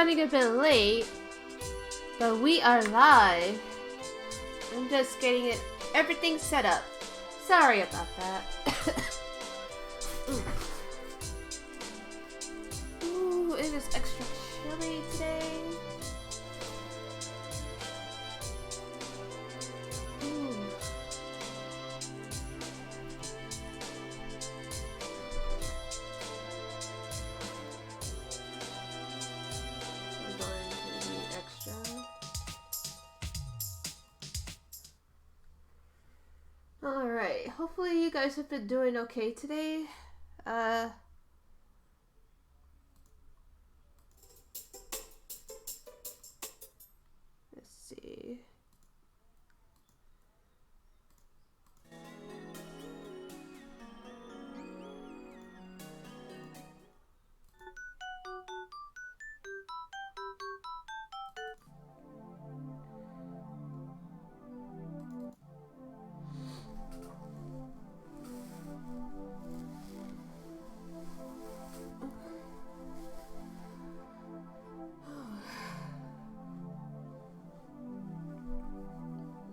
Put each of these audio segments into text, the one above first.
running a bit late, but we are live. I'm just getting everything set up. Sorry about that. Ooh, it is extra chilly today. Ooh. We're going to be extra. Alright, hopefully you guys have been doing okay today. Let's see.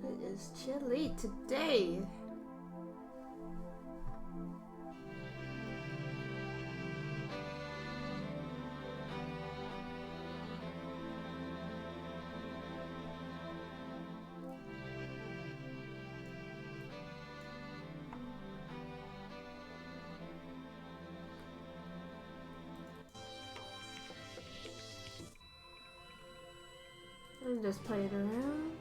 It is chilly today. I'm just playing around.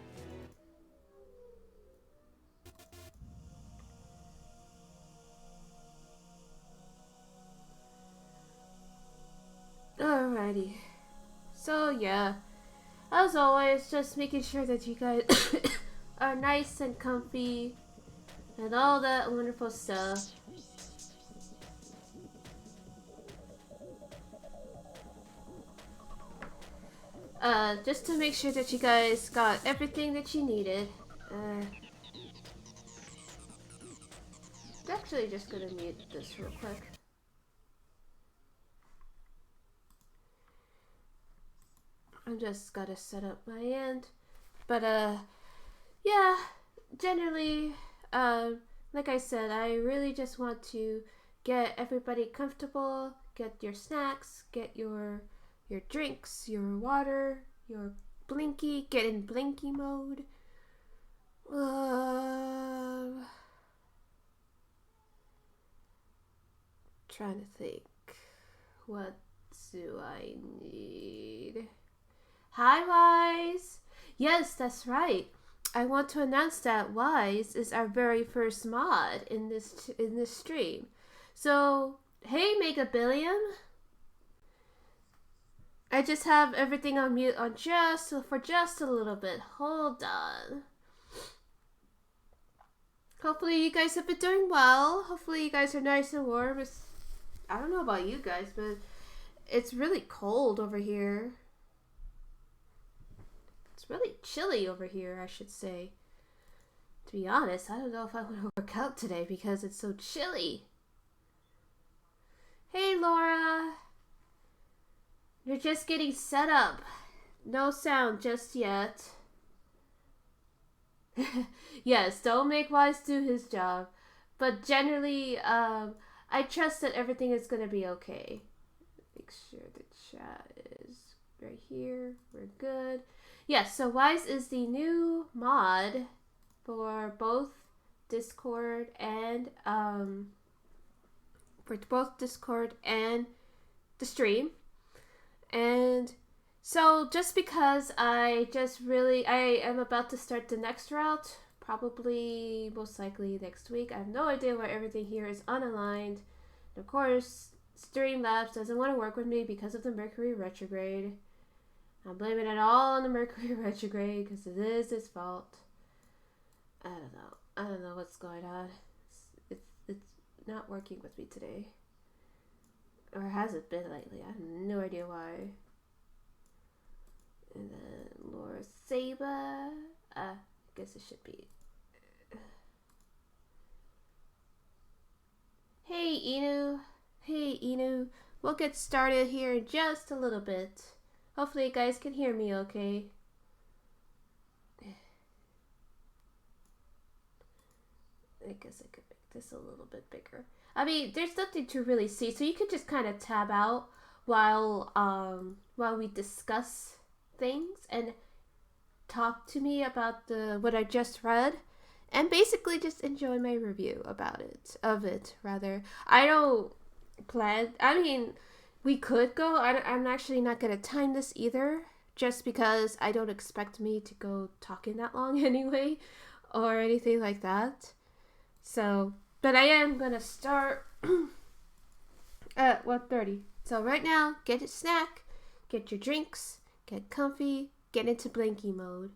Alrighty. So yeah, as always, just making sure that you guys are nice and comfy and all that wonderful stuff. Just to make sure that you guys got everything that you needed. I'm actually just gonna mute this real quick. I'm just gotta set up my end. But yeah, generally, like I said, I really just want to get everybody comfortable, get your snacks, get your drinks, your water, your blinky, get in blinky mode. Trying to think, what do I need? Hi, Wise! Yes, that's right. I want to announce that Wise is our very first mod in this stream. So, hey, Mega Billion. I just have everything on mute on for just a little bit. Hold on. Hopefully you guys have been doing well. Hopefully you guys are nice and warm. I don't know about you guys, but it's really cold over here. It's really chilly over here, I should say. To be honest, I don't know if I want to work out today because it's so chilly. Hey, Laura. You're just getting set up. No sound just yet. Yes, don't make Wise do his job. But generally, I trust that everything is going to be okay. Make sure the chat is right here. We're good. Yes, so Wise is the new mod for both Discord and the stream. And so just because I am about to start the next route, probably most likely next week. I have no idea why everything here is unaligned. And of course, Streamlabs doesn't want to work with me because of the Mercury retrograde. I'm blaming it all on the Mercury retrograde because it is his fault. I don't know what's going on. It's not working with me today. Or has it been lately? I have no idea why. And then Laura Saba. I guess it should be. Hey Inu. We'll get started here in just a little bit. Hopefully you guys can hear me okay. I guess I could make this a little bit bigger. I mean, there's nothing to really see, so you could just kind of tab out while we discuss things and talk to me about the what I just read, and basically just enjoy my review about it of it rather. I don't plan. I mean, we could go. I'm actually not gonna time this either, just because I don't expect me to go talking that long anyway, or anything like that. So, but I am gonna start at 1:30. So right now, get a snack, get your drinks, get comfy, get into blankie mode.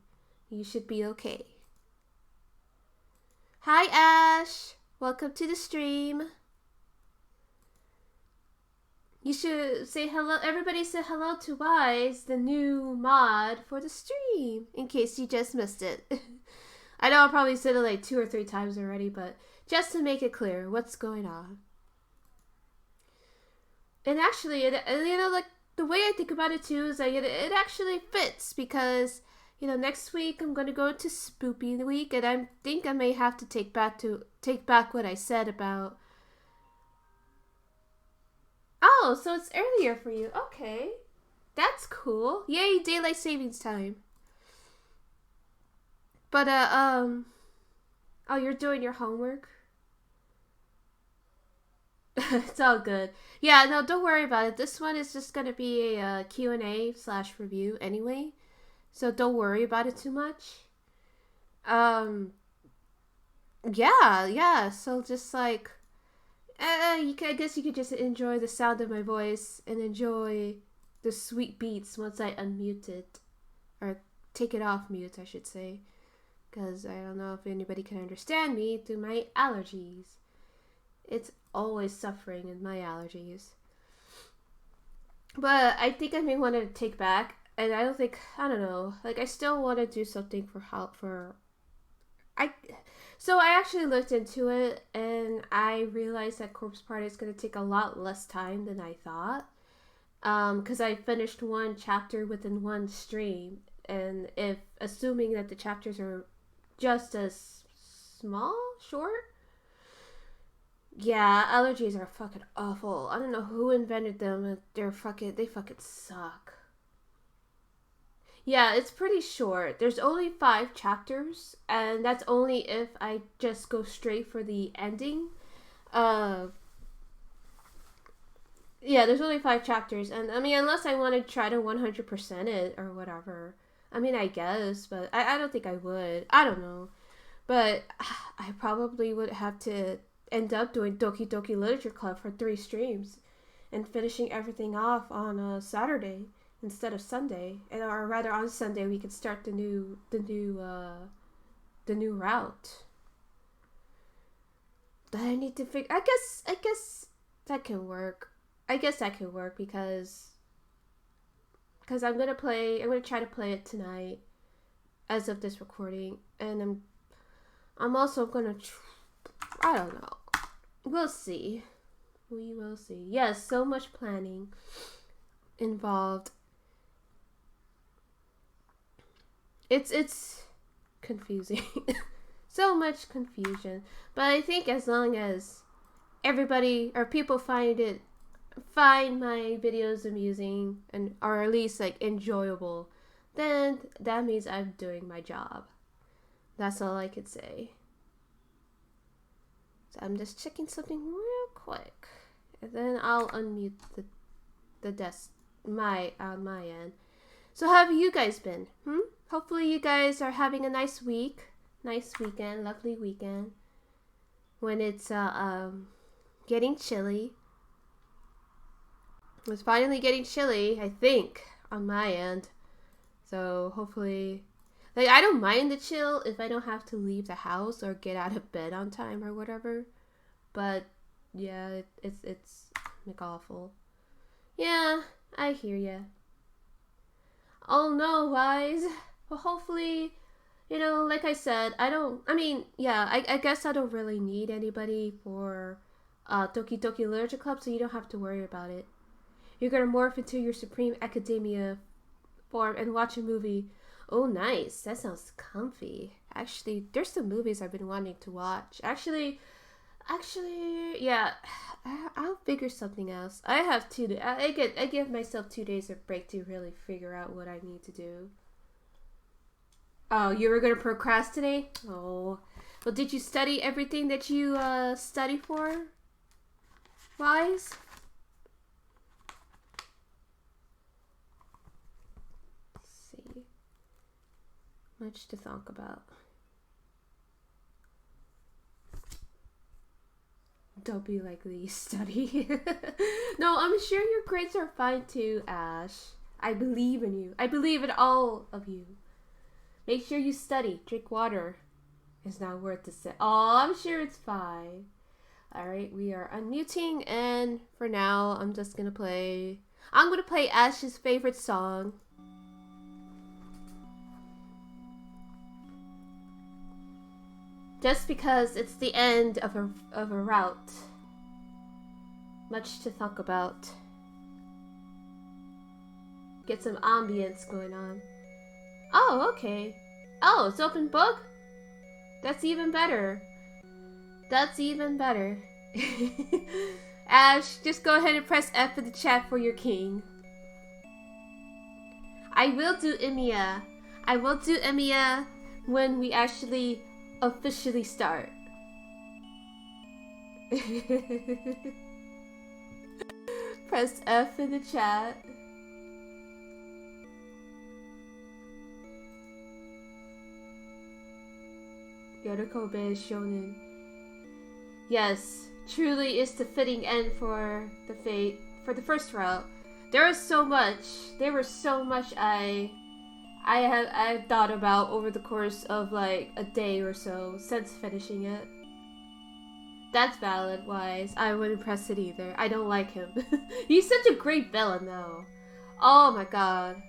You should be okay. Hi Ash, welcome to the stream. You should say hello. Everybody say hello to Wise, the new mod for the stream, in case you just missed it. I know I probably said it like 2 or 3 times already, but just to make it clear what's going on. And actually, like the way I think about it too is like it actually fits because next week I'm gonna go to Spoopy week, and I think I may have to take back what I said about. Oh, so it's earlier for you. Okay, that's cool. Yay, daylight savings time. But oh, you're doing your homework? It's all good. Yeah, no, don't worry about it. This one is just gonna be a Q&A/review anyway, so don't worry about it too much. Yeah. So just like, I guess you could just enjoy the sound of my voice and enjoy the sweet beats once I unmute it, or take it off mute, I should say. Because I don't know if anybody can understand me through my allergies. It's always suffering in my allergies. But I think I may want to take back, and I don't know. Like, I still want to do something So I actually looked into it, and I realized that Corpse Party is going to take a lot less time than I thought. Because I finished one chapter within one stream, and assuming that the chapters are just as short. Yeah, allergies are fucking awful. I don't know who invented them. They fucking suck. Yeah, it's pretty short. There's only 5 chapters, and that's only if I just go straight for the ending. Yeah, there's only 5 chapters, and I mean, unless I want to try to 100% it or whatever. I mean, I guess, but I don't think I would. I don't know. But I probably would have to end up doing Doki Doki Literature Club for 3 streams and finishing everything off on a Saturday instead of Sunday. Or rather, on Sunday we could start the new route. But I need to figure. I guess that can work. I guess that could work because I'm gonna try to play it tonight as of this recording, and I'm also gonna I don't know. We'll see. We will see. Yes, so much planning involved. It's confusing. So much confusion. But I think as long as everybody or people find my videos amusing and or at least like enjoyable, then that means I'm doing my job. That's all I could say. So I'm just checking something real quick, and then I'll unmute the desk on my end. So how have you guys been? Hopefully you guys are having a nice weekend, lovely weekend. When it's getting chilly. It's finally getting chilly, I think, on my end. So hopefully, like, I don't mind the chill if I don't have to leave the house or get out of bed on time or whatever. But yeah, it's like awful. Yeah, I hear ya. Oh no, Wise. Well, hopefully, like I said, I guess I don't really need anybody for Doki Doki Literature Club, so you don't have to worry about it. You're gonna morph into your Supreme Academia form and watch a movie. Oh, nice. That sounds comfy. Actually, there's some movies I've been wanting to watch. Actually, yeah. I'll figure something else. I have I give myself 2 days of break to really figure out what I need to do. Oh, you were gonna procrastinate? Oh. Well, did you study everything that you study for? Wise? Let's see. Much to think about. Don't be like Lee, study. No, I'm sure your grades are fine too, Ash. I believe in you. I believe in all of you. Make sure you study. Drink water. It's not worth the set. Oh, I'm sure it's fine. Alright, we are unmuting, and for now, I'm gonna play Ash's favorite song. Just because it's the end of a route. Much to talk about. Get some ambience going on. Oh, okay. Oh, it's open book? That's even better. That's even better. Ash, just go ahead and press F in the chat for your king. I will do Emiya. I will do Emiya when we actually officially start. Press F in the chat. Yorukobe Shonen. Yes, truly is the fitting end for the first route. There was so much. There was so much I thought about over the course of like a day or so since finishing it. That's valid, Wise. I wouldn't press it either. I don't like him. He's such a great villain, though. Oh my god.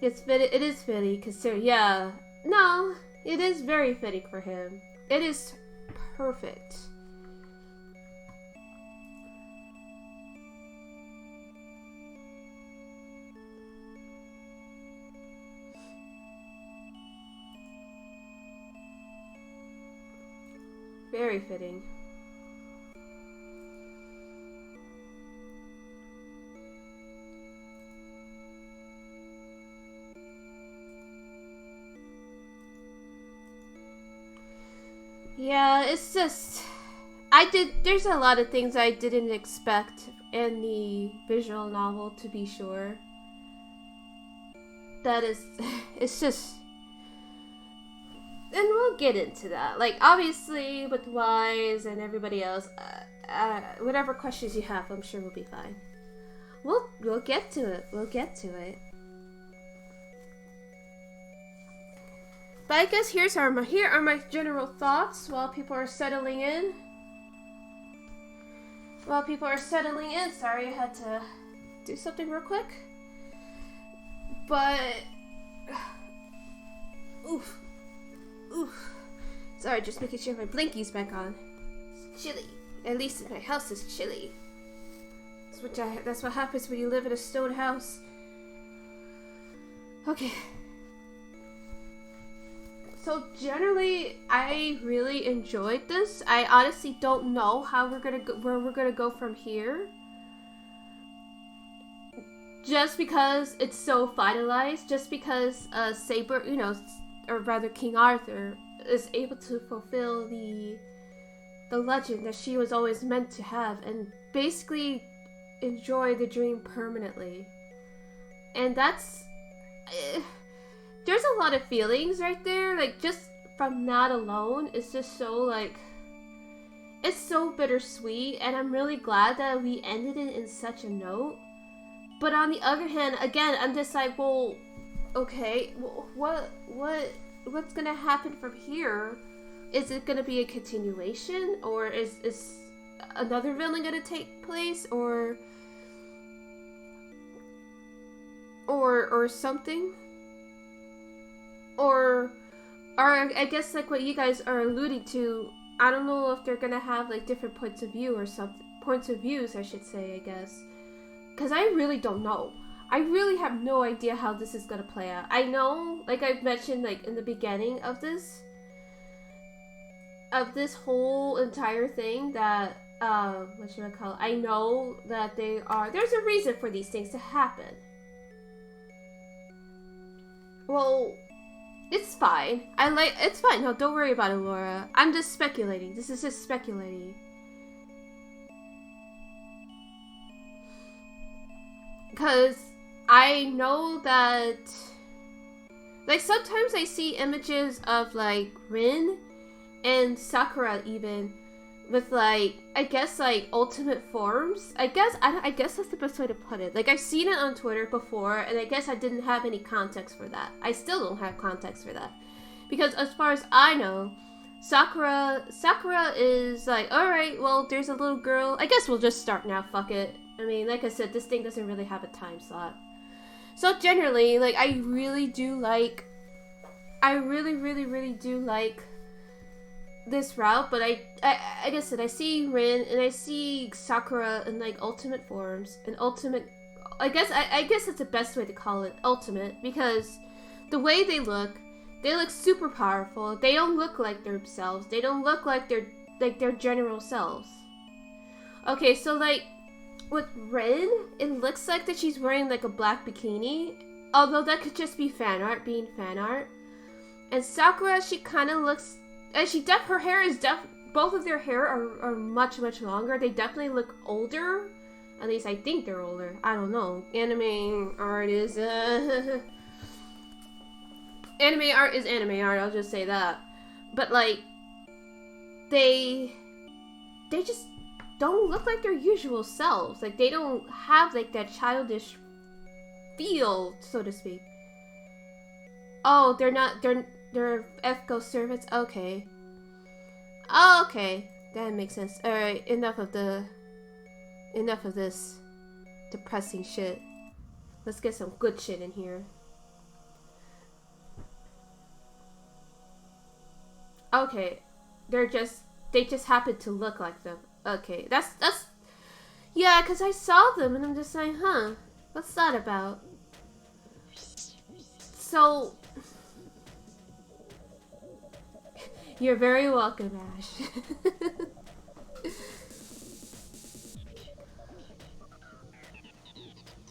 It is fitting, considering, yeah. No, it is very fitting for him. It is perfect. Very fitting. Yeah, it's just... There's a lot of things I didn't expect in the visual novel, to be sure. That is... It's just... And we'll get into that. Like, obviously, with Wise and everybody else, whatever questions you have, I'm sure we'll be fine. We'll get to it. We'll get to it. But I guess here are my general thoughts while people are settling in. Sorry, I had to do something real quick. But... Oof. Sorry, just making sure my blinky's back on. It's chilly. At least my house is chilly. That's what happens when you live in a stone house. Okay. So generally, I really enjoyed this. I honestly don't know where we're gonna go from here. Just because it's so finalized, just because Saber, or rather King Arthur, is able to fulfill the legend that she was always meant to have, and basically enjoy the dream permanently. And that's... there's a lot of feelings right there, like, just from that alone, it's just so, like, it's so bittersweet, and I'm really glad that we ended it in such a note. But on the other hand, again, I'm just like, well, okay, what's gonna happen from here? Is it gonna be a continuation, or is another villain gonna take place, or something? Or I guess like what you guys are alluding to, I don't know if they're gonna have like different points of view or something. Points of views, I should say, I guess. because I really don't know. I really have no idea how this is gonna play out. I know, like I've mentioned, like in the beginning of this whole entire thing, that what should I call it? I know that there's a reason for these things to happen. Well, it's fine. It's fine. No, don't worry about it, Laura. I'm just speculating. This is just speculating. Because I know that, like, sometimes I see images of, like, Rin and Sakura even with, like, I guess, like, ultimate forms. I guess that's the best way to put it. Like, I've seen it on Twitter before, and I guess I didn't have any context for that. I still don't have context for that. Because as far as I know, Sakura is like, alright, well, there's a little girl. I guess we'll just start now, fuck it. I mean, like I said, this thing doesn't really have a time slot. So generally, like, I really do like this route, but like I said, I see Rin and I see Sakura in, like, ultimate forms, and ultimate, I guess that's the best way to call it, ultimate, because the way they look super powerful. They don't look like themselves. They don't look like their general selves. Okay, so, like, with Rin, it looks like that she's wearing, like, a black bikini, although that could just be fan art, being fan art. And Sakura, she kind of looks, and her hair is both of their hair are much, much longer. They definitely look older. At least I think they're older. I don't know. Anime art is anime art is anime art, I'll just say that. But, like, they just don't look like their usual selves. Like, they don't have, like, that childish feel, so to speak. Oh, they're EFCO servants? Okay. Oh, okay. That makes sense. Alright, enough of this depressing shit. Let's get some good shit in here. Okay. They just happen to look like them. Okay. That's yeah, because I saw them and I'm just like, huh, what's that about? So, you're very welcome, Ash.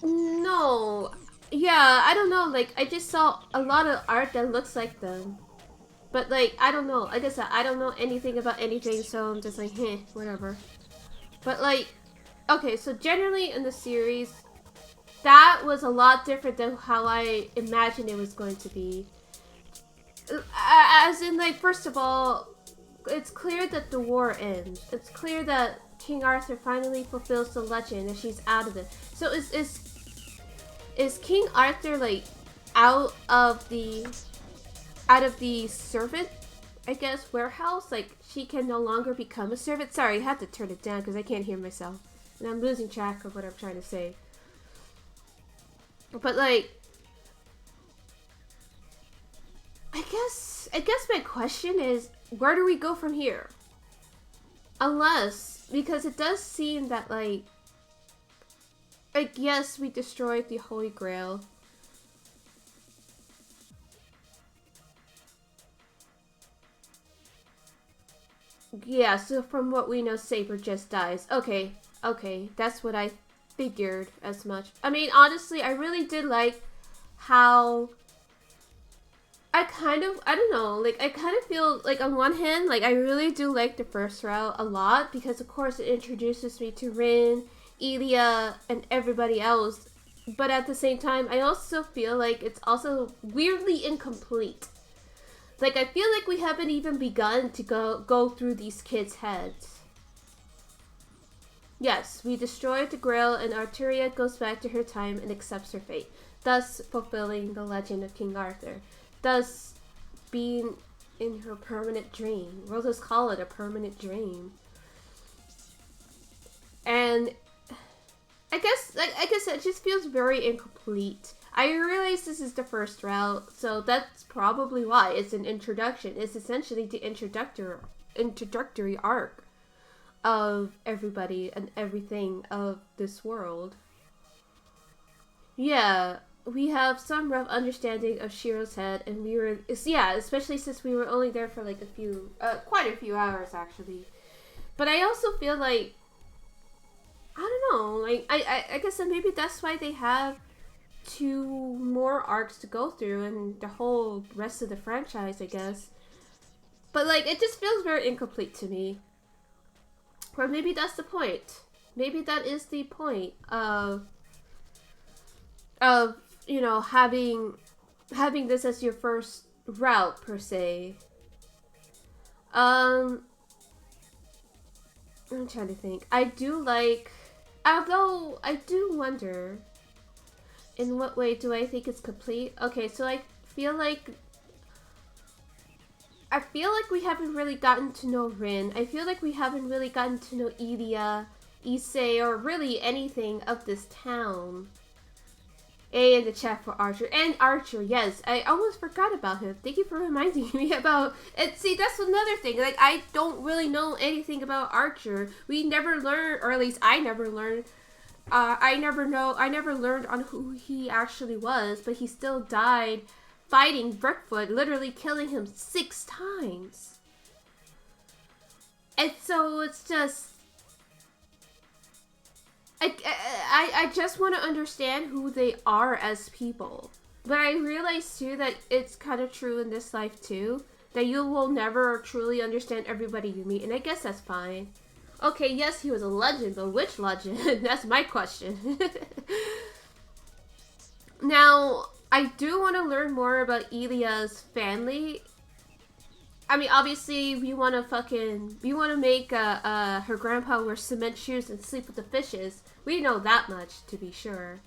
No. Yeah, I don't know, like, I just saw a lot of art that looks like them. But, like, I don't know. Like I said, I don't know anything about anything, so I'm just like, whatever. But, like, okay, so generally in the series, that was a lot different than how I imagined it was going to be. As in, like, first of all, it's clear that the war ends. It's clear that King Arthur finally fulfills the legend and she's out of it. So is King Arthur, like, out of the servant, I guess, warehouse? Like, she can no longer become a servant? Sorry, I had to turn it down because I can't hear myself. And I'm losing track of what I'm trying to say. But, like, I guess my question is, where do we go from here? Unless, because it does seem that, like, yes, we destroyed the Holy Grail. Yeah, so from what we know, Saber just dies. Okay, that's what I figured as much. I mean, honestly, I really did like how I don't know, like, I kind of feel like on one hand, like, I really do like the first route a lot because, of course, it introduces me to Rin, Ilya, and everybody else. But at the same time, I also feel like it's also weirdly incomplete. Like, I feel like we haven't even begun to go through these kids' heads. Yes, we destroyed the Grail and Arturia goes back to her time and accepts her fate, thus fulfilling the legend of King Arthur. Thus being in her permanent dream. We'll just call it a permanent dream. And I guess, like I said, it just feels very incomplete. I realize this is the first route, so that's probably why it's an introduction. It's essentially the introductory arc of everybody and everything of this world. Yeah, we have some rough understanding of Shiro's head, and we were, yeah, especially since we were only there for like a few, quite a few hours actually. But I also feel like, I don't know, like, I guess that maybe that's why they have two more arcs to go through and the whole rest of the franchise, I guess. But like, it just feels very incomplete to me. Or maybe that's the point. Maybe that is the point of you know having this as your first route per se. I'm trying to think. I do like, although I do wonder, in what way do I think it's complete? Okay, so feel like I feel like we haven't really gotten to know Rin. I feel like we haven't really gotten to know Ilya, Issei, or really anything of this town. A in the chat for Archer. And Archer, yes. I almost forgot about him. Thank you for reminding me about it. See, that's another thing. Like, I don't really know anything about Archer. We never learned, or at least I never learned. I never learned on who he actually was, but he still died fighting Brickfoot, literally killing him 6 times. And so it's just, I just want to understand who they are as people. But I realize too that it's kind of true in this life too, that you will never truly understand everybody you meet, and I guess that's fine. Okay, yes, he was a legend, but which legend? That's my question. Now, I do want to learn more about Ilya's family. I mean, obviously, we want to make her grandpa wear cement shoes and sleep with the fishes. We know that much, to be sure.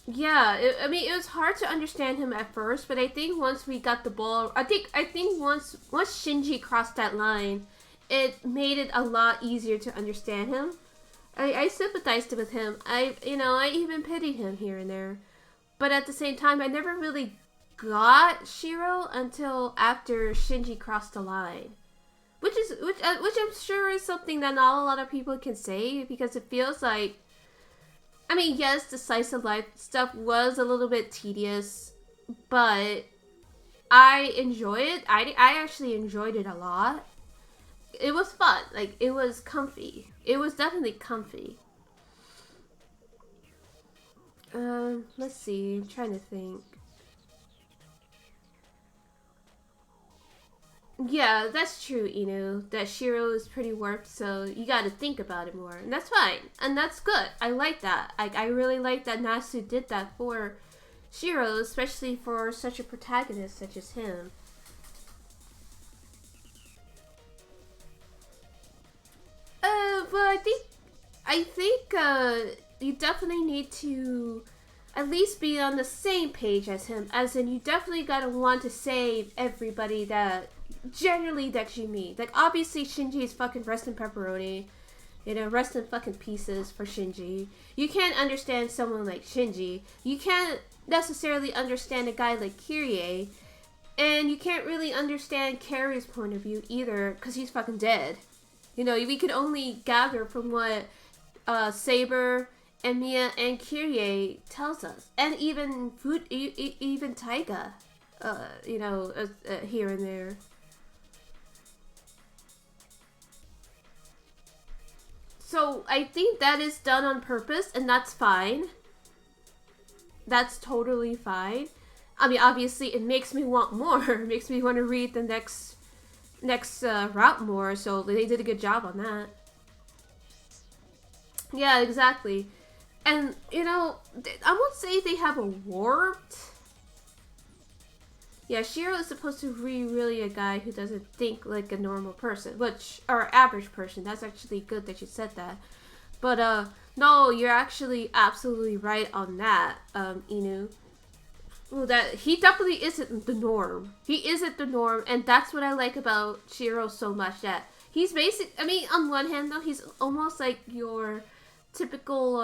Yeah, I mean, it was hard to understand him at first, but I think once we got the ball, I think once Shinji crossed that line, it made it a lot easier to understand him. I sympathized with him. I even pitied him here and there. But at the same time, I never really got Shiro until after Shinji crossed the line. Which I'm sure is something that not a lot of people can say, because it feels like, I mean, yes, the slice of life stuff was a little bit tedious, but I enjoy it. I actually enjoyed it a lot. It was fun. Like, it was comfy. It was definitely comfy. Let's see. I'm trying to think. Yeah, that's true, Inu. That Shiro is pretty warped, so you gotta think about it more. And that's fine. And that's good. I like that. I really like that Nasu did that for Shiro, especially for such a protagonist such as him. But I think you definitely need to at least be on the same page as him. As in, you definitely gotta want to save everybody that generally that you meet. Like, obviously, Shinji is fucking rest in pepperoni. Rest in fucking pieces for Shinji. You can't understand someone like Shinji. You can't necessarily understand a guy like Kyrie. And you can't really understand Carrie's point of view either, because he's fucking dead. We could only gather from what Saber, Emiya, and Kyrie tells us. And even even Taiga, here and there. So I think that is done on purpose, and that's fine. That's totally fine. I mean, obviously, it makes me want more. It makes me want to read the next route more, so they did a good job on that. Yeah, exactly. And, I won't say they have a warped. Yeah, Shiro is supposed to be really a guy who doesn't think like a normal person, or average person. That's actually good that you said that. But, no, you're actually absolutely right on that, Inu. Well, that he definitely isn't the norm. He isn't the norm, and that's what I like about Shiro so much. That he's I mean, on one hand though, he's almost like your typical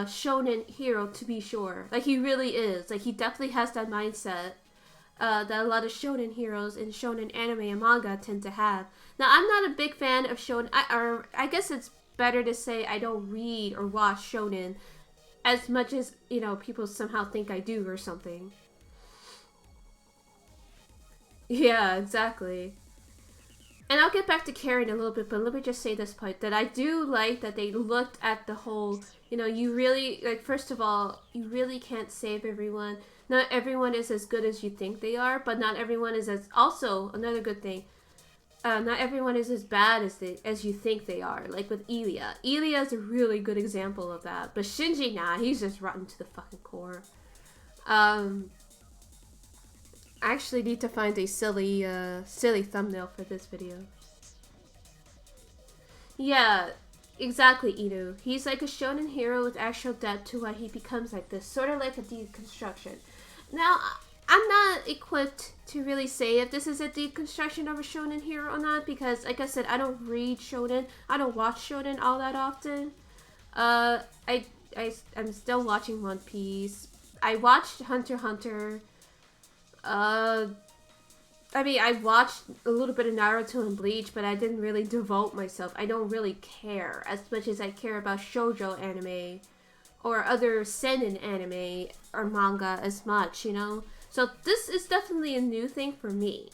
shonen hero, to be sure. Like, he really is. Like, he definitely has that mindset that a lot of shonen heroes in shonen anime and manga tend to have. Now, I'm not a big fan of shonen, or I guess it's better to say I don't read or watch shonen. as much as, you know, people somehow think I do or something. Yeah, exactly. And I'll get back to Carrie in a little bit, but let me just say this point, that I do like that they looked at the whole, you know, you really, like, first of all, you really can't save everyone. Not everyone is as good as you think they are, but not everyone is as, also, another good thing, not everyone is as bad as you think they are. Like with Ilya. Ilya is a really good example of that. But Shinji, nah, he's just rotten to the fucking core. I actually need to find a silly thumbnail for this video. Yeah, exactly, Inu. He's like a shonen hero with actual depth to why he becomes like this. Sort of like a deconstruction. Now, I'm not equipped to really say if this is a deconstruction of a shonen hero or not, because, like I said, I don't read shonen. I don't watch shonen all that often. I'm still watching One Piece. I watched Hunter x Hunter. I mean, I watched a little bit of Naruto and Bleach, but I didn't really devote myself. I don't really care as much as I care about shoujo anime or other seinen anime or manga as much, you know? So this is definitely a new thing for me.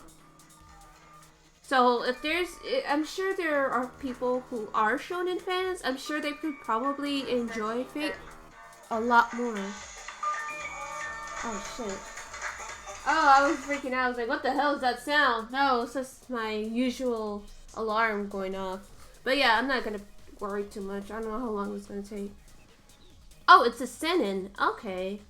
So if there's, I'm sure there are people who are shonen fans. I'm sure they could probably enjoy Fate a lot more. Oh shit. Oh, I was freaking out. I was like, what the hell is that sound? No, it's just my usual alarm going off. But yeah, I'm not gonna worry too much. I don't know how long it's gonna take. Oh, it's a seinen. Okay.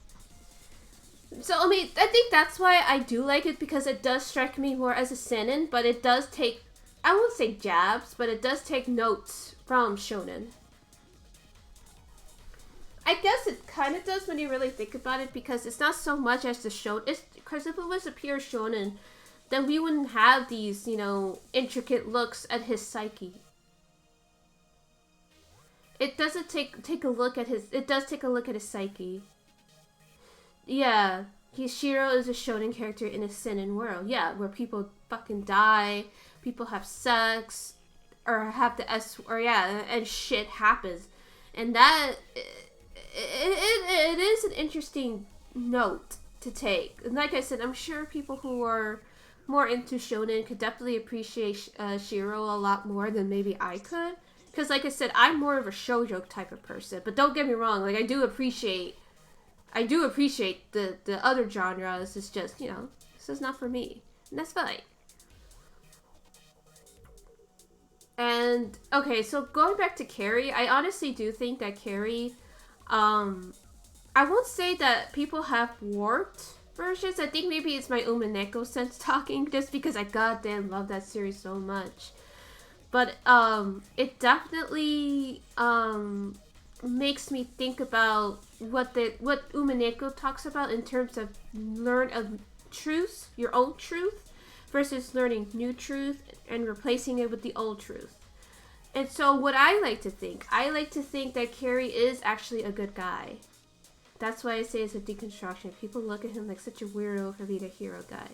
So, I mean, I think that's why I do like it, because it does strike me more as a seinen, but it does take, I won't say jabs, but it does take notes from shonen. I guess it kind of does when you really think about it, because it's not so much as the shonen. Because if it was a pure shonen, then we wouldn't have these, you know, intricate looks at his psyche. It doesn't take a look at his. It does take a look at his psyche. Yeah, Shiro is a shonen character in a seinen world. Yeah, where people fucking die, people have sex, or have the and shit happens, and that. It is an interesting note to take. And like I said, I'm sure people who are more into shonen could definitely appreciate Shiro a lot more than maybe I could. Because like I said, I'm more of a shoujo type of person. But don't get me wrong, like I do appreciate the other genres. It's just, you know, this is not for me. And that's fine. And, okay, so going back to Carrie, I honestly do think that Carrie... I won't say that people have warped versions. I think maybe it's my Umineko sense talking, just because I goddamn love that series so much. But it definitely makes me think about what Umineko talks about in terms of learn of truth, your own truth, versus learning new truth and replacing it with the old truth. And so what I like to think that Carrie is actually a good guy. That's why I say it's a deconstruction. People look at him like such a weirdo for being a hero guy.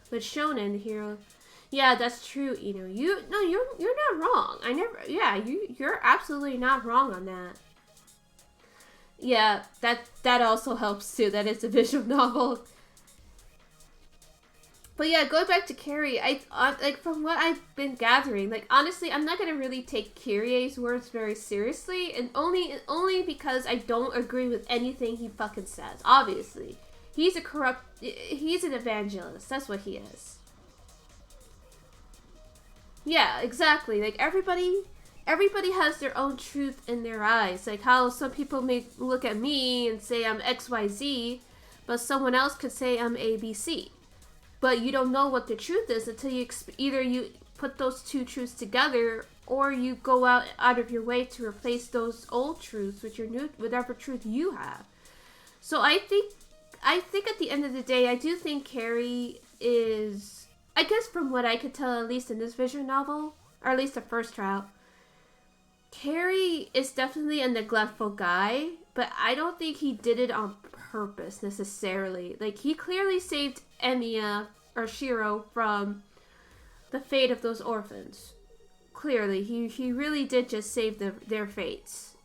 But shonen, the hero, yeah, that's true, you know. You're not wrong. You're absolutely not wrong on that. Yeah, that also helps too. That it's a visual novel. But yeah, going back to Carrie, I like from what I've been gathering, like honestly, I'm not gonna really take Kyrie's words very seriously, and only because I don't agree with anything he fucking says. Obviously, he's an evangelist. That's what he is. Yeah, exactly. Like everybody has their own truth in their eyes. Like how some people may look at me and say I'm XYZ, but someone else could say I'm ABC. But you don't know what the truth is until either you put those two truths together, or you go out of your way to replace those old truths with your new, whatever truth you have. So I think at the end of the day, I do think Carrie is, I guess from what I could tell, at least in this visual novel, or at least the first route, Carrie is definitely a neglectful guy, but I don't think he did it on purpose necessarily. Like, he clearly saved Emiya or Shiro from the fate of those orphans. Clearly, he really did just save their fates.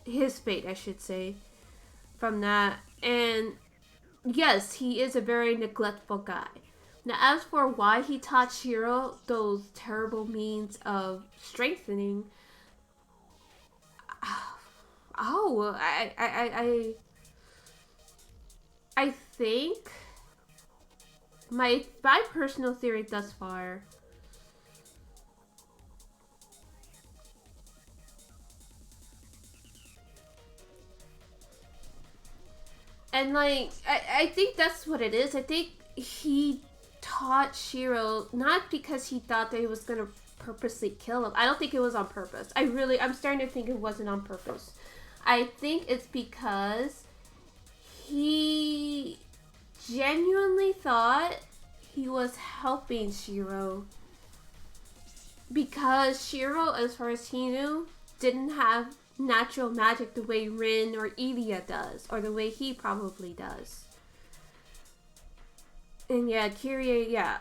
His fate, I should say. from that. And yes, he is a very neglectful guy. Now, as for why he taught Shiro those terrible means of strengthening, oh, I think my personal theory thus far. And like I think that's what it is. I think he taught Shiro not because he thought that he was gonna purposely kill him. I don't think it was on purpose. I'm starting to think it wasn't on purpose. I think it's because he genuinely thought he was helping Shiro. Because Shiro, as far as he knew, didn't have natural magic the way Rin or Ilya does, or the way he probably does. And yeah, Kyrie, yeah.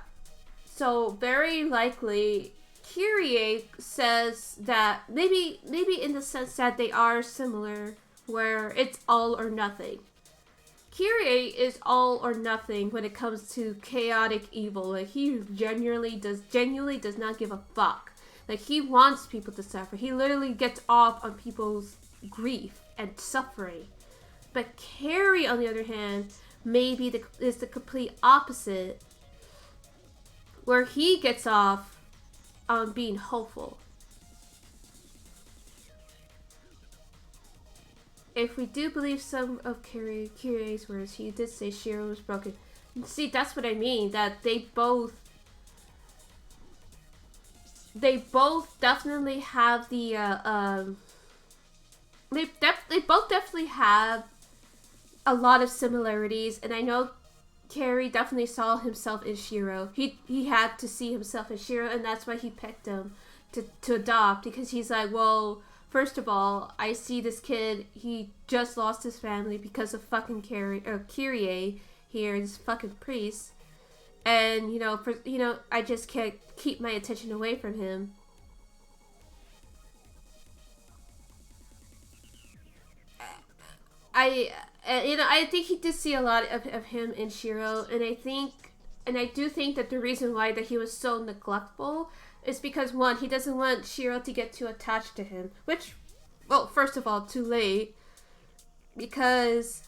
So very likely, Kyrie says that maybe in the sense that they are similar, where it's all or nothing. Kyrie is all or nothing when it comes to chaotic evil. Like, he genuinely does not give a fuck. Like, he wants people to suffer. He literally gets off on people's grief and suffering. But Carrie, on the other hand, maybe is the complete opposite, where he gets off on being hopeful. If we do believe some of Kyrie's words, he did say Shiro was broken. See, that's what I mean. That they both definitely have the they both definitely have a lot of similarities, and I know Carrie definitely saw himself in Shiro. He had to see himself in Shiro, and that's why he picked him to adopt, because he's like, well, first of all, I see this kid, he just lost his family because of fucking Kyrie here, this fucking priest. And, I just can't keep my attention away from him. I think he did see a lot of him in Shiro, and I do think that the reason why that he was so neglectful is because, one, he doesn't want Shiro to get too attached to him, which, well, first of all, too late, because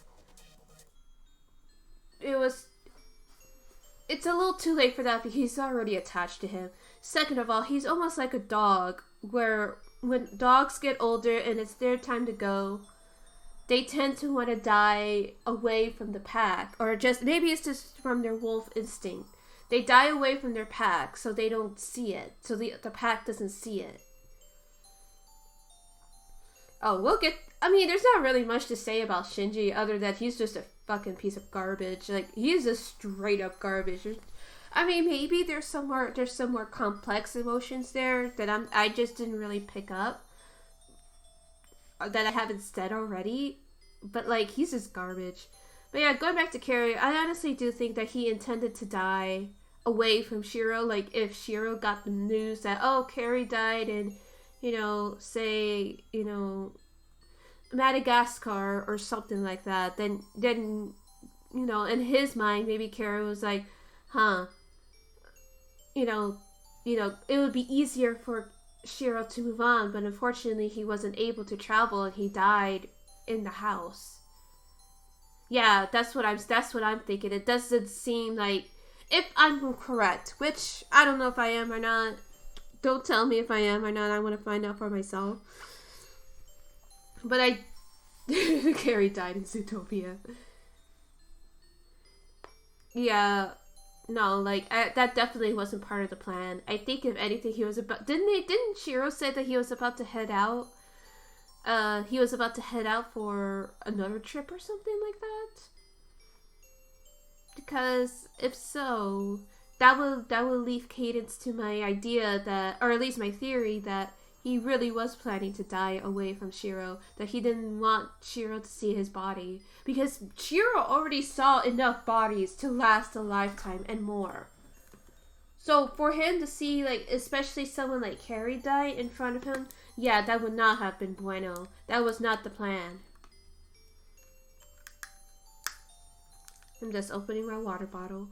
it's a little too late for that because he's already attached to him. Second of all, he's almost like a dog, where when dogs get older and it's their time to go, they tend to want to die away from the pack, or maybe it's just from their wolf instinct. They die away from their pack so they don't see it, so the pack doesn't see it. Oh, there's not really much to say about Shinji other than he's just a fucking piece of garbage. Like, he's just straight up garbage. Maybe there's some more complex emotions there that I just didn't really pick up, that I haven't said already. But, like, he's just garbage. But yeah, going back to Carrie, I honestly do think that he intended to die away from Shiro. Like, if Shiro got the news that, oh, Carrie died in, say, Madagascar or something like that, then in his mind, maybe Carrie was like, it would be easier for Shiro to move on, but unfortunately he wasn't able to travel and he died in the house. Yeah, that's what I'm thinking. It doesn't seem like, if I'm correct, which I don't know if I am or not. Don't tell me if I am or not. I want to find out for myself. But Carrie died in Zootopia. Yeah, no, that definitely wasn't part of the plan. I think if anything, he was about. Didn't Shiro say that he was about to head out? He was about to head out for another trip or something like that. Because if so, that will leave cadence to my idea that, or at least my theory, that he really was planning to die away from Shiro. That he didn't want Shiro to see his body, because Shiro already saw enough bodies to last a lifetime and more. So for him to see, especially someone like Carrie die in front of him, yeah, that would not have been bueno. That was not the plan. I'm just opening my water bottle.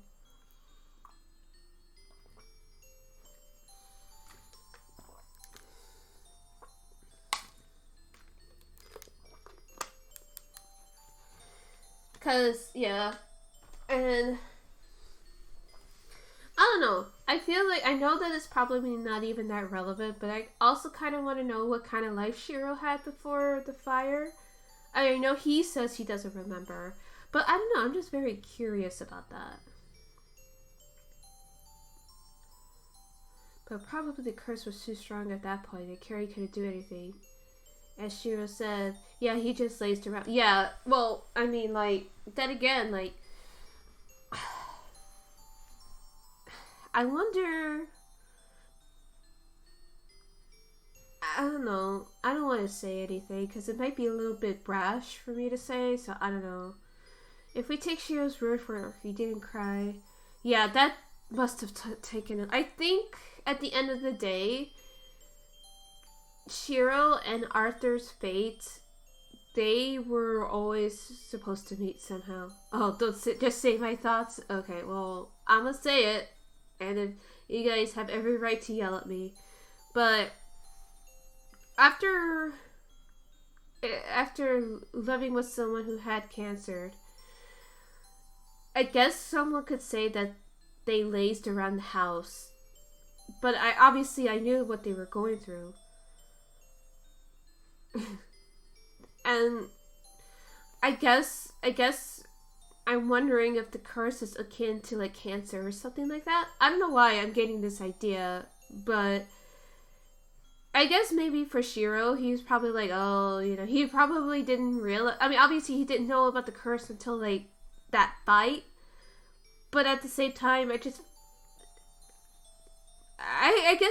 Cause yeah, and I don't know. I feel like I know that it's probably not even that relevant, but I also kind of want to know what kind of life Shiro had before the fire. I know he says he doesn't remember, but I don't know. I'm just very curious about that. But probably the curse was too strong at that point, and Carrie couldn't do anything. As Shiro said, yeah, he just lazed around. Yeah, well, I mean, like, then again, like, I wonder. I don't know. I don't want to say anything because it might be a little bit brash for me to say, so I don't know. If we take Shiro's word for it, if he didn't cry, yeah, that must have taken it. I think at the end of the day, Shiro and Arthur's fate, they were always supposed to meet somehow. Oh, don't just say my thoughts? Okay, well, I'm gonna say it, and if you guys have every right to yell at me. But after living with someone who had cancer, I guess someone could say that they lazed around the house. But I knew what they were going through. And I guess I'm wondering if the curse is akin to like cancer or something like that. I don't know why I'm getting this idea, but I guess maybe for Shiro, he's probably like, oh, he probably didn't realize. I mean, obviously he didn't know about the curse until like that fight, but at the same time, I guess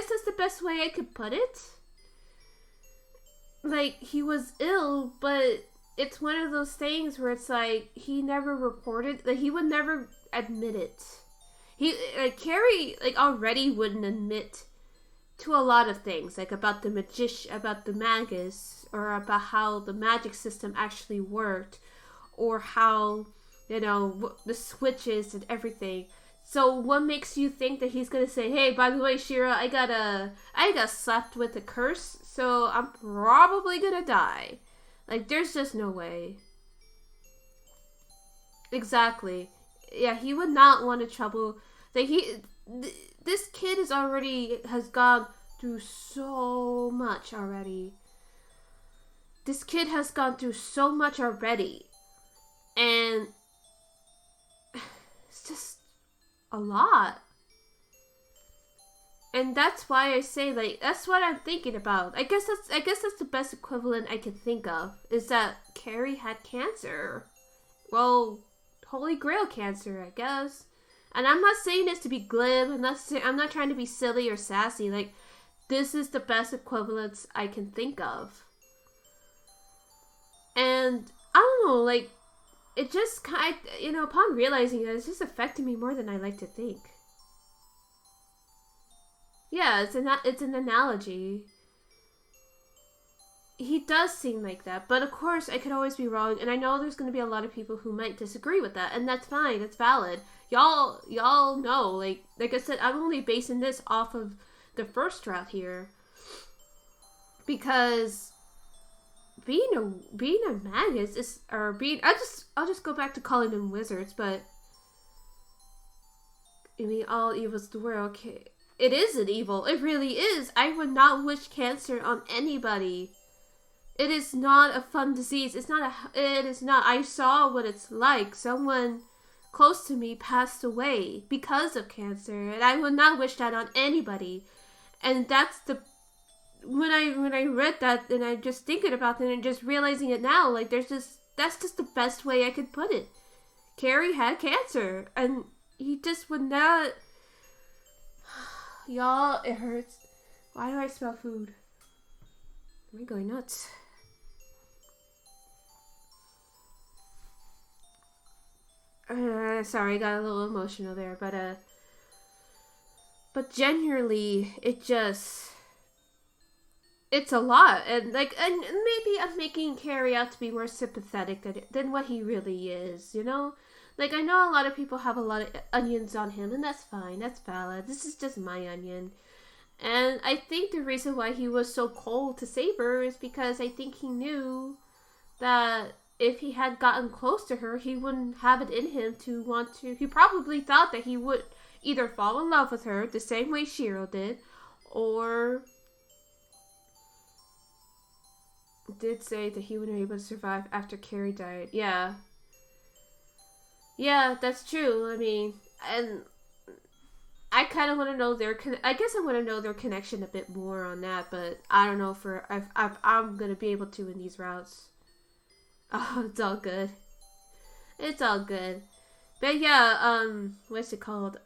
that's the best way I could put it. Like, he was ill, but it's one of those things where it's like, he never reported, like, he would never admit it. Carrie, like, already wouldn't admit to a lot of things, like, about the magus, or about how the magic system actually worked, or how, the switches and everything. So what makes you think that he's gonna say, hey, by the way, Shiro, I got slapped with a curse, so I'm probably gonna die. Like, there's just no way. Exactly. Yeah, he would not want to trouble. Like, this kid has gone through so much already. This kid has gone through so much already. And it's just a lot. And that's why I say, like, that's what I'm thinking about. I guess that's the best equivalent I can think of, is that Carrie had cancer. Well, Holy Grail cancer, I guess. And I'm not saying this to be glib. I'm not trying to be silly or sassy. Like, this is the best equivalence I can think of. And I don't know, like, it just kind of, upon realizing it, it's just affected me more than I like to think. Yeah, it's an analogy. He does seem like that, but of course I could always be wrong, and I know there's going to be a lot of people who might disagree with that, and that's fine, it's valid. Y'all know, like I said, I'm only basing this off of the first route here, because being a magus is, or being, I'll just go back to calling them wizards, but I mean, all evil's the world. Okay, it is an evil. It really is. I would not wish cancer on anybody. It is not a fun disease. It is not. I saw what it's like. Someone close to me passed away because of cancer, and I would not wish that on anybody. And that's when I read that, and I'm just thinking about it and just realizing it now, like that's just the best way I could put it. Carrie had cancer, and he just would not. Y'all, it hurts. Why do I smell food? Am I going nuts? Sorry, I got a little emotional there, but generally, it's a lot, and maybe I'm making Carrie out to be more sympathetic than what he really is, Like, I know a lot of people have a lot of onions on him, and that's fine. That's valid. This is just my onion. And I think the reason why he was so cold to Saber is because I think he knew that if he had gotten close to her, he wouldn't have it in him to want to. He probably thought that he would either fall in love with her the same way Shiro did, or did say that he wouldn't be able to survive after Carrie died. Yeah. Yeah, that's true. I mean, and I kind of want to know their. I guess I want to know their connection a bit more on that, but I don't know if I'm gonna be able to in these routes. Oh, it's all good. It's all good. But yeah, what's it called?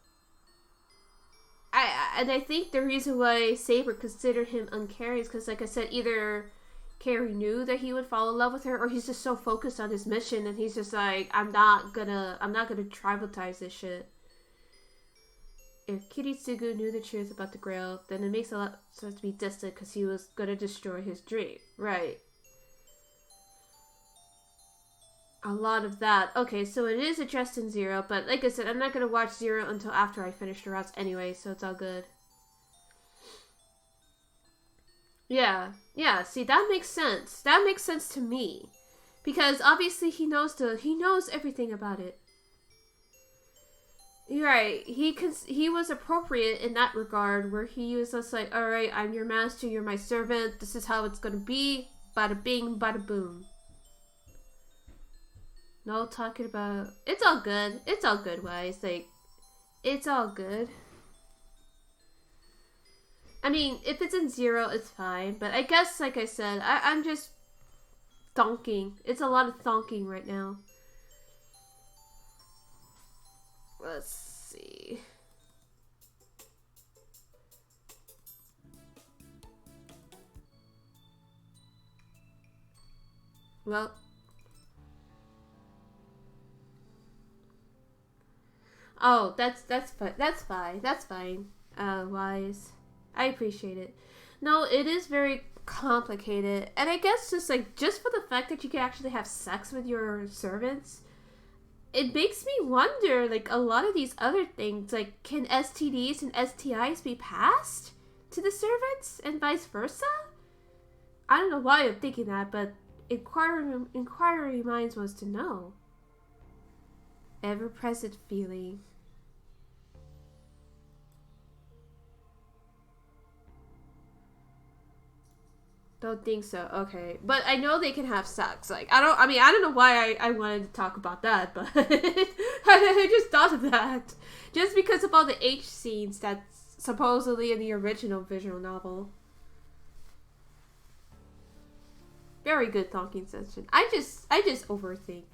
I think the reason why Saber considered him uncaring is because, like I said, either Carrie knew that he would fall in love with her, or he's just so focused on his mission, and he's just like, I'm not gonna tribalize this shit. If Kiritsugu knew the truth about the Grail, then it makes a lot of sense to be distant because he was gonna destroy his dream, right? A lot of that. Okay, so it is addressed in Zero, but like I said, I'm not gonna watch Zero until after I finish the routes anyway, so it's all good. Yeah, see, that makes sense. That makes sense to me. Because obviously he knows everything about it. You're right. He was appropriate in that regard, where he was just like, alright, I'm your master, you're my servant, this is how it's gonna be. Bada bing, bada boom. No talking about... It's all good. It's all good, Wise. Like, it's all good. I mean, if it's in Zero, it's fine. But I guess, like I said, I'm just thonking. It's a lot of thonking right now. Let's see. Well... Oh, that's fine. That's fine. That's fine. Wise. I appreciate it. No, it is very complicated, and I guess just for the fact that you can actually have sex with your servants, it makes me wonder. Like, a lot of these other things, like, can STDs and STIs be passed to the servants and vice versa? I don't know why I'm thinking that, but inquiry minds wants to know. Ever-present feeling. Don't think so. Okay. But I know they can have sex. Like, I don't know why I wanted to talk about that, but I just thought of that. Just because of all the H scenes that's supposedly in the original visual novel. Very good thonking session. I just overthink.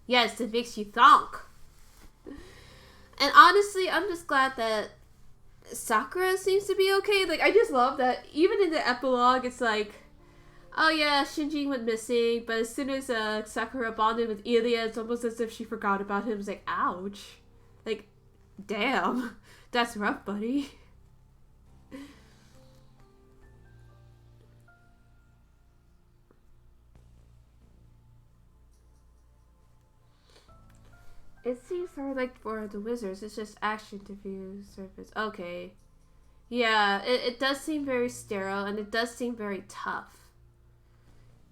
Yes, it makes you thonk. And honestly, I'm just glad that Sakura seems to be okay. Like, I just love that even in the epilogue, it's like, oh yeah, Shinji went missing, but as soon as Sakura bonded with Ilya, it's almost as if she forgot about him. It's like, ouch. Like, damn. That's rough, buddy. It seems sort of like for the wizards, it's just action to view surface. Okay. Yeah, it does seem very sterile, and it does seem very tough.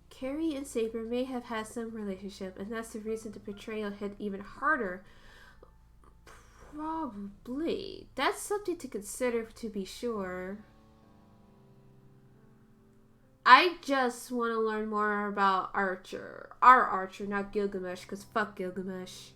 Carrie and Saber may have had some relationship, and that's the reason the betrayal hit even harder. Probably. That's something to consider, to be sure. I just want to learn more about Archer. Our Archer, not Gilgamesh, because fuck Gilgamesh.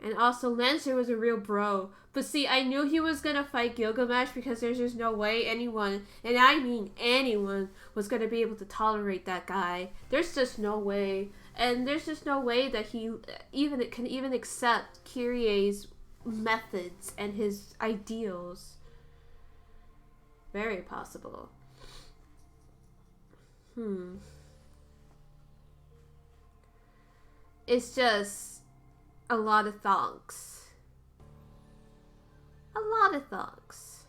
And also, Lancer was a real bro. But see, I knew he was going to fight Gilgamesh because there's just no way anyone, and I mean anyone, was going to be able to tolerate that guy. There's just no way. And there's just no way that he can even accept Kyrie's methods and his ideals. Very possible. It's just... a lot of thonks. A lot of thonks.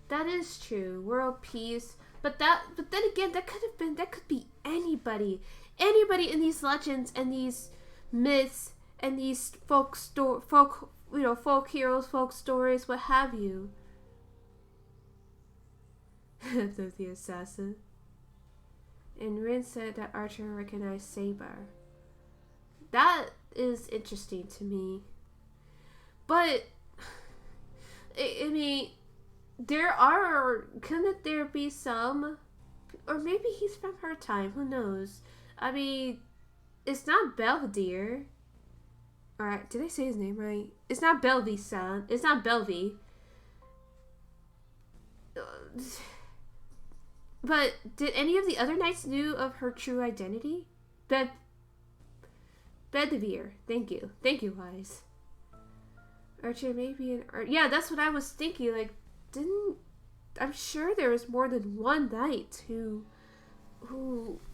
That is true. World peace, but then again, that could be anybody. Anybody in these legends and these myths and these folk heroes, folk stories, what have you. The assassin. And Rin said that Archer recognized Saber. That is interesting to me. But I mean, couldn't there be some, or maybe he's from her time, who knows? I mean, it's not Belvedere. Alright, did I say his name right? It's not Belvy's son. It's not Belvy. But did any of the other knights knew of her true identity? Bedivere. Thank you. Thank you, Wise. Archer may be an... Yeah, that's what I was thinking. Like, I'm sure there was more than one knight who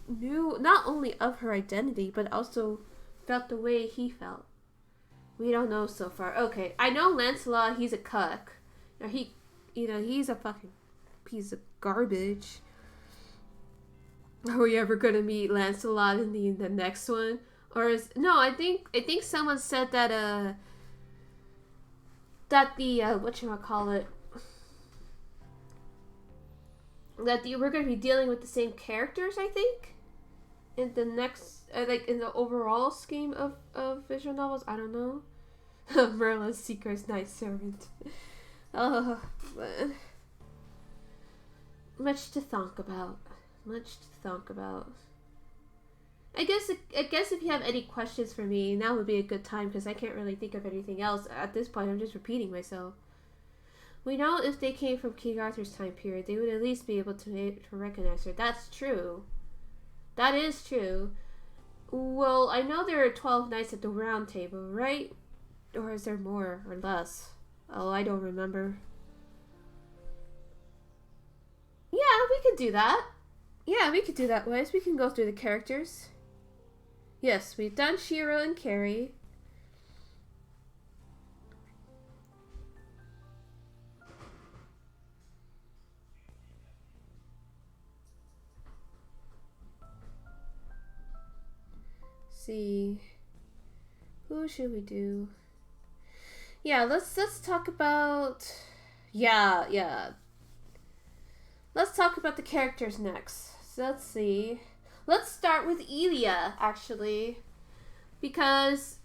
knew not only of her identity, but also felt the way he felt. We don't know so far. Okay, I know Lancelot, he's a cuck. Now he's a fucking piece of garbage. Are we ever gonna meet Lancelot in the next one? I think someone said that whatchamacallit, that we're going to be dealing with the same characters, I think, in the next, in the overall scheme of visual novels. I don't know. Merlin's Seeker's Night Servant. Oh, man. Much to think about. I guess if you have any questions for me, now would be a good time, because I can't really think of anything else. At this point, I'm just repeating myself. We know if they came from King Arthur's time period, they would at least be able to recognize her. That's true. That is true. Well, I know there are 12 knights at the round table, right? Or is there more or less? Oh, I don't remember. Yeah, we could do that. Yeah, we could do that, Wes. We can go through the characters. Yes, we've done Shiro and Carrie. See, who should we do? Yeah, let's talk about. Yeah. Let's talk about the characters next. So let's see. Let's start with Elia, actually, because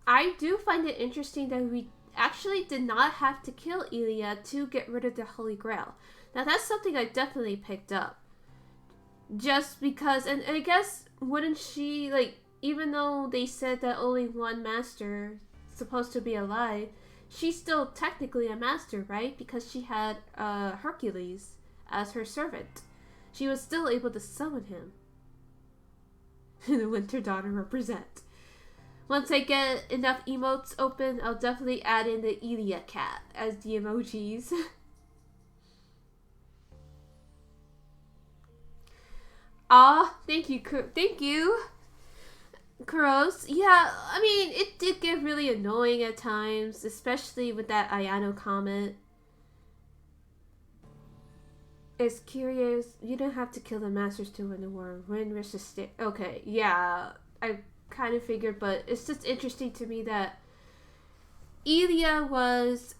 I do find it interesting that we actually did not have to kill Elia to get rid of the Holy Grail. Now that's something I definitely picked up. Just because, and I guess, wouldn't she, even though they said that only one master is supposed to be alive, she's still technically a master, right? Because she had Hercules as her servant. She was still able to summon him. The Winter Daughter represent. Once I get enough emotes open, I'll definitely add in the Elia cat as the emojis. Thank you. Kuros. Yeah, I mean, it did get really annoying at times, especially with that Ayano comment. It's curious, you don't have to kill the masters to win the war. Win versus stay. Okay, yeah, I kind of figured, but it's just interesting to me that Elia was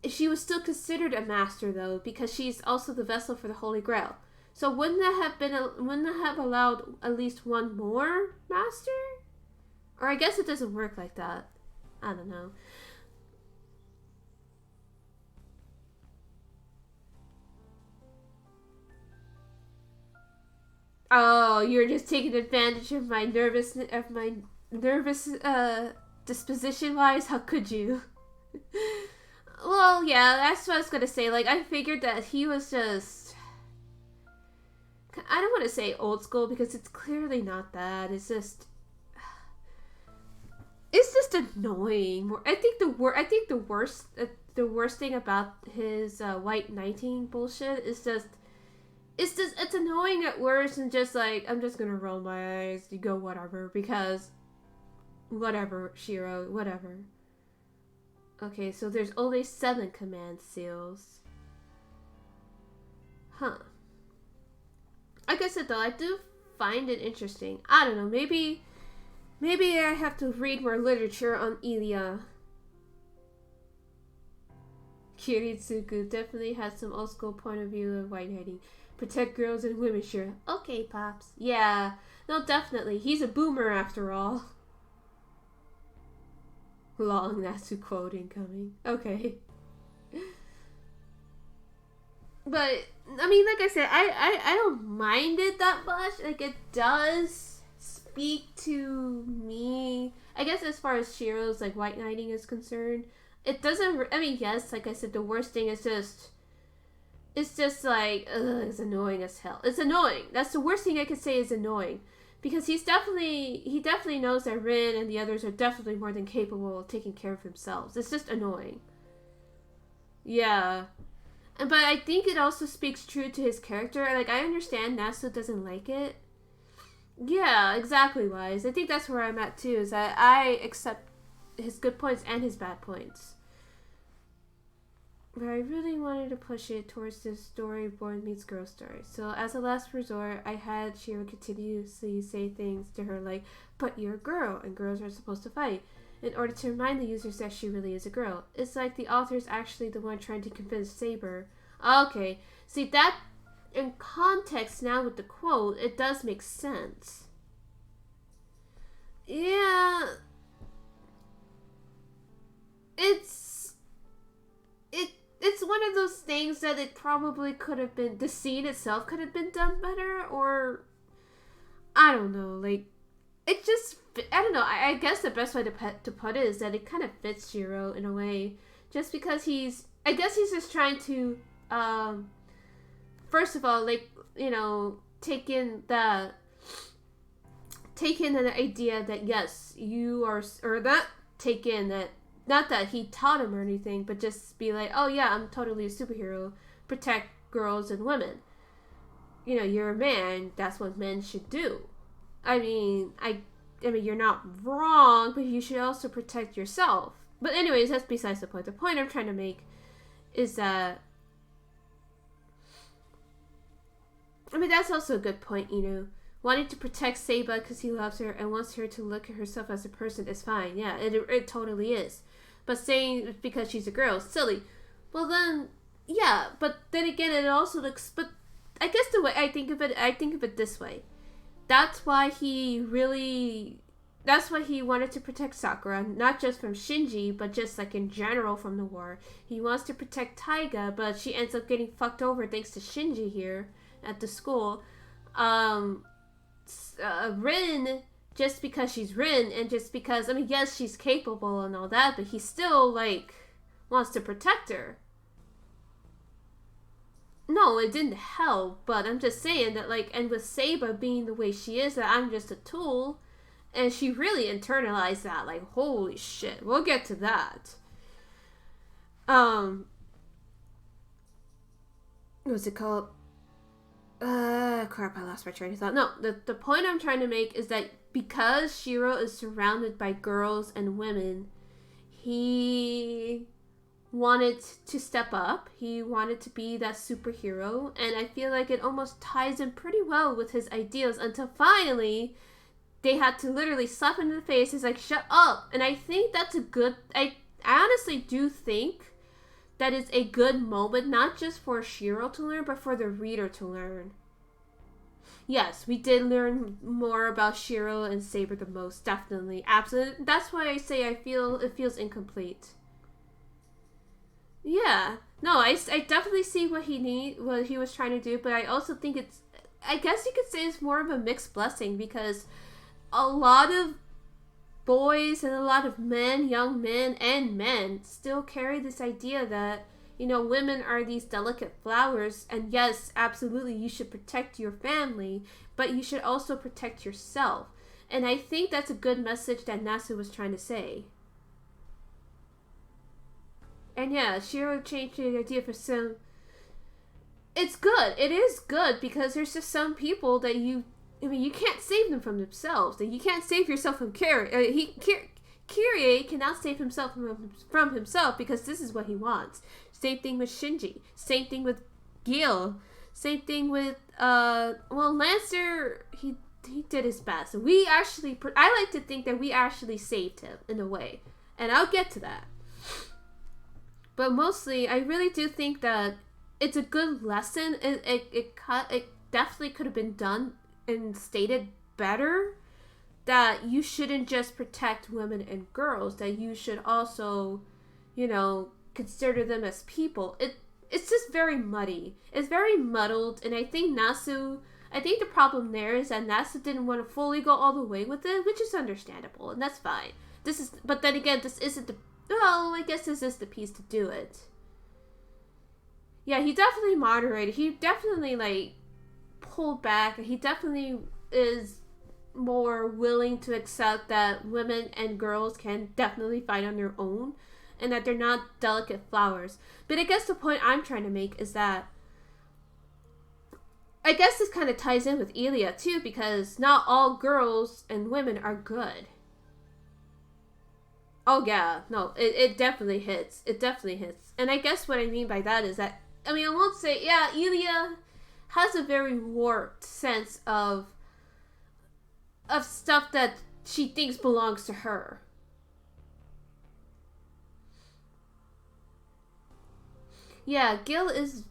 she was still considered a master though, because she's also the vessel for the Holy Grail. So wouldn't that have allowed at least one more master? Or I guess it doesn't work like that. I don't know. Oh, you're just taking advantage of my nervous disposition wise? How could you? Well, yeah, that's what I was gonna say. I figured that he was just, I don't want to say old school, because it's clearly not that. It's just annoying. I think the worst thing about his white knighting bullshit is just, it's annoying at worst, and just I'm just gonna roll my eyes. You go whatever, because whatever, Shiro, whatever. Okay, so there's only 7 command seals. Huh. Like I said though, I do find it interesting. I don't know, maybe I have to read more literature on Ilya. Kiritsuku definitely has some old school point of view of white knighting. Protect girls and women, sure. Okay, Pops. Yeah, no, definitely. He's a boomer after all. Long Natsu quote incoming. Okay. But, I mean, like I said, I don't mind it that much. Like, it does speak to me. I guess as far as Shiro's, like, white knighting is concerned, it doesn't, I mean, yes, like I said, the worst thing is just, it's just like, it's annoying as hell. It's annoying. That's the worst thing I could say is annoying. Because he definitely knows that Rin and the others are definitely more than capable of taking care of themselves. It's just annoying. Yeah. But I think it also speaks true to his character. Like, I understand Nasu doesn't like it. Yeah, exactly, Wise. I think that's where I'm at too, is that I accept his good points and his bad points. But I really wanted to push it towards this story boy meets girl story. So as a last resort, I had Shiro continuously say things to her like, but you're a girl and girls are supposed to fight, in order to remind the users that she really is a girl. It's like the author is actually the one trying to convince Saber. Okay, see that in context now with the quote, it does make sense. Yeah. It's one of those things that it probably could have been, the scene itself could have been done better, or I don't know, like, it just, I don't know, I guess the best way to put it is that it kind of fits Shiro in a way, just because I guess he's just trying to, first of all, like, you know, take in the idea that yes, you are, or not take in that, not that he taught him or anything, but just be like, oh yeah, I'm totally a superhero, protect girls and women. You know, you're a man, that's what men should do. I mean, you're not wrong, but you should also protect yourself. But anyways, that's besides the point. The point I'm trying to make is that, I mean, that's also a good point, you know. Wanting to protect Seiba because he loves her and wants her to look at herself as a person is fine. Yeah, it totally is. But saying it's because she's a girl is silly. Well then, yeah. But then again, it also looks. But I guess the way I think of it this way. That's why he wanted to protect Sakura, not just from Shinji, but just like in general from the war. He wants to protect Taiga, but she ends up getting fucked over thanks to Shinji here at the school. Rin, just because she's Rin, and just because, I mean, yes, she's capable and all that, but he still, like, wants to protect her. No, it didn't help, but I'm just saying that, like, and with Seiba being the way she is, that I'm just a tool, and she really internalized that, like, holy shit, we'll get to that. What's it called? Crap, I lost my train of thought. No, the point I'm trying to make is that because Shiro is surrounded by girls and women, he wanted to step up. He wanted to be that superhero, and I feel like it almost ties in pretty well with his ideals until finally they had to literally slap him in the face. It's like, shut up. And I think that's a good, I honestly do think that is a good moment, not just for Shiro to learn, but for the reader to learn. Yes, we did learn more about Shiro and Saber the most, definitely. Absolutely. That's why I say it feels incomplete. Yeah. No, I definitely see what he was trying to do, but I also think I guess you could say it's more of a mixed blessing, because a lot of boys and a lot of men, young men and men, still carry this idea that, you know, women are these delicate flowers, and yes, absolutely, you should protect your family, but you should also protect yourself. And I think that's a good message that Nasu was trying to say. And yeah, Shiro changed the idea for some. It's good. It is good, because there's just some people that you can't save them from themselves. That you can't save yourself from Kirie cannot save himself from himself because this is what he wants. Same thing with Shinji. Same thing with Gil. Same thing with Lancer. He did his best. We actually, I like to think that we actually saved him in a way, and I'll get to that. But mostly, I really do think that it's a good lesson. It definitely could have been done and stated better. That you shouldn't just protect women and girls, that you should also, consider them as people. It's just very muddy. It's very muddled, and I think the problem there is that Nasu didn't want to fully go all the way with it, which is understandable, and that's fine. But then again, this isn't I guess this is the piece to do it. Yeah, he definitely moderated. He definitely, pulled back. He definitely is more willing to accept that women and girls can definitely fight on their own and that they're not delicate flowers. But I guess the point I'm trying to make is that I guess this kind of ties in with Elia too, because not all girls and women are good. Oh yeah, no, it definitely hits. It definitely hits. And I guess what I mean by that is that, I won't say, yeah, Elia has a very warped sense of stuff that she thinks belongs to her. Yeah, Gil is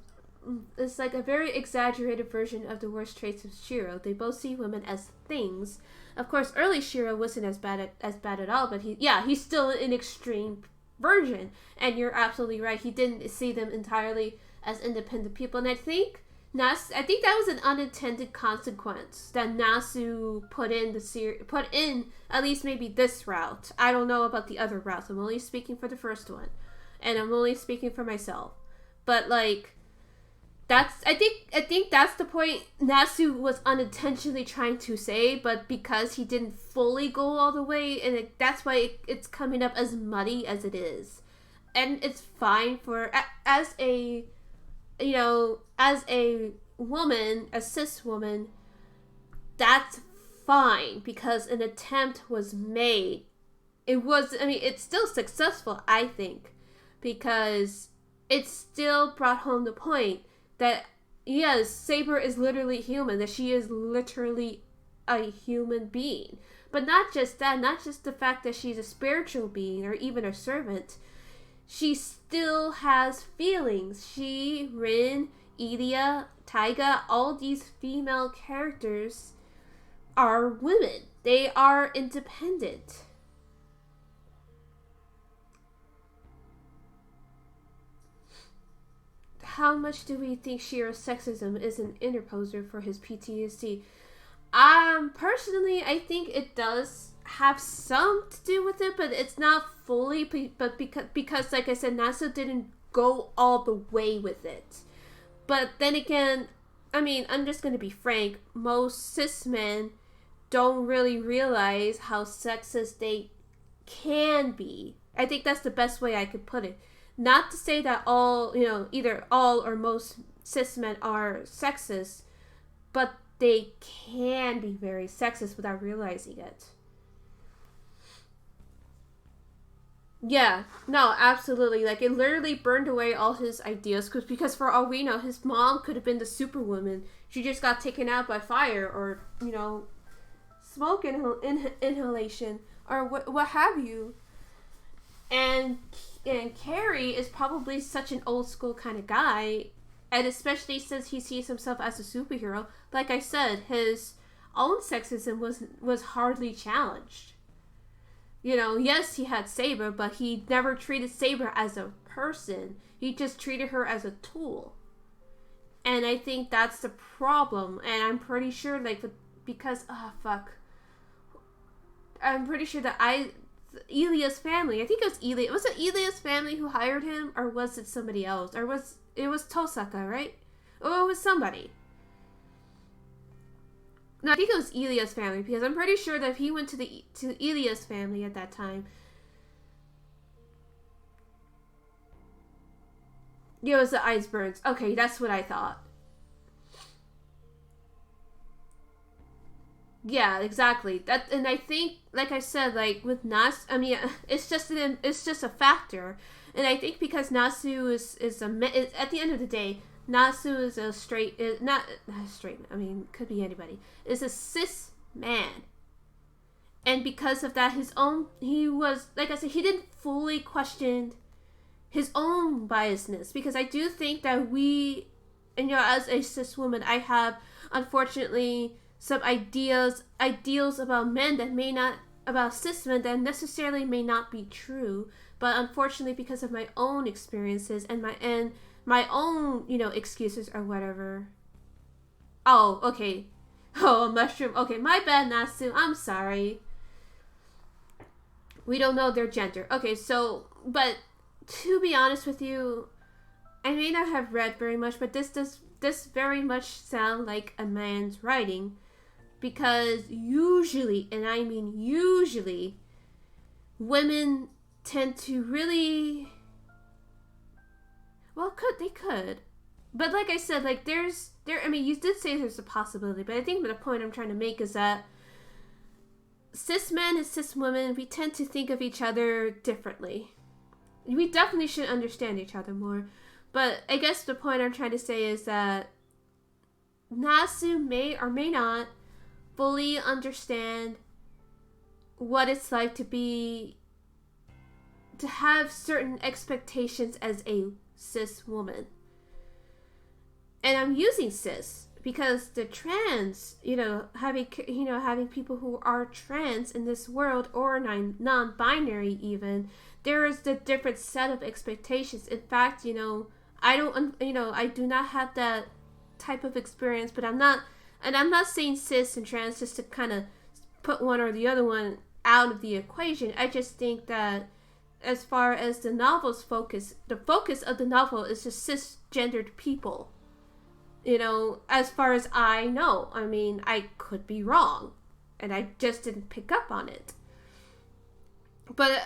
like a very exaggerated version of the worst traits of Shiro. They both see women as things. Of course, early Shiro wasn't as bad at all, but he's still an extreme version. And you're absolutely right. He didn't see them entirely as independent people, and I think that was an unintended consequence that Nasu put in at least maybe this route. I don't know about the other routes. I'm only speaking for the first one, and I'm only speaking for myself. But I think that's the point Nasu was unintentionally trying to say, but because he didn't fully go all the way, and that's why it's coming up as muddy as it is, and it's fine for as a woman, a cis woman, that's fine because an attempt was made. It's still successful, I think, because it still brought home the point that, yes, Saber is literally human, that she is literally a human being. But not just that, not just the fact that she's a spiritual being or even a servant. She still has feelings. She, Rin, Ilia, Taiga, all these female characters are women. They are independent. How much do we think Shiro's sexism is an interposer for his PTSD? Personally, I think it does have some to do with it, but it's not fully, but because like I said, Nasu didn't go all the way with it. But then again, I'm just going to be frank, most cis men don't really realize how sexist they can be. I think that's the best way I could put it. Not to say that either all or most cis men are sexist, but they can be very sexist without realizing it. Yeah, no, absolutely. It literally burned away all his ideas because for all we know, his mom could have been the superwoman. She just got taken out by fire or, smoke inhalation or what have you. And Carrie is probably such an old school kind of guy, and especially since he sees himself as a superhero. Like I said, his own sexism was hardly challenged. Yes, he had Saber, but he never treated Saber as a person. He just treated her as a tool. And I think that's the problem. And I'm pretty sure, I'm pretty sure that Elia's family, I think it was Elia. Was it Elia's family who hired him, or was it somebody else? Or it was Tosaka, right? Or it was somebody. No, I think it was Elia's family, because I'm pretty sure that if he went to Elia's family at that time, it was the icebergs. Okay, that's what I thought. Yeah, exactly. That, and I think, like I said, like with Nas, I mean, it's just a factor, and I think because Nasu is at the end of the day, Nasu is a straight, is not straight. I mean, could be anybody. Is a cis man, and because of that, he was, like I said, he didn't fully question his own biasness, because I do think that we, and as a cis woman, I have unfortunately some ideals about men that may not, about cis men that necessarily may not be true, but unfortunately because of my own experiences and my own excuses or whatever. Oh, okay. Oh, a mushroom. Okay, my bad, Nasu. I'm sorry. We don't know their gender. Okay, so, but to be honest with you, I may not have read very much, but this very much sound like a man's writing, because usually, and I mean usually, women tend to really, well, they could, but like I said, like I mean, you did say there's a possibility, but I think the point I'm trying to make is that cis men and cis women, we tend to think of each other differently. We definitely should understand each other more. But I guess the point I'm trying to say is that Nasu may or may not fully understand what it's like to have certain expectations as a cis woman. And I'm using cis because the trans, having people who are trans in this world, or non-binary even, there is a different set of expectations. In fact, I do not have that type of experience, but I'm not saying cis and trans just to kind of put one or the other one out of the equation. I just think that as far as the novel's focus, the focus of the novel is just cisgendered people. As far as I know. I mean, I could be wrong, and I just didn't pick up on it. But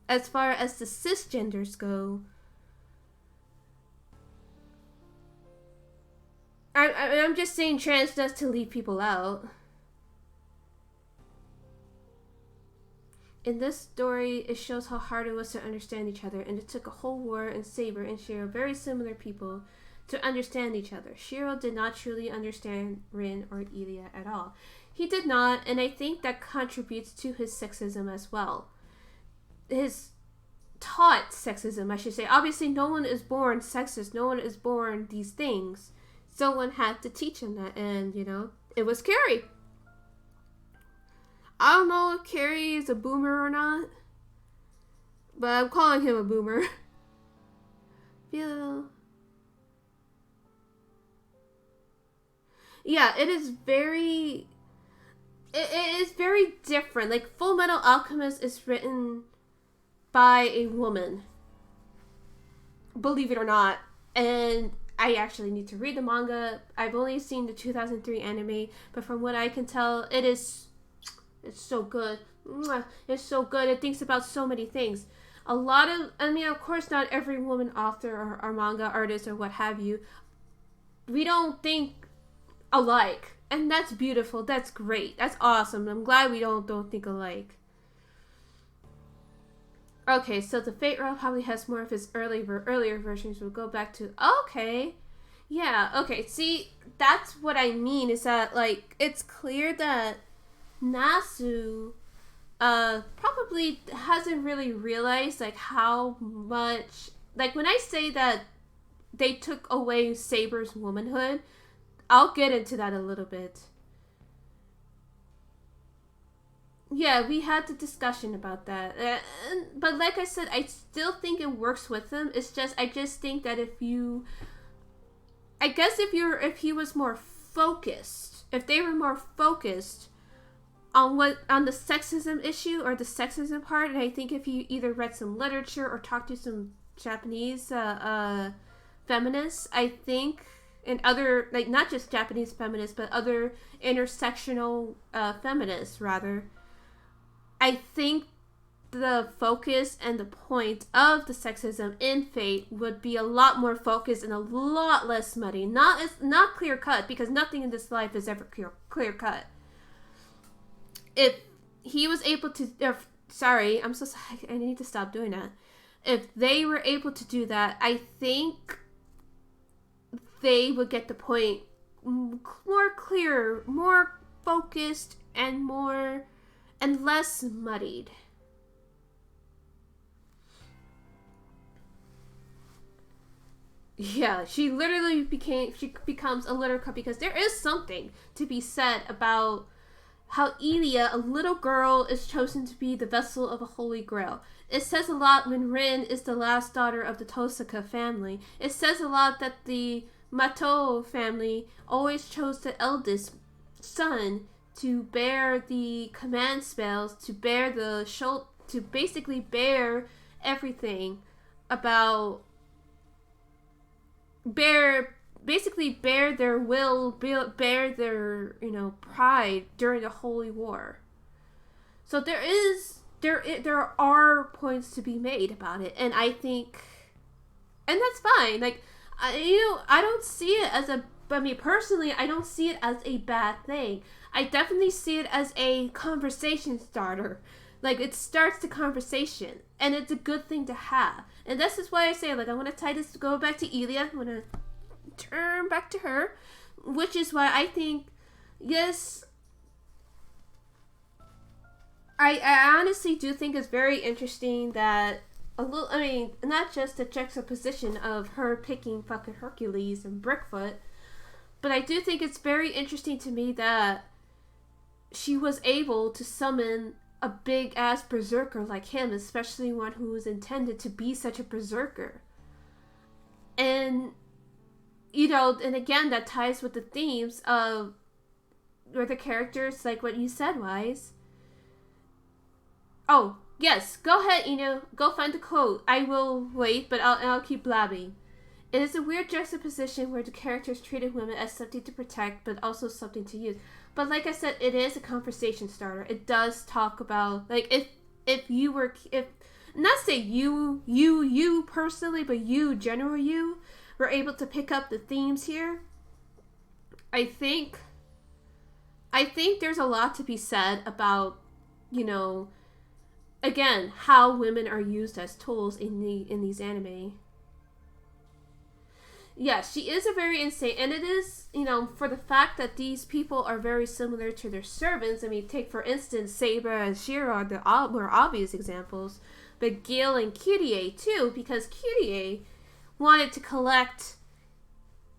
as far as the cisgenders go, I'm just saying trans does to leave people out. In this story, it shows how hard it was to understand each other, and it took a whole war and Saber and Shiro, very similar people, to understand each other. Shiro did not truly understand Rin or Ilya at all. He did not, and I think that contributes to his sexism as well. His taught sexism, I should say. Obviously, no one is born sexist. No one is born these things. Someone had to teach him that, and, it was Carrie. I don't know if Carrie is a boomer or not, but I'm calling him a boomer. Yeah, it is very different. Like, Full Metal Alchemist is written by a woman, believe it or not, and I actually need to read the manga. I've only seen the 2003 anime, but from what I can tell, it's so good. It's so good. It thinks about so many things. Of course, not every woman author or manga artist or what have you, we don't think alike, and that's beautiful. That's great. That's awesome. I'm glad we don't think alike. Okay, so the Fate Realm probably has more of his earlier versions. We'll go back to, okay. Yeah, okay. See, that's what I mean, is that, like, it's clear that Nasu probably hasn't really realized, like, how much, like, when I say that they took away Saber's womanhood, I'll get into that a little bit. Yeah, we had the discussion about that. But like I said, I still think it works with him. I just think that if he was more focused, if they were more focused on the sexism issue or the sexism part, and I think if you either read some literature or talked to some Japanese feminists, I think, and other, like, not just Japanese feminists, but other intersectional feminists, rather, I think the focus and the point of the sexism in Fate would be a lot more focused and a lot less muddy. Not clear cut, because nothing in this life is ever clear cut. if he was able to, sorry, I'm so sorry, I need to stop doing that. If they were able to do that, I think they would get the point more clear, more focused, and less muddied. Yeah, she becomes a litter cup because there is something to be said about how Elia, a little girl, is chosen to be the vessel of a holy grail. It says a lot when Rin is the last daughter of the Tosaka family. It says a lot that the Mato family always chose the eldest son to bear the command spells, to basically bear everything about bear their will, bear their pride during the Holy War. So there are points to be made about it, and I think, and that's fine. Like I don't see it as personally, I don't see it as a bad thing. I definitely see it as a conversation starter. Like, it starts the conversation, and it's a good thing to have. And this is why I say, like, I want to go back to Elia. I want to turn back to her, which is why I think, yes, I honestly do think it's very interesting that not just the juxtaposition of her picking fucking Hercules and Brickfoot, but I do think it's very interesting to me that she was able to summon a big ass berserker like him, especially one who was intended to be such a berserker. And and again, that ties with the themes of where the characters, like what you said, Wise. Oh, yes, go ahead, go find the quote. I will wait, but I'll keep blabbing. It is a weird juxtaposition where the characters treated women as something to protect, but also something to use. But like I said, it is a conversation starter. It does talk about, like, if not say you personally, but you were able to pick up the themes here. I think there's a lot to be said about, again, how women are used as tools in these anime. Yeah, she is a very insane, and it is, for the fact that these people are very similar to their servants. I mean, take for instance Saber and Shira are the more obvious examples, but Gil and Kyrie too, because Kyrie wanted to collect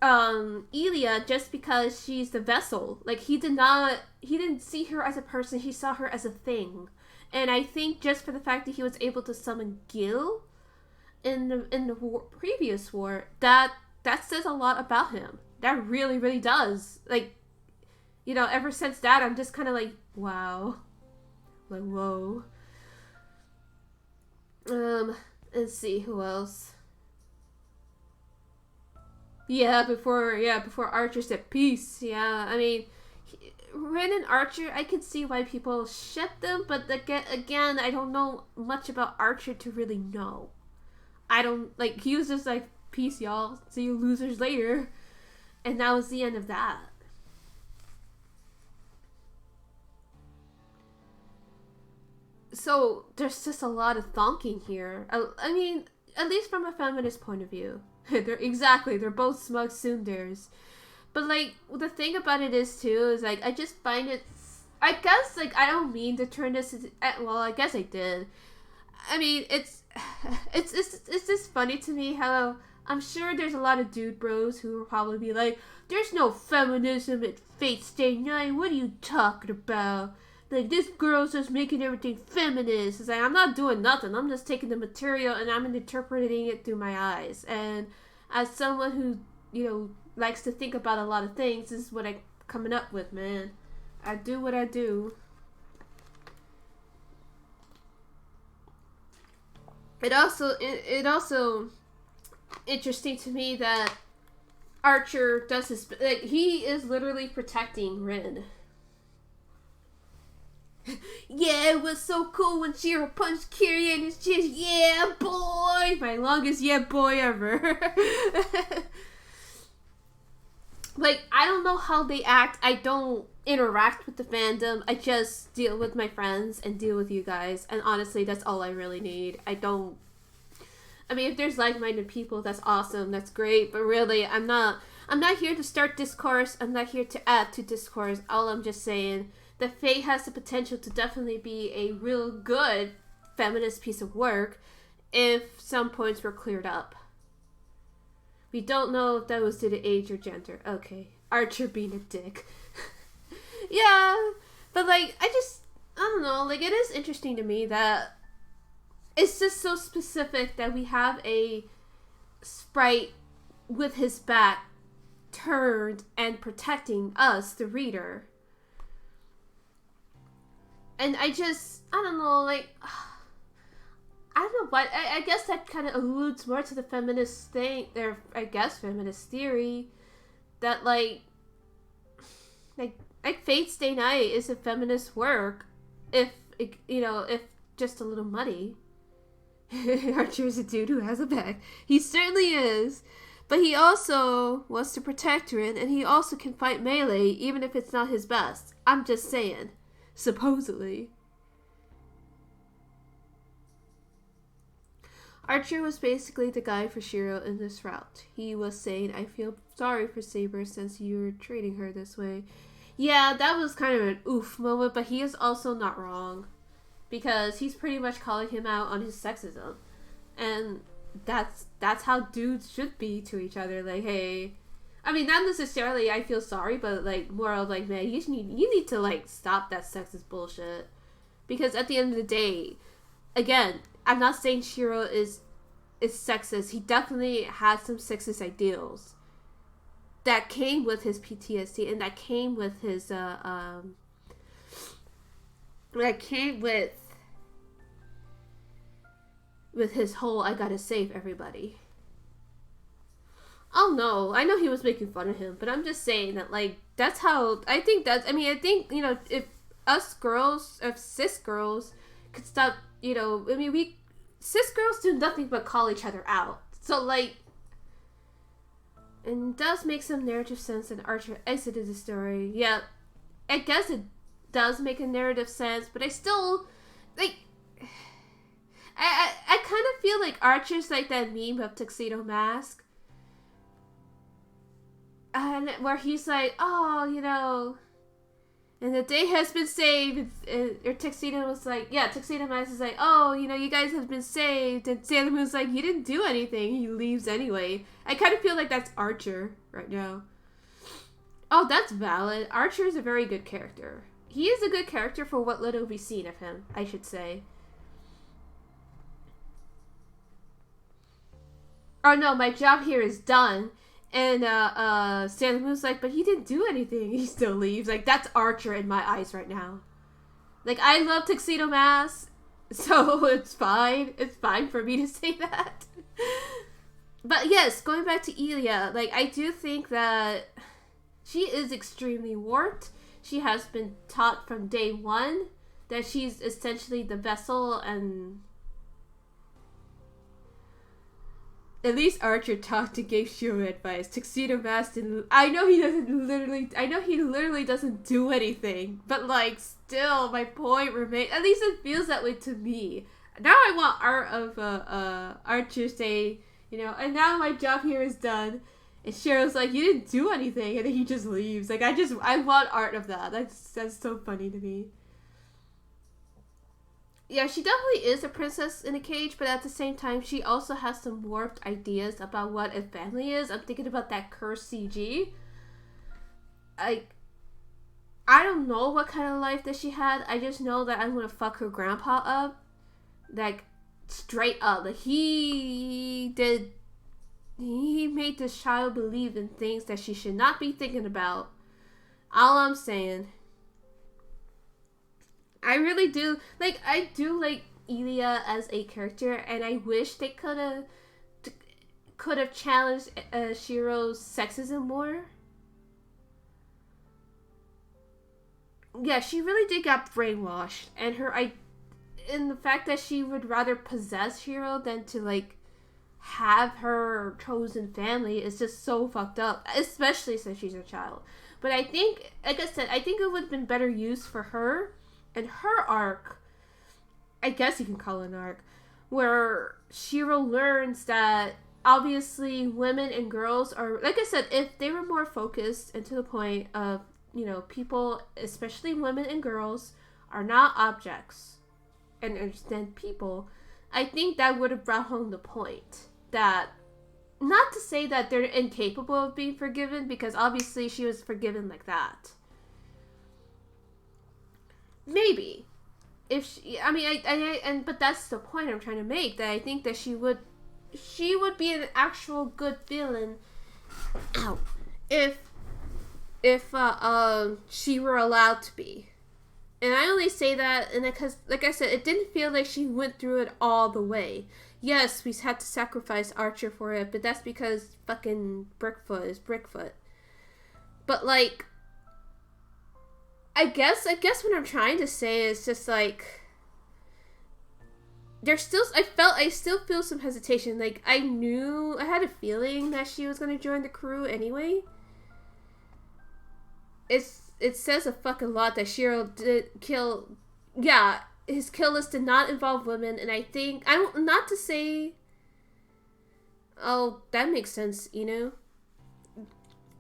Elia just because she's the vessel. Like, he didn't see her as a person, he saw her as a thing. And I think just for the fact that he was able to summon Gil in the previous war, that says a lot about him. That really, really does. Like, ever since that, I'm just kind of like, wow. Like, whoa. Let's see, who else? Yeah, before Archer said peace. Yeah, I mean, Rin and Archer, I can see why people ship them, but again, I don't know much about Archer to really know. He was just like, peace, y'all. See you losers later. And that was the end of that. So, there's just a lot of thonking here. I mean, at least from a feminist point of view. They're both smug tsunderes. But, like, the thing about it is, too, is, like, I just find it... I guess, like, I don't mean to turn this... Well, I guess I did. I mean, it's just funny to me how... I'm sure there's a lot of dude bros who will probably be like, there's no feminism at Fate Stay Night. What are you talking about? Like, this girl's just making everything feminist. It's like, I'm not doing nothing. I'm just taking the material and I'm interpreting it through my eyes. And as someone who, likes to think about a lot of things, this is what I'm coming up with, man. I do what I do. It also interesting to me that Archer does his, like, he is literally protecting Rin. Yeah, it was so cool when Shira punched Kyrie in his chest. Yeah, boy! My longest yeah, boy ever. like, I don't know how they act. I don't interact with the fandom. I just deal with my friends and deal with you guys. And honestly, that's all I really need. I mean, if there's like-minded people, that's awesome. That's great. But really, I'm not here to start discourse. I'm not here to add to discourse. All I'm just saying, that Fate has the potential to definitely be a real good feminist piece of work if some points were cleared up. We don't know if that was due to age or gender. Okay. Archer being a dick. Yeah. But, like, I don't know. Like, it is interesting to me that it's just so specific that we have a sprite with his back turned and protecting us, the reader. And I don't know, like, I don't know what, I guess that kind of alludes more to the feminist thing, or I guess feminist theory, that like Fate's Day Night is a feminist work, if just a little muddy. Archer is a dude who has a back. He certainly is. But he also wants to protect Rin, and he also can fight melee, even if it's not his best. I'm just saying. Supposedly. Archer was basically the guy for Shiro in this route. He was saying, I feel sorry for Saber since you're treating her this way. Yeah, that was kind of an oof moment, but he is also not wrong. Because he's pretty much calling him out on his sexism. And that's how dudes should be to each other. Like, hey, I mean, not necessarily I feel sorry, but like more of like, man, you need to like stop that sexist bullshit. Because at the end of the day, again, I'm not saying Shiro is sexist. He definitely has some sexist ideals that came with his PTSD and that came with his with his whole I gotta save everybody. Oh no, I know he was making fun of him, but I'm just saying that like that's how I think, if us girls, if cis girls could stop, cis girls do nothing but call each other out. So like, and it does make some narrative sense that Archer exited the story. Yeah, I guess it does make a narrative sense, but I still like. I kind of feel like Archer's like that meme of Tuxedo Mask. And where he's like, oh, and the day has been saved. Or Tuxedo was like, Tuxedo Mask is like, oh, you guys have been saved. And Sailor Moon's like, he didn't do anything. He leaves anyway. I kind of feel like that's Archer right now. Oh, that's valid. Archer is a very good character. He is a good character for what little we've seen of him, I should say. Oh no, my job here is done. And Sailor Moon's like, but he didn't do anything. He still leaves. Like, that's Archer in my eyes right now. Like, I love Tuxedo Mask, so it's fine. It's fine for me to say that. But yes, going back to Ilya, like, I do think that she is extremely warped. She has been taught from day one that she's essentially the vessel, and at least Archer talked and gave Shiro advice. Tuxedo Mask didn't. I know he literally doesn't do anything. But like, still, my point remains. At least it feels that way to me. Now I want art of Archer say, and now my job here is done. And Shiro's like, you didn't do anything, and then he just leaves. Like, I want art of that. That's so funny to me. Yeah, she definitely is a princess in a cage, but at the same time, she also has some warped ideas about what a family is. I'm thinking about that cursed CG. I don't know what kind of life that she had. I just know that I'm gonna fuck her grandpa up. Like, straight up. Like, he made this child believe in things that she should not be thinking about. All I'm saying. I really do. Like, I do like Ilya as a character, and I wish they could have challenged Shiro's sexism more. Yeah, she really did get brainwashed, and the fact that she would rather possess Shiro than to, like, have her chosen family is just so fucked up, especially since she's a child. But I think, like I said, I think it would have been better used for her and her arc. I guess you can call it an arc, where Shiro learns that obviously women and girls are, like I said, if they were more focused and to the point of, people, especially women and girls, are not objects and understand people, I think that would have brought home the point that, not to say that they're incapable of being forgiven, because obviously she was forgiven like that. Maybe. If she, I mean, but that's the point I'm trying to make, that I think that she would be an actual good villain, ow, if she were allowed to be. And I only say that because, like I said, it didn't feel like she went through it all the way. Yes, we had to sacrifice Archer for it, but that's because fucking Brickfoot is Brickfoot. But, like, I guess what I'm trying to say is just, like, I still feel some hesitation. Like, I had a feeling that she was going to join the crew anyway. It says a fucking lot that Shiro did kill. Yeah, his kill list did not involve women, and I think not to say. Oh, that makes sense,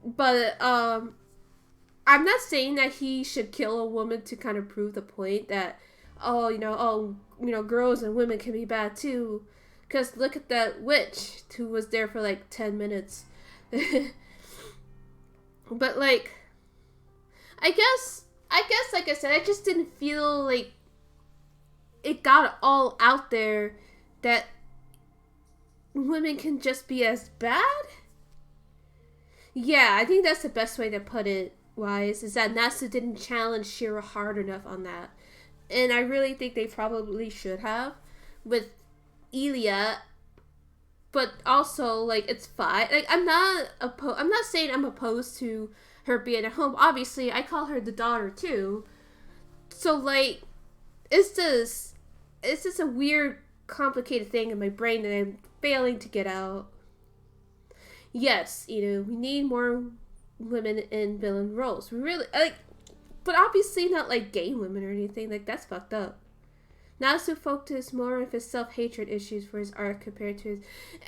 But I'm not saying that he should kill a woman to kind of prove the point that girls and women can be bad too. Because look at that witch who was there for like 10 minutes. But like, I guess, like I said, I just didn't feel like it got all out there that women can just be as bad. Yeah, I think that's the best way to put it, Wise, is that Natsu didn't challenge Shiro hard enough on that. And I really think they probably should have with Elia. But also, like, it's fine. Like, I'm not saying I'm opposed to her being at home. Obviously, I call her the daughter too. So, like, it's just a weird, complicated thing in my brain that I'm failing to get out. Yes, we need more women in villain roles. We really, like, but obviously not, like, gay women or anything. Like, that's fucked up. Natsu focused more of his self-hatred issues for his arc compared to his...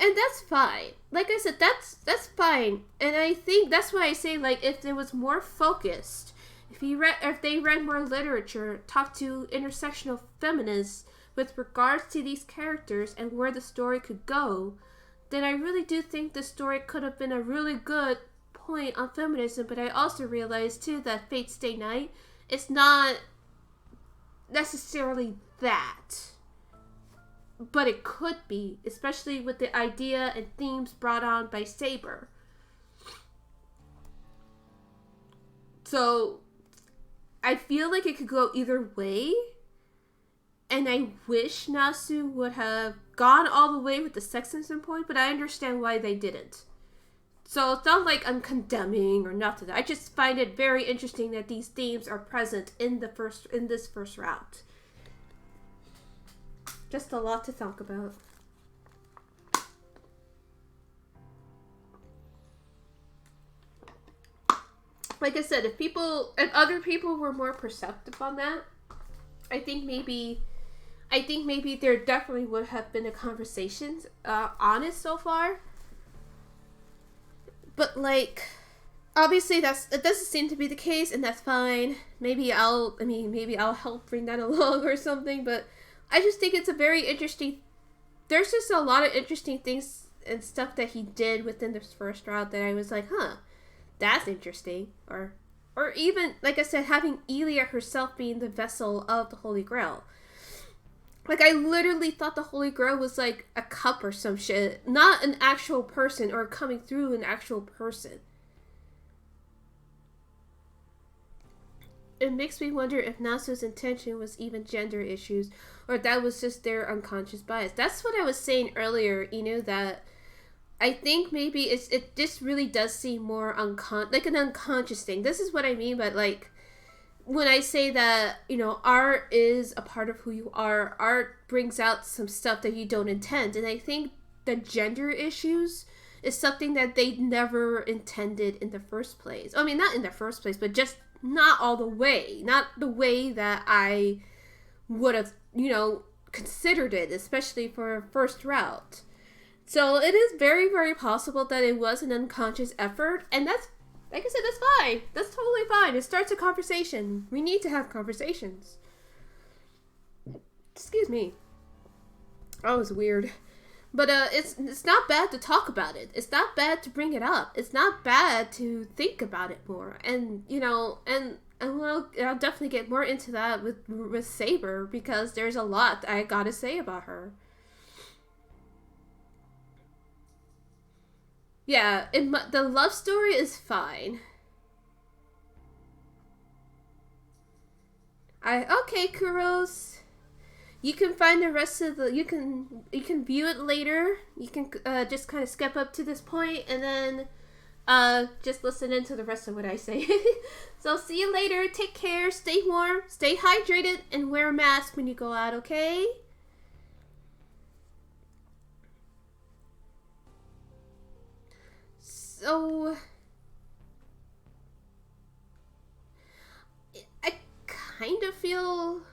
And that's fine. Like I said, that's fine. And I think that's why I say, like, if it was more focused, if they read more literature, talked to intersectional feminists with regards to these characters and where the story could go, then I really do think the story could have been a really good point on feminism. But I also realized, too, that Fate Stay Night is not necessarily that, but it could be, especially with the idea and themes brought on by Saber. So I feel like it could go either way, and I wish Nasu would have gone all the way with the sexism point, but I understand why they didn't. So it's not like I'm condemning or nothing. I just find it very interesting that these themes are present in this first route. Just a lot to think about. Like I said, if other people were more perceptive on that, I think maybe there definitely would have been a conversation on it so far. But like, obviously it doesn't seem to be the case, and that's fine. Maybe I'll help bring that along or something, but I just think it's a very interesting... There's just a lot of interesting things and stuff that he did within this first route that I was like, huh, that's interesting. Or even, like I said, having Elia herself being the vessel of the Holy Grail. Like, I literally thought the Holy Grail was like a cup or some shit. Not an actual person or coming through an actual person. It makes me wonder if Nasu's intention was even gender issues, or that was just their unconscious bias. That's what I was saying earlier, that I think maybe it just really does seem more like an unconscious thing. This is what I mean by, like, when I say that, art is a part of who you are, art brings out some stuff that you don't intend. And I think the gender issues is something that they never intended in the first place. I mean, not in the first place, but just not all the way. Not the way that I would have, considered it, especially for a first route. So it is very, very possible that it was an unconscious effort, and that's, like I said, that's fine. That's totally fine. It starts a conversation. We need to have conversations. Excuse me. That was weird. But it's not bad to talk about it. It's not bad to bring it up. It's not bad to think about it more. And I'll definitely get more into that with Saber, because there's a lot I gotta say about her. Yeah, the love story is fine. Okay, Kuros. You can find the rest of the. You can view it later. You can just kind of skip up to this point and then just listen into the rest of what I say. So see you later. Take care. Stay warm. Stay hydrated, and wear a mask when you go out. Okay. So I kind of feel.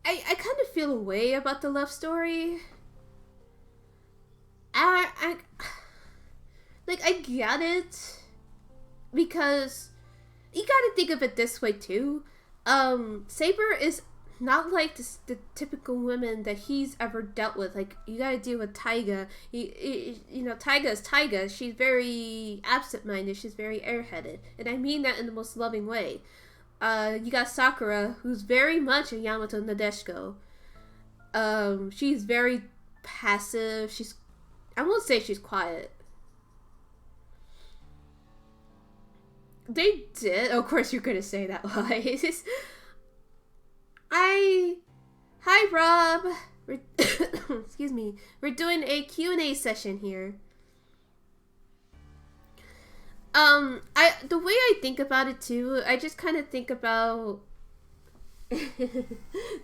I kind of feel a way about the love story. I I get it, because you gotta think of it this way too. Saber is not like the typical women that he's ever dealt with. Like, you gotta deal with Taiga. Taiga is Taiga. She's very absent-minded. She's very airheaded, and I mean that in the most loving way. You got Sakura, who's very much a Yamato Nadeshiko. She's very passive. I won't say she's quiet. They did. Oh, of course you're gonna say that, lies. Hi, Rob. Excuse me. We're doing a Q&A session here. The way I think about it too, I just kind of think about.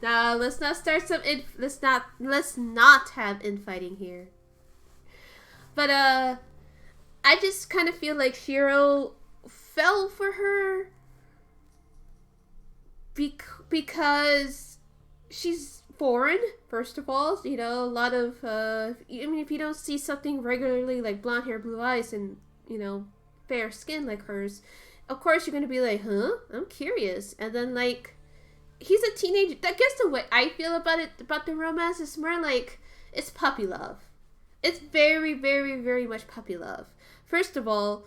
Now, let's not start let's not have infighting here. But I just kind of feel like Shiro fell for her because she's foreign, first of all. A lot of if you don't see something regularly like blonde hair, blue eyes, and fair skin like hers, of course you're gonna be like, huh? I'm curious. And then, like, he's a teenager. I guess the way I feel about the romance, is more like it's puppy love. It's very, very, very much puppy love. First of all,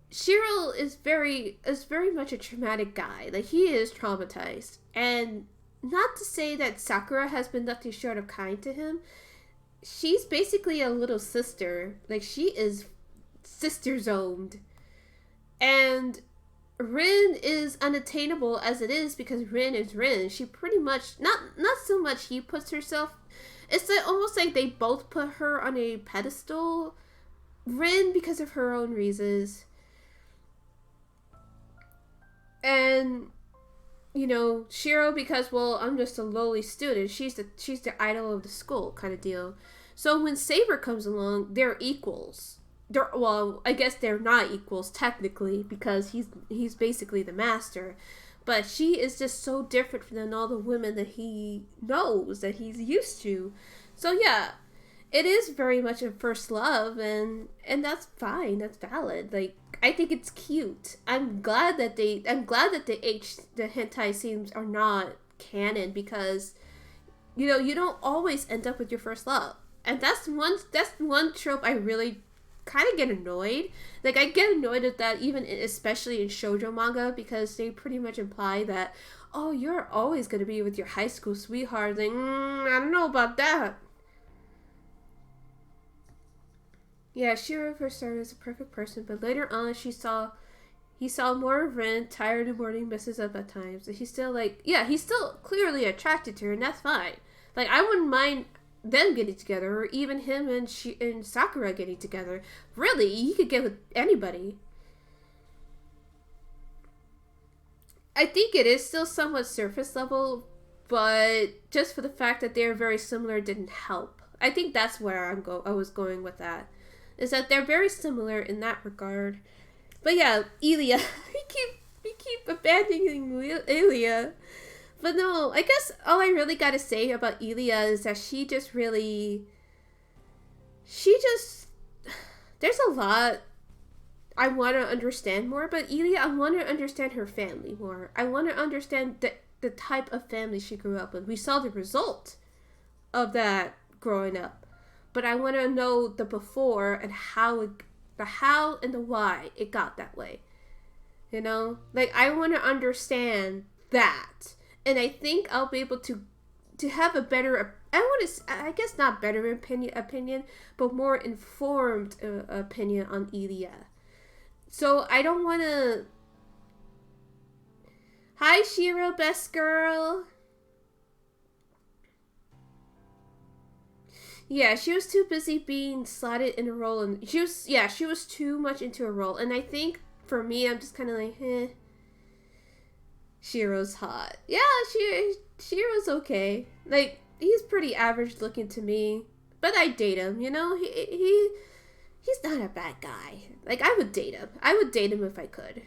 Shiro is very much a traumatic guy. Like, he is traumatized. And not to say that Sakura has been nothing short of kind to him. She's basically a little sister. Like, she is sister-zoned. And Rin is unattainable as it is, because Rin is Rin. She pretty much, not so much he puts herself, it's like, almost like they both put her on a pedestal. Rin because of her own reasons. And, Shiro because, well, I'm just a lowly student. She's the idol of the school kind of deal. So when Saber comes along, they're equals. Well, I guess they're not equals technically, because he's basically the master. But she is just so different than all the women that he knows, that he's used to. So yeah, it is very much a first love, and that's fine. That's valid. Like, I think it's cute. I'm glad that the hentai scenes are not canon, because you don't always end up with your first love. And that's one trope I really kind of get annoyed. Like, I get annoyed at that, even especially in shoujo manga, because they pretty much imply that, oh, you're always going to be with your high school sweetheart. Like, I don't know about that. Yeah, Shiro first started as a perfect person, but later on he saw more of Rin, tired and morning, messes up at times. And he's still he's still clearly attracted to her, and that's fine. Like, I wouldn't mind them getting together, or even him and Sakura getting together. Really, he could get with anybody. I think it is still somewhat surface level, but just for the fact that they're very similar didn't help. I think that's where I was going with that. Is that they're very similar in that regard. But yeah, Elia. we keep abandoning Elia. But no, I guess all I really gotta say about Elia is that she just there's a lot I want to understand more about Elia. I want to understand her family more. I want to understand the type of family she grew up in. We saw the result of that growing up. But I want to know the before and the how and the why it got that way. You know? Like, I want to understand that. And I think I'll be able to have a better, I guess not better opinion, but more informed opinion on Elia. So I don't want to... Hi, Shiro, best girl. Yeah, she was too busy being slotted in a role, and she was too much into a role. And I think for me, I'm just kind of like, Shiro's hot. Yeah, Shiro's okay. Like, he's pretty average looking to me, but I date him. You know, he's not a bad guy. Like, I would date him. I would date him if I could.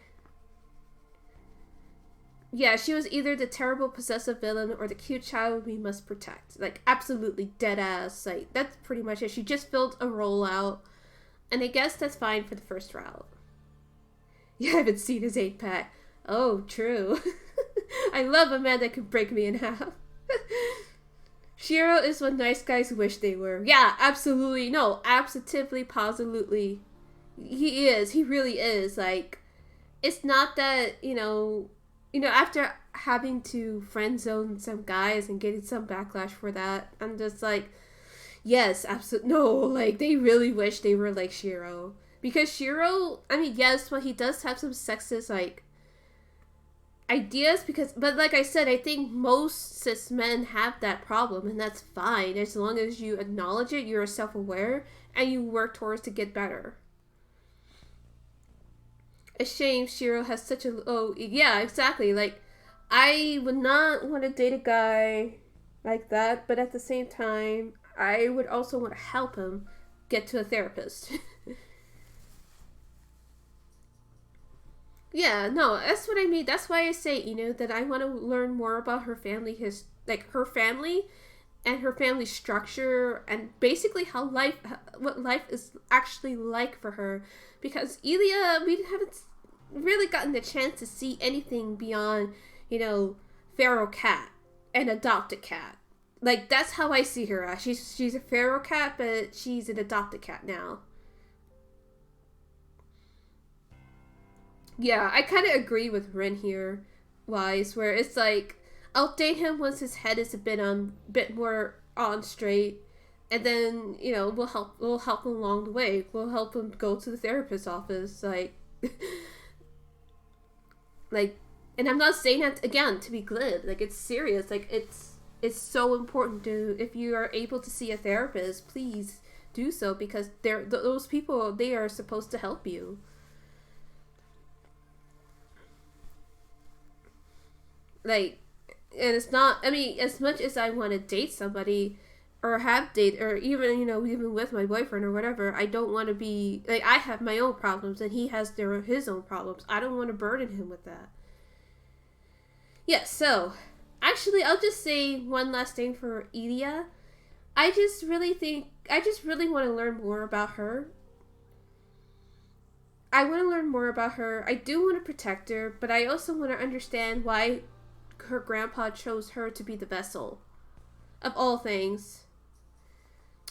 Yeah, she was either the terrible possessive villain or the cute child we must protect. Like, absolutely dead ass. Like, that's pretty much it. She just filled a role out, and I guess that's fine for the first route. You haven't seen his 8-pack. Oh, true. I love a man that can break me in half. Shiro is what nice guys wish they were. Yeah, absolutely. No, absolutely, positively. He is. He really is. Like, it's not that, after having to friend zone some guys and getting some backlash for that, I'm just like, yes, absolutely. No, like, they really wish they were like Shiro. Because Shiro, I mean, yes, well, he does have some sexist, like, ideas, but like I said, I think most cis men have that problem, and that's fine as long as you acknowledge it, you're self-aware, and you work towards to get better. A shame Shiro has such a... Oh, yeah, exactly. Like, I would not want to date a guy like that, but at the same time, I would also want to help him get to a therapist. Yeah, no, that's what I mean. That's why I say, that I want to learn more about her family, her family and her family structure, and basically what life is actually like for her. Because Elia, we haven't really gotten the chance to see anything beyond, feral cat and adopted cat. Like, that's how I see her as. She's a feral cat, but she's an adopted cat now. Yeah, I kind of agree with Rin here, wise, where it's like, I'll date him once his head is a bit more on straight, and then we'll help him along the way. We'll help him go to the therapist's office, like, and I'm not saying that again to be glib. Like, it's serious. Like, it's so important to, if you are able to see a therapist, please do so, because those people, they are supposed to help you. Like, and it's not, I mean, as much as I want to date somebody or have date, or even, even with my boyfriend or whatever, I don't want to be, like, I have my own problems and he has his own problems. I don't want to burden him with that. Yeah, so, actually, I'll just say one last thing for Elia. I just really want to learn more about her. I want to learn more about her. I do want to protect her, but I also want to understand why her grandpa chose her to be the vessel of all things.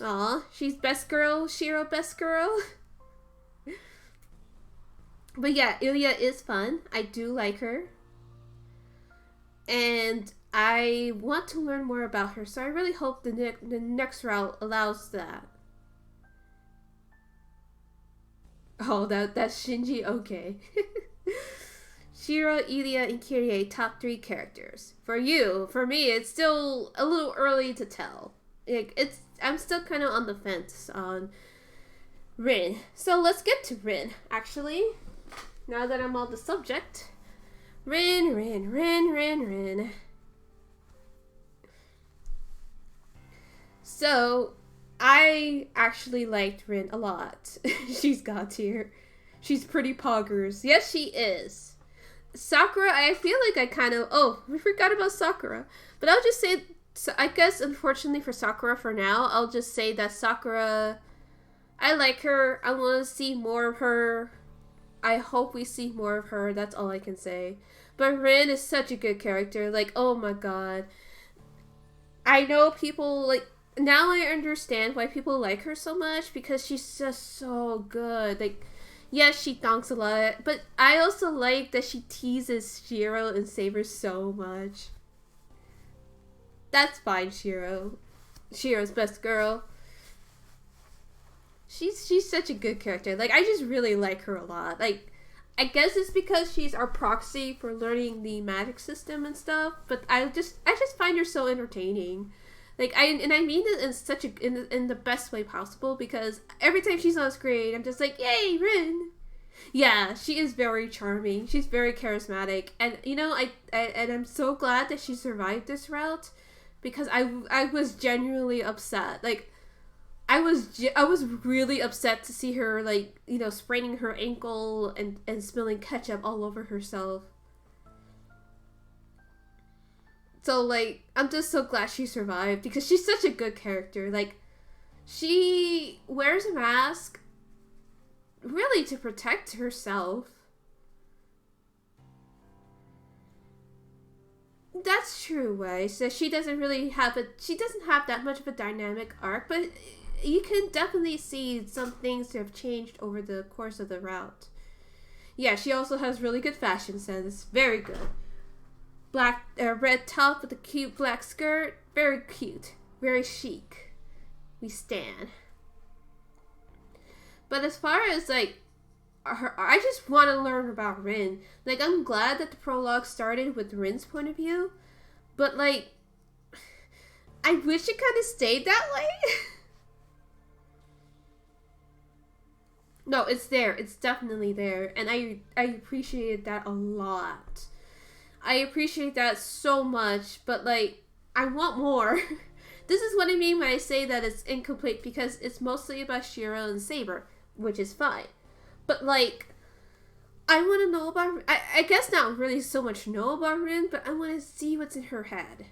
Aw, she's best girl, Shiro best girl. But yeah, Ilya is fun. I do like her. And I want to learn more about her, so I really hope the next route allows that. Oh, that's Shinji? Okay. Shiro, Ilya, and Kirie, top 3 characters. For me, it's still a little early to tell. I'm still kind of on the fence on Rin. So let's get to Rin, actually. Now that I'm on the subject. Rin. So, I actually liked Rin a lot. She's god tier. She's pretty poggers. Yes, she is. Sakura, I feel like I kind of... Oh, we forgot about Sakura. But I'll just say... So I guess, unfortunately for Sakura for now, I'll just say that Sakura... I like her. I want to see more of her. I hope we see more of her. That's all I can say. But Rin is such a good character. Like, oh my god. I know people, like... Now I understand why people like her so much, because she's just so good. Like, yes, she donks a lot, but I also like that she teases Shiro and Saber so much. That's fine, Shiro. Shiro's best girl. She's such a good character. Like, I just really like her a lot. Like, I guess it's because she's our proxy for learning the magic system and stuff, but I just find her so entertaining. Like, I mean it in such a in the best way possible, because every time she's on screen, I'm just like, yay, Rin. Yeah, she is very charming. She's very charismatic, and you know, and I'm so glad that she survived this route, because I was genuinely upset. Like, I was really upset to see her, like, you know, spraining her ankle and spilling ketchup all over herself. So, like, I'm just so glad she survived, because she's such a good character. Like, she wears a mask really to protect herself. That's true, Wei. So she doesn't have that much of a dynamic arc, but you can definitely see some things to have changed over the course of the route. Yeah, she also has really good fashion sense. Very good. Red top with a cute black skirt. Very cute. Very chic. We stan. But as far as, like, I just want to learn about Rin. Like, I'm glad that the prologue started with Rin's point of view. But, like, I wish it kind of stayed that way. No, it's there. It's definitely there. And I appreciated that a lot. I appreciate that so much, but, like, I want more. This is what I mean when I say that it's incomplete, because it's mostly about Shiro and Saber, which is fine. But, like, I want to know about... I guess not really so much know about Rin, but I want to see what's in her head.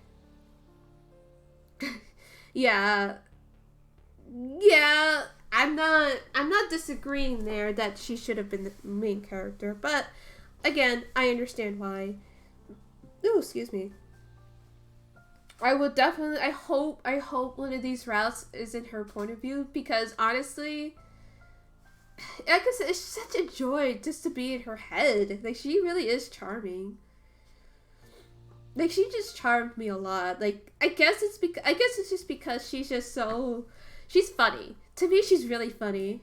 Yeah. Yeah, I'm not disagreeing there that she should have been the main character, but, again, I understand why. Oh, excuse me. I will definitely, I hope one of these routes is in her point of view, because honestly, like I said, it's such a joy just to be in her head. Like, she really is charming. Like, she just charmed me a lot. Like, I guess it's just because she's just so, she's funny. To me, she's really funny.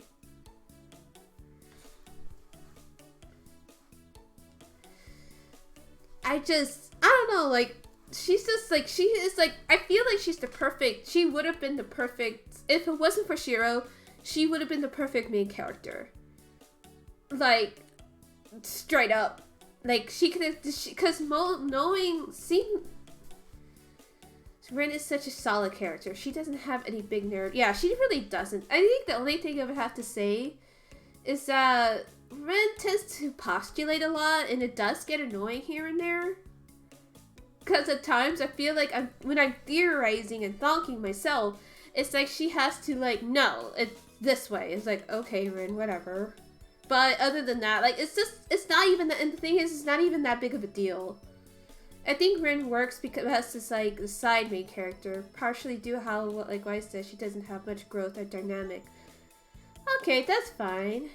I don't know, like, she's just, like, she is, like, I feel like she would have been the perfect, if it wasn't for Shiro, she would have been the perfect main character. Like, straight up. Like, she could have, because seeing Rin is such a solid character. She doesn't have any big nerd. Yeah, she really doesn't. I think the only thing I would have to say is that Rin tends to postulate a lot, and it does get annoying here and there. Because at times I feel like when I'm theorizing and thinking myself, it's like she has to, like, no, it's this way. It's like, okay, Rin, whatever. But other than that, like, it's not even that, and the thing is, it's not even that big of a deal. I think Rin works because it's, like, the side main character, partially due to how, like Weiss said, she doesn't have much growth or dynamic. Okay, that's fine.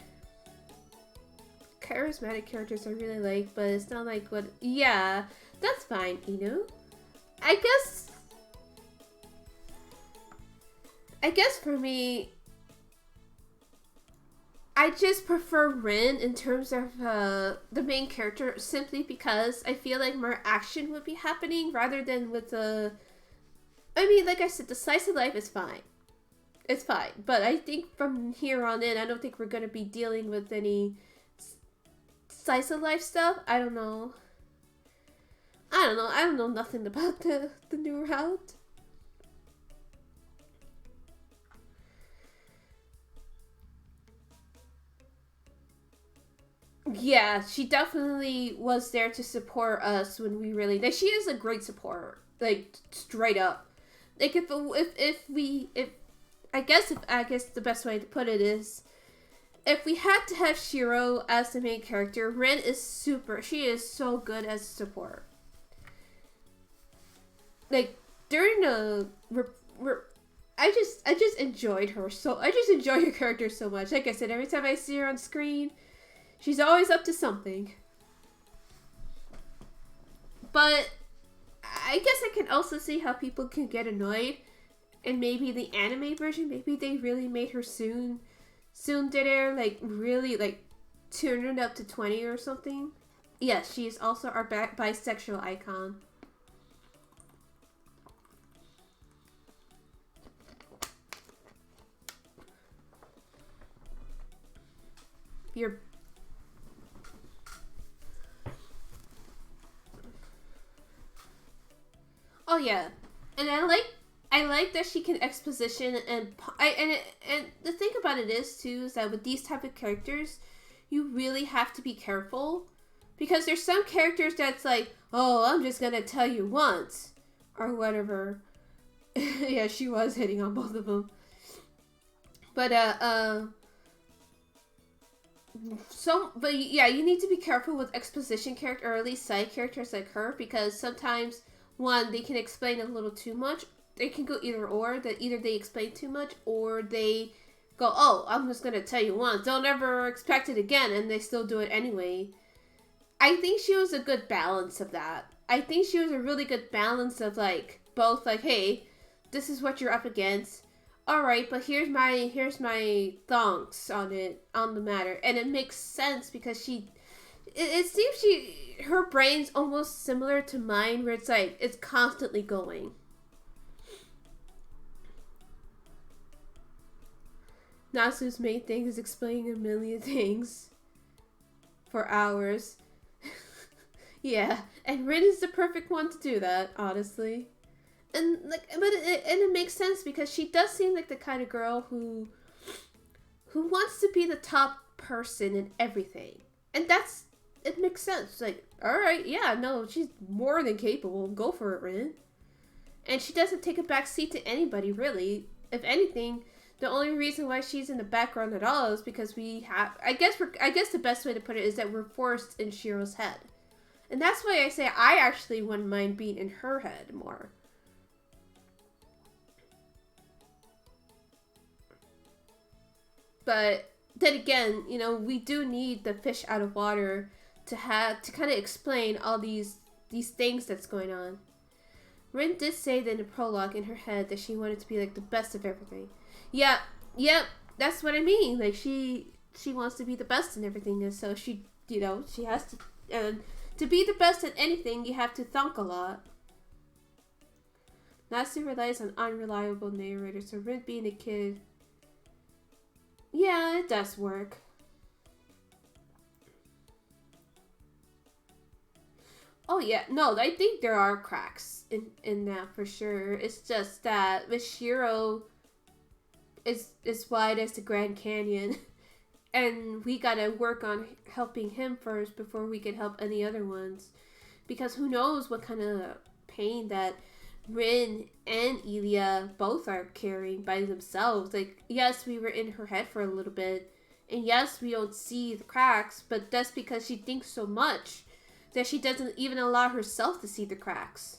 Charismatic characters I really like, but it's not like what... Yeah, that's fine, Inu. I guess for me, I just prefer Rin in terms of the main character, simply because I feel like more action would be happening rather than with the... I mean, like I said, the slice of life is fine. It's fine, but I think from here on in, I don't think we're going to be dealing with any slice of life stuff. I don't know. I don't know nothing about the new route. Yeah, she definitely was there to support us when we really. Like, she is a great support. Like, straight up. Like, if I guess the best way to put it is, if we had to have Shiro as the main character, Rin is super. She is so good as support. Like, during the I just enjoyed her so. I just enjoy her character so much. Like I said, every time I see her on screen, she's always up to something. But I guess I can also see how people can get annoyed, and maybe the anime version, maybe they really made her soon did air, like really like turned it up to 20 or something. Yes, she is also our bisexual icon. You're Oh yeah, and I like that she can exposition and the thing about it is too is that with these type of characters, you really have to be careful because there's some characters that's like, oh, I'm just gonna tell you once or whatever. Yeah, she was hitting on both of them, but but yeah, you need to be careful with exposition character or at least side characters like her because sometimes one they can explain a little too much. They can go either or. That either they explain too much or they go, oh, I'm just gonna tell you once. Don't ever expect it again, and they still do it anyway. I think she was a good balance of that. I think she was a really good balance of like both like, hey, this is what you're up against. Alright, but here's my thoughts on the matter. And it makes sense because it seems her brain's almost similar to mine where it's like, it's constantly going. Nasu's main thing is explaining a million things for hours. Yeah, and Rin is the perfect one to do that, honestly. And like, but it makes sense because she does seem like the kind of girl who wants to be the top person in everything, and it makes sense. Like, all right, yeah, no, she's more than capable. Go for it, Rin. And she doesn't take a back seat to anybody, really. If anything, the only reason why she's in the background at all is because we have. I guess the best way to put it is that we're forced in Shiro's head, and that's why I say I actually wouldn't mind being in her head more. But then again, we do need the fish out of water to kind of explain all these things that's going on. Rin did say that in the prologue in her head that she wanted to be like the best of everything. Yeah, yep, that's what I mean. Like she wants to be the best in everything, and so she has to. And to be the best at anything, you have to thunk a lot. Natsu relies on unreliable narrators, so Rin being a kid. Yeah, it does work. Oh yeah, no, I think there are cracks in that for sure. It's just that with Shiro is wide as the Grand Canyon, and we gotta work on helping him first before we can help any other ones, because who knows what kind of pain that Rin and Ilya both are carrying by themselves. Like, yes, we were in her head for a little bit, and yes, we don't see the cracks, but that's because she thinks so much that she doesn't even allow herself to see the cracks.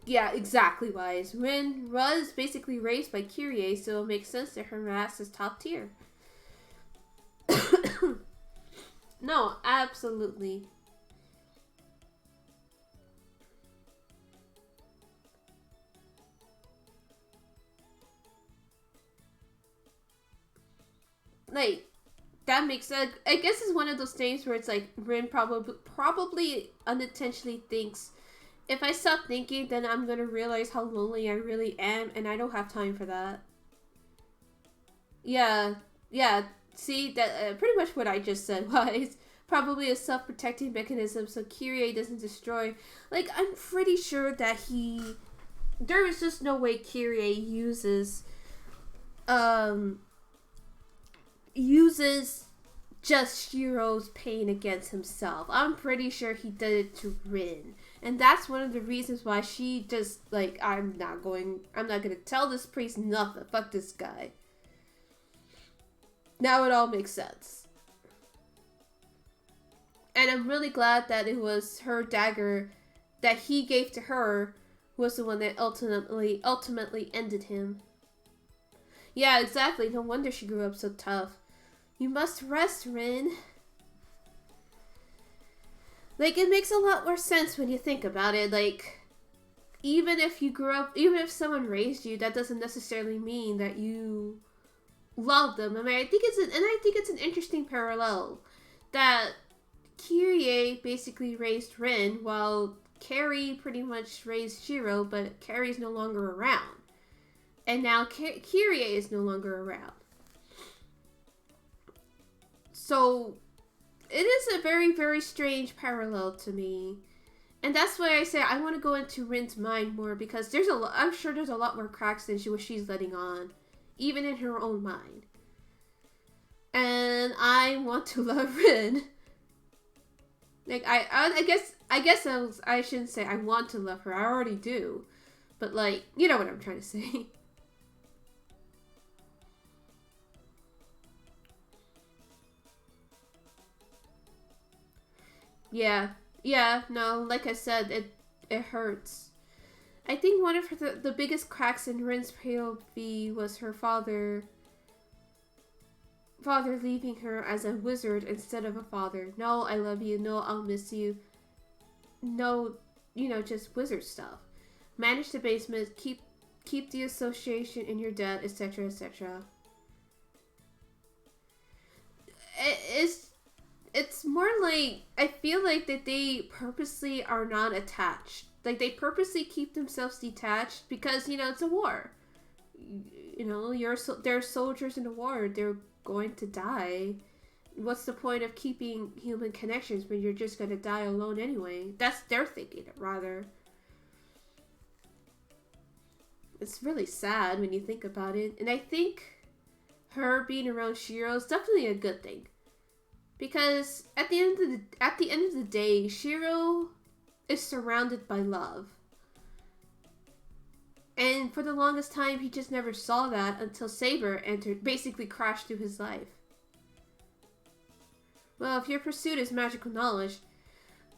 Yeah, exactly, Wise. Rin was basically raised by Kyrie, so it makes sense that her mask is top tier. No, absolutely. Like, that makes sense. I guess it's one of those things where it's like Rin probably unintentionally thinks, if I stop thinking, then I'm gonna realize how lonely I really am, and I don't have time for that. Yeah, yeah. See, that pretty much what I just said was probably a self-protecting mechanism so Kyrie doesn't destroy. Like, I'm pretty sure that there is just no way Kyrie uses uses just Shiro's pain against himself. I'm pretty sure he did it to Rin. And that's one of the reasons why she just, like, I'm not gonna tell this priest nothing. Fuck this guy. Now it all makes sense. And I'm really glad that it was her dagger that he gave to her was the one that ultimately ended him. Yeah, exactly. No wonder she grew up so tough. You must rest, Rin. Like, it makes a lot more sense when you think about it. Like, even if someone raised you, that doesn't necessarily mean that you love them. I mean, I think it's an interesting parallel that Kyrie basically raised Rin while Carrie pretty much raised Shiro, but Carrie's no longer around. And now Kyrie is no longer around. So it is a very, very strange parallel to me. And that's why I say I want to go into Rin's mind more, because I'm sure there's a lot more cracks than she's letting on, even in her own mind. And I want to love Rin. Like, I guess I shouldn't say I want to love her. I already do. But, like, you know what I'm trying to say. Yeah, no, like I said, it hurts. I think one of the biggest cracks in Rin's POV was her father leaving her as a wizard instead of a father. No, I love you. No, I'll miss you. No, just wizard stuff. Manage the basement. Keep the association in your debt, etc., etc. It's more like, I feel like that they purposely are not attached. Like, they purposely keep themselves detached because, it's a war. They're soldiers in a war. They're going to die. What's the point of keeping human connections when you're just going to die alone anyway? That's their thinking, rather. It's really sad when you think about it. And I think her being around Shiro is definitely a good thing. Because at the end of the day, Shiro is surrounded by love. And for the longest time, he just never saw that until Saber basically crashed through his life. Well, if your pursuit is magical knowledge,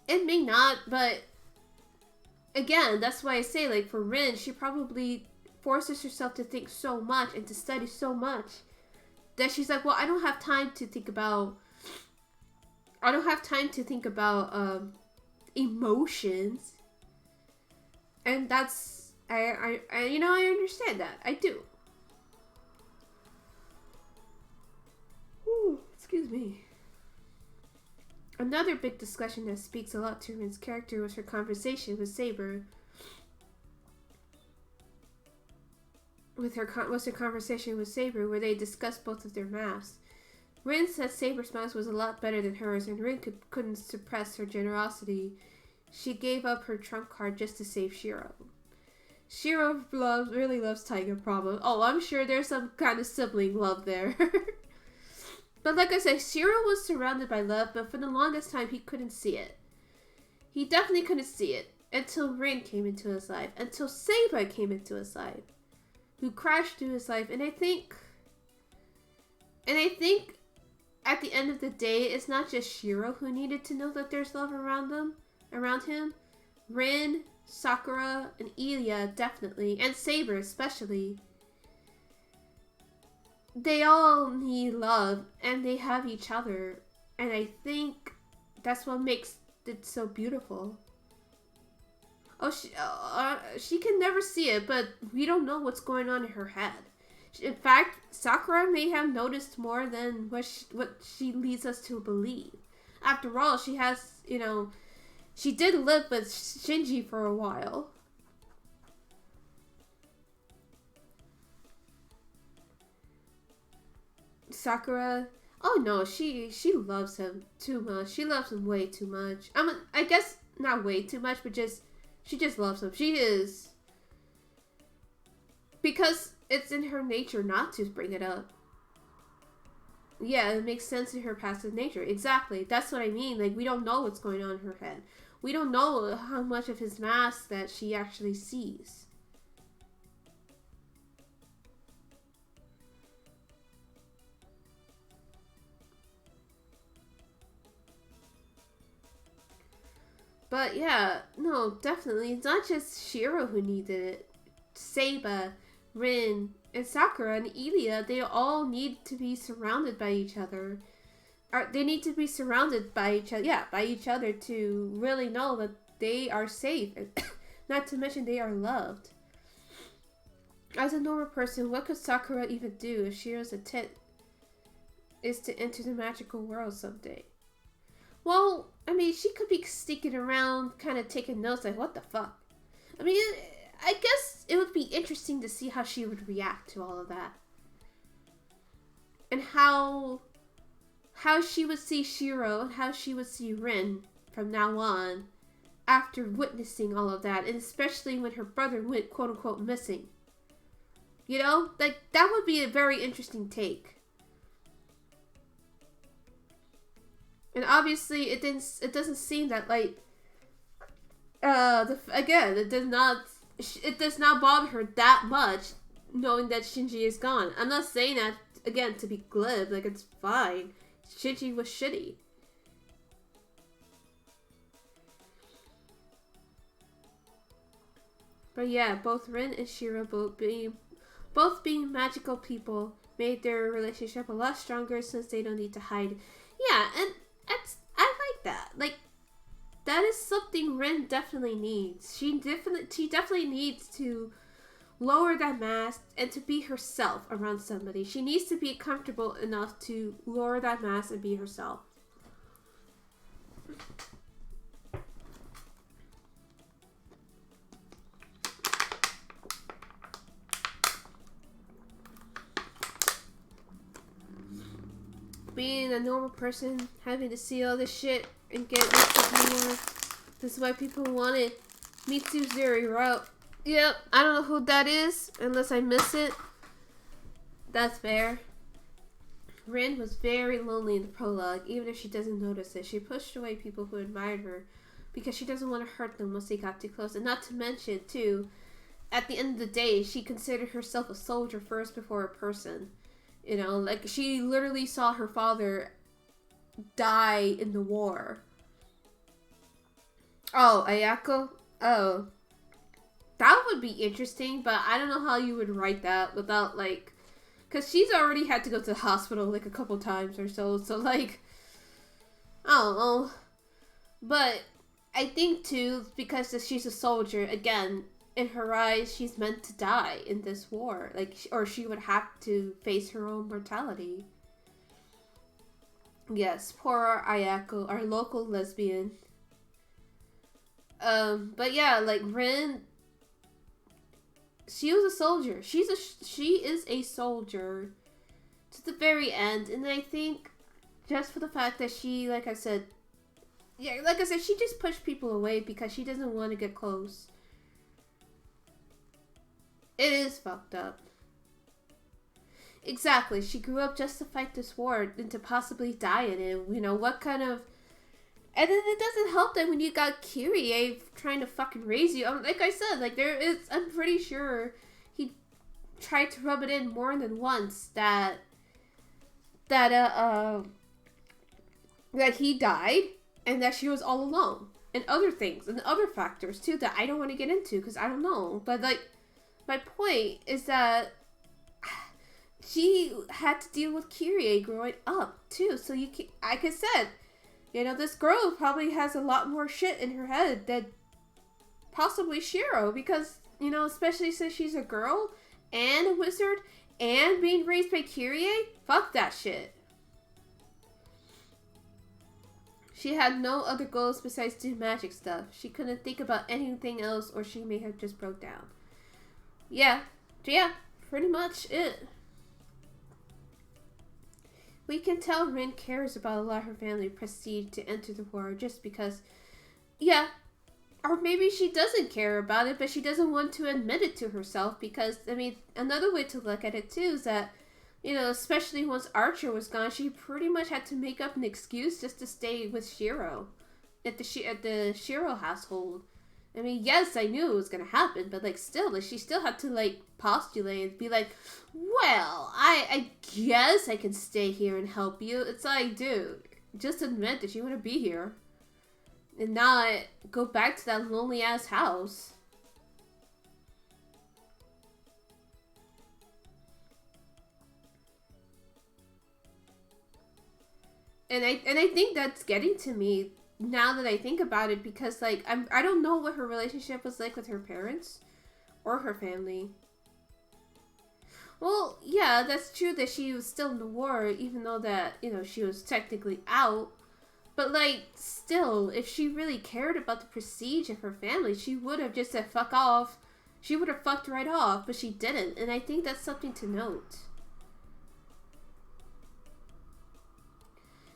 it may not, but again, that's why I say, like, for Rin, she probably forces herself to think so much and to study so much that she's like, well, I don't have time to think about emotions. And that's, I understand that. I do. Ooh, excuse me. Another big discussion that speaks a lot to Rin's character was her conversation with Saber. Was her conversation with Saber, where they discussed both of their masks. Rin said Saber's mask was a lot better than hers, and Rin couldn't suppress her generosity. She gave up her trump card just to save Shiro. Shiro really loves Taiga Bravo. Oh, I'm sure there's some kind of sibling love there. But like I said, Shiro was surrounded by love, but for the longest time he couldn't see it. He definitely couldn't see it until Rin came into his life, until Saber came into his life, who crashed through his life. And I think at the end of the day, it's not just Shiro who needed to know that there's love around him. Rin, Sakura, and Ilya definitely, and Saber especially. They all need love, and they have each other. And I think that's what makes it so beautiful. Oh, she can never see it, but we don't know what's going on in her head. In fact, Sakura may have noticed more than what she leads us to believe. After all, she has, she did live with Shinji for a while. Sakura, oh no, she loves him too much. She loves him way too much. I guess not way too much, but she just loves him. She is, because it's in her nature not to bring it up. Yeah, it makes sense in her passive nature. Exactly. That's what I mean. Like, we don't know what's going on in her head. We don't know how much of his mask that she actually sees. But yeah, no, definitely. It's not just Shiro who needed it. Seiba, Rin, and Sakura and Ilya, they all need to be surrounded by each other. They need to be surrounded by each other, yeah, by each other to really know that they are safe. Not to mention they are loved. As a normal person, what could Sakura even do if Shiro's intent is to enter the magical world someday? Well, I mean, she could be sneaking around, kind of taking notes, like, what the fuck? I mean, I guess it would be interesting to see how she would react to all of that. And how she would see Shiro and how she would see Rin from now on after witnessing all of that, and especially when her brother went quote-unquote missing. You know? Like, that would be a very interesting take. And obviously, it doesn't seem that, like, again, it does not bother her that much knowing that Shinji is gone. I'm not saying that, again, to be glib. Like, it's fine. Shinji was shitty. But yeah, both Rin and Shiro both being magical people made their relationship a lot stronger since they don't need to hide. Yeah, and I like that. Like, that is something Rin definitely needs. She definitely needs to lower that mask and to be herself around somebody. She needs to be comfortable enough to lower that mask and be herself. Being a normal person, having to see all this shit and get mixed up anymore. This is why people wanted Mitsuzuri route. Yep, I don't know who that is unless I miss it. That's fair. Rin was very lonely in the prologue, even if she doesn't notice it. She pushed away people who admired her because she doesn't want to hurt them once they got too close. And not to mention, too, at the end of the day, she considered herself a soldier first before a person. You know, like, she literally saw her father die in the war. Oh, Ayako? Oh. That would be interesting, but I don't know how you would write that without, like... Because she's already had to go to the hospital, like, a couple times or so. So, like... I don't know. But I think, too, because she's a soldier, again... In her eyes, she's meant to die in this war. Like, or she would have to face her own mortality. Yes, poor Ayako, our local lesbian. But yeah, like, Rin... She was a soldier. She is a soldier to the very end. And I think just for the fact that she, like I said... Yeah, like I said, she just pushed people away because she doesn't want to get close. It is fucked up. Exactly. She grew up just to fight this war and to possibly die in it. You know, what kind of... And then it doesn't help that when you got Kyrie trying to fucking raise you. Like I said, like, there is... I'm pretty sure he tried to rub it in more than once that he died and that she was all alone. And other things. And other factors, too, that I don't want to get into because I don't know. But, like... My point is that she had to deal with Kyrie growing up, too. So, like I said, you know, this girl probably has a lot more shit in her head than possibly Shiro. Because, you know, especially since she's a girl and a wizard and being raised by Kyrie, fuck that shit. She had no other goals besides do magic stuff. She couldn't think about anything else, or she may have just broke down. Yeah, pretty much it. We can tell Rin cares about allowing her family prestige to enter the war just because, yeah, or maybe she doesn't care about it, but she doesn't want to admit it to herself because, I mean, another way to look at it too is that, Especially once Archer was gone, she pretty much had to make up an excuse just to stay with Shiro at the Shiro household. I mean, yes, I knew it was gonna happen, but still, she still had to postulate and be like, "Well, I guess I can stay here and help you." It's like, dude, just admit that you want to be here, and not go back to that lonely ass house. And I think that's getting to me now that I think about it, because I don't know what her relationship was like with her parents or her family. Well, yeah, that's true that she was still in the war, even though that, she was technically out. But still, if she really cared about the prestige of her family, she would have just said fuck off. She would have fucked right off, but she didn't, and I think that's something to note.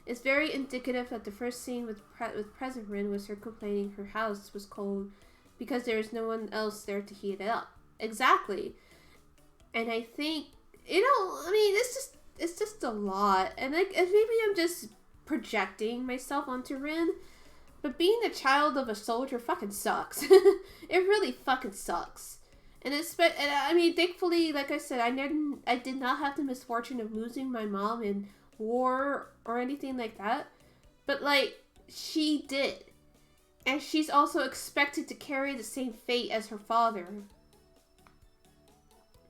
It's very indicative that the first scene with Present Rin was her complaining her house was cold because there is no one else there to heat it up. Exactly. And I think, it's just a lot. And maybe I'm just projecting myself onto Rin, but being the child of a soldier fucking sucks. It really fucking sucks. And thankfully, like I said, I did not have the misfortune of losing my mom in war or anything like that, but she did, and she's also expected to carry the same fate as her father.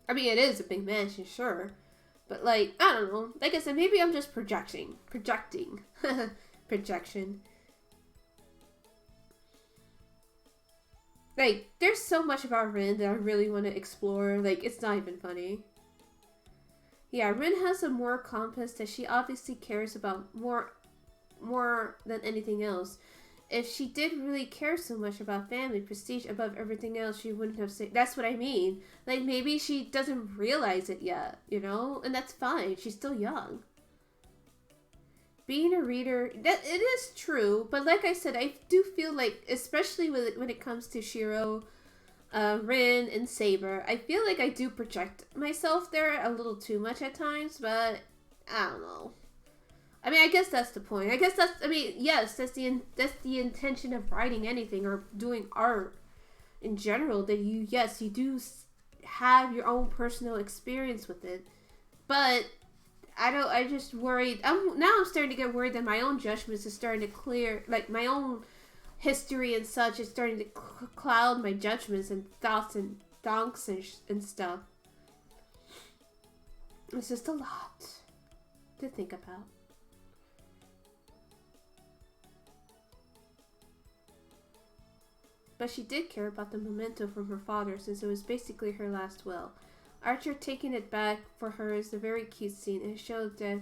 I mean, it is a big mansion, sure, but I don't know, like I said, maybe I'm just projecting projection. There's so much about Rin that I really want to explore. It's not even funny. Yeah, Rin has a moral compass that she obviously cares about more than anything else. If she did really care so much about family, prestige above everything else, she wouldn't have said. That's what I mean. Maybe she doesn't realize it yet, and that's fine. She's still young. Being a reader, that it is true, but like I said, I do feel especially when it comes to Shiro, Rin, and Saber, I feel like I do project myself there a little too much at times, but I don't know. I mean, I guess that's the point. Yes, that's the intention of writing anything or doing art in general, that you do have your own personal experience with it. But I just worried. I'm starting to get worried that my own judgments is starting to clear, my own history and such is starting to cloud my judgments and thoughts and donks and stuff. It's just a lot to think about. But she did care about the memento from her father, since it was basically her last will. Archer taking it back for her is a very cute scene, and it shows that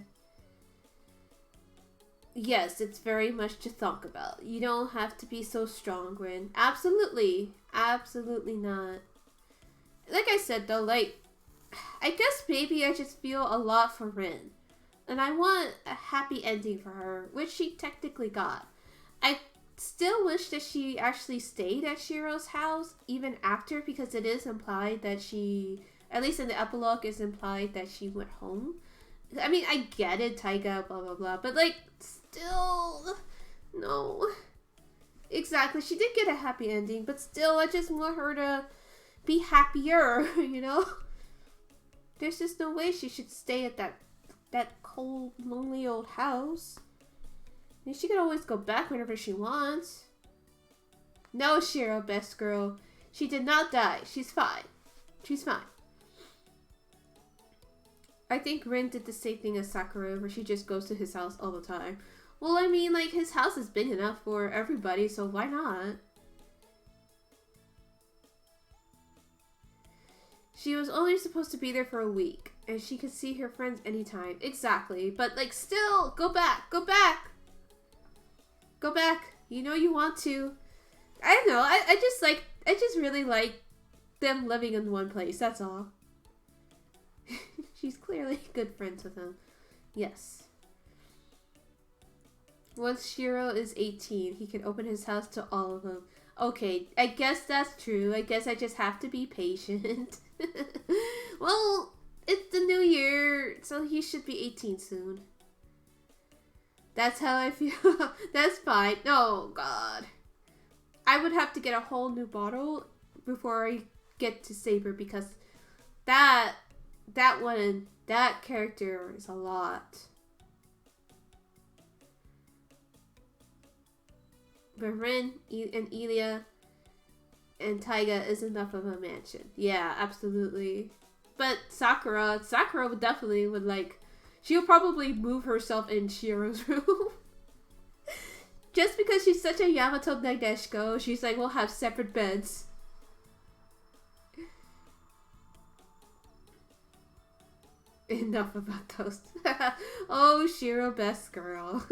yes, it's very much to talk about. You don't have to be so strong, Rin. Absolutely. Absolutely not. Like I said, though, I guess maybe I just feel a lot for Rin. And I want a happy ending for her, which she technically got. I still wish that she actually stayed at Shiro's house, even after, because it is implied that she, at least in the epilogue, is implied that she went home. I mean, I get it, Taiga, blah, blah, blah, but, still, no. Exactly, she did get a happy ending, but still, I just want her to be happier, There's just no way she should stay at that cold, lonely old house. I mean, she can always go back whenever she wants. No, Shiro, best girl. She did not die. She's fine. She's fine. I think Rin did the same thing as Sakura, where she just goes to his house all the time. Well, I mean, his house is big enough for everybody, so why not? She was only supposed to be there for a week, and she could see her friends anytime. Exactly, but, still, go back, go back! Go back. You know you want to. I don't know, I just really like them living in one place, that's all. She's clearly good friends with him. Yes. Once Shiro is 18, he can open his house to all of them. Okay, I guess that's true. I guess I just have to be patient. Well, it's the new year, so he should be 18 soon. That's how I feel. That's fine. Oh, God. I would have to get a whole new bottle before I get to Saber because that character is a lot. But Rin and Elia and Taiga is enough of a mansion. Yeah, absolutely. But Sakura would definitely like, she'll probably move herself in Shiro's room. Just because she's such a Yamato Nadeshiko, she's like, we'll have separate beds. Enough about those. Oh, Shiro, best girl.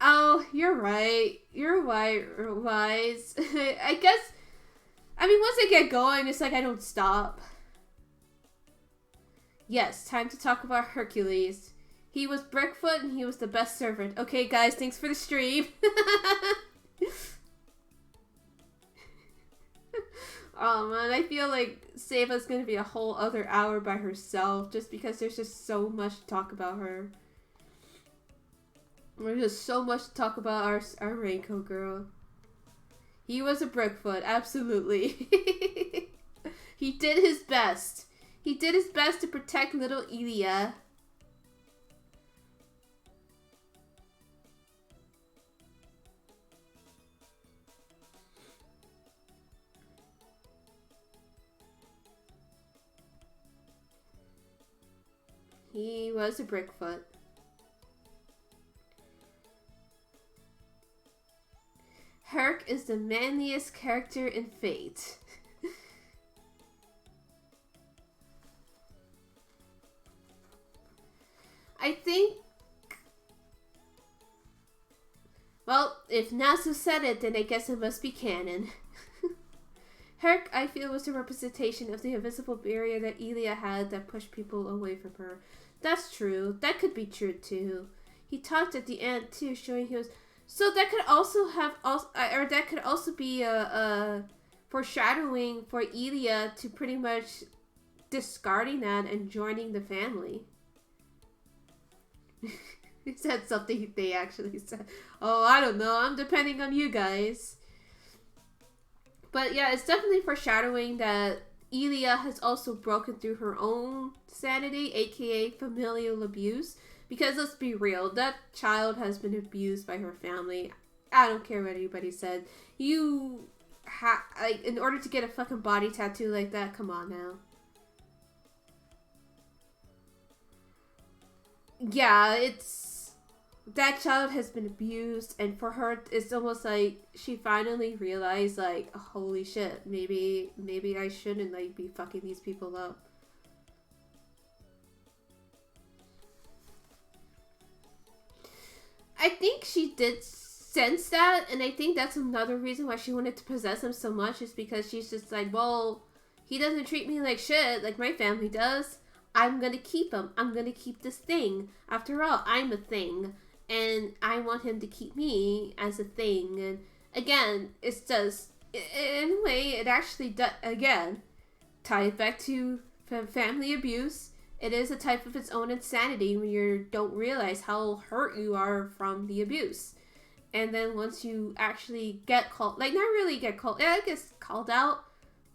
Oh, you're right. You're wise. I guess, I mean, once I get going, it's like I don't stop. Yes, time to talk about Hercules. He was Brickfoot and he was the best servant. Okay, guys, thanks for the stream. Oh man, I feel like Seva's gonna be a whole other hour by herself just because there's just so much to talk about her. There's just so much to talk about our Reiko girl. He was a Brickfoot, absolutely. He did his best. He did his best to protect little Elia. He was a Brickfoot. Herc is the manliest character in Fate. I think... Well, if Nasu said it, then I guess it must be canon. Herc, I feel, was a representation of the invisible barrier that Elia had that pushed people away from her. That's true. That could be true, too. He talked at the end, too, showing he was... So that could also have... or that could also be a foreshadowing for Elia to pretty much discarding that and joining the family. He said something they actually said. Oh, I don't know. I'm depending on you guys. But yeah, it's definitely foreshadowing that Elia has also broken through her own sanity, aka familial abuse. Because let's be real, that child has been abused by her family. I don't care what anybody said. You like, in order to get a fucking body tattoo like that, come on now. Yeah, that child has been abused, and for her, it's almost like she finally realized, like, holy shit, maybe I shouldn't, like, be fucking these people up. I think she did sense that, and I think that's another reason why she wanted to possess him so much, is because she's just like, well, he doesn't treat me like shit, like my family does. I'm gonna keep him. I'm gonna keep this thing. After all, I'm a thing. And I want him to keep me as a thing. And again, it's just, in a way, it actually does, again, tie it back to family abuse. It is a type of its own insanity when you don't realize how hurt you are from the abuse. And then once you actually get called, like, not really get called, I guess called out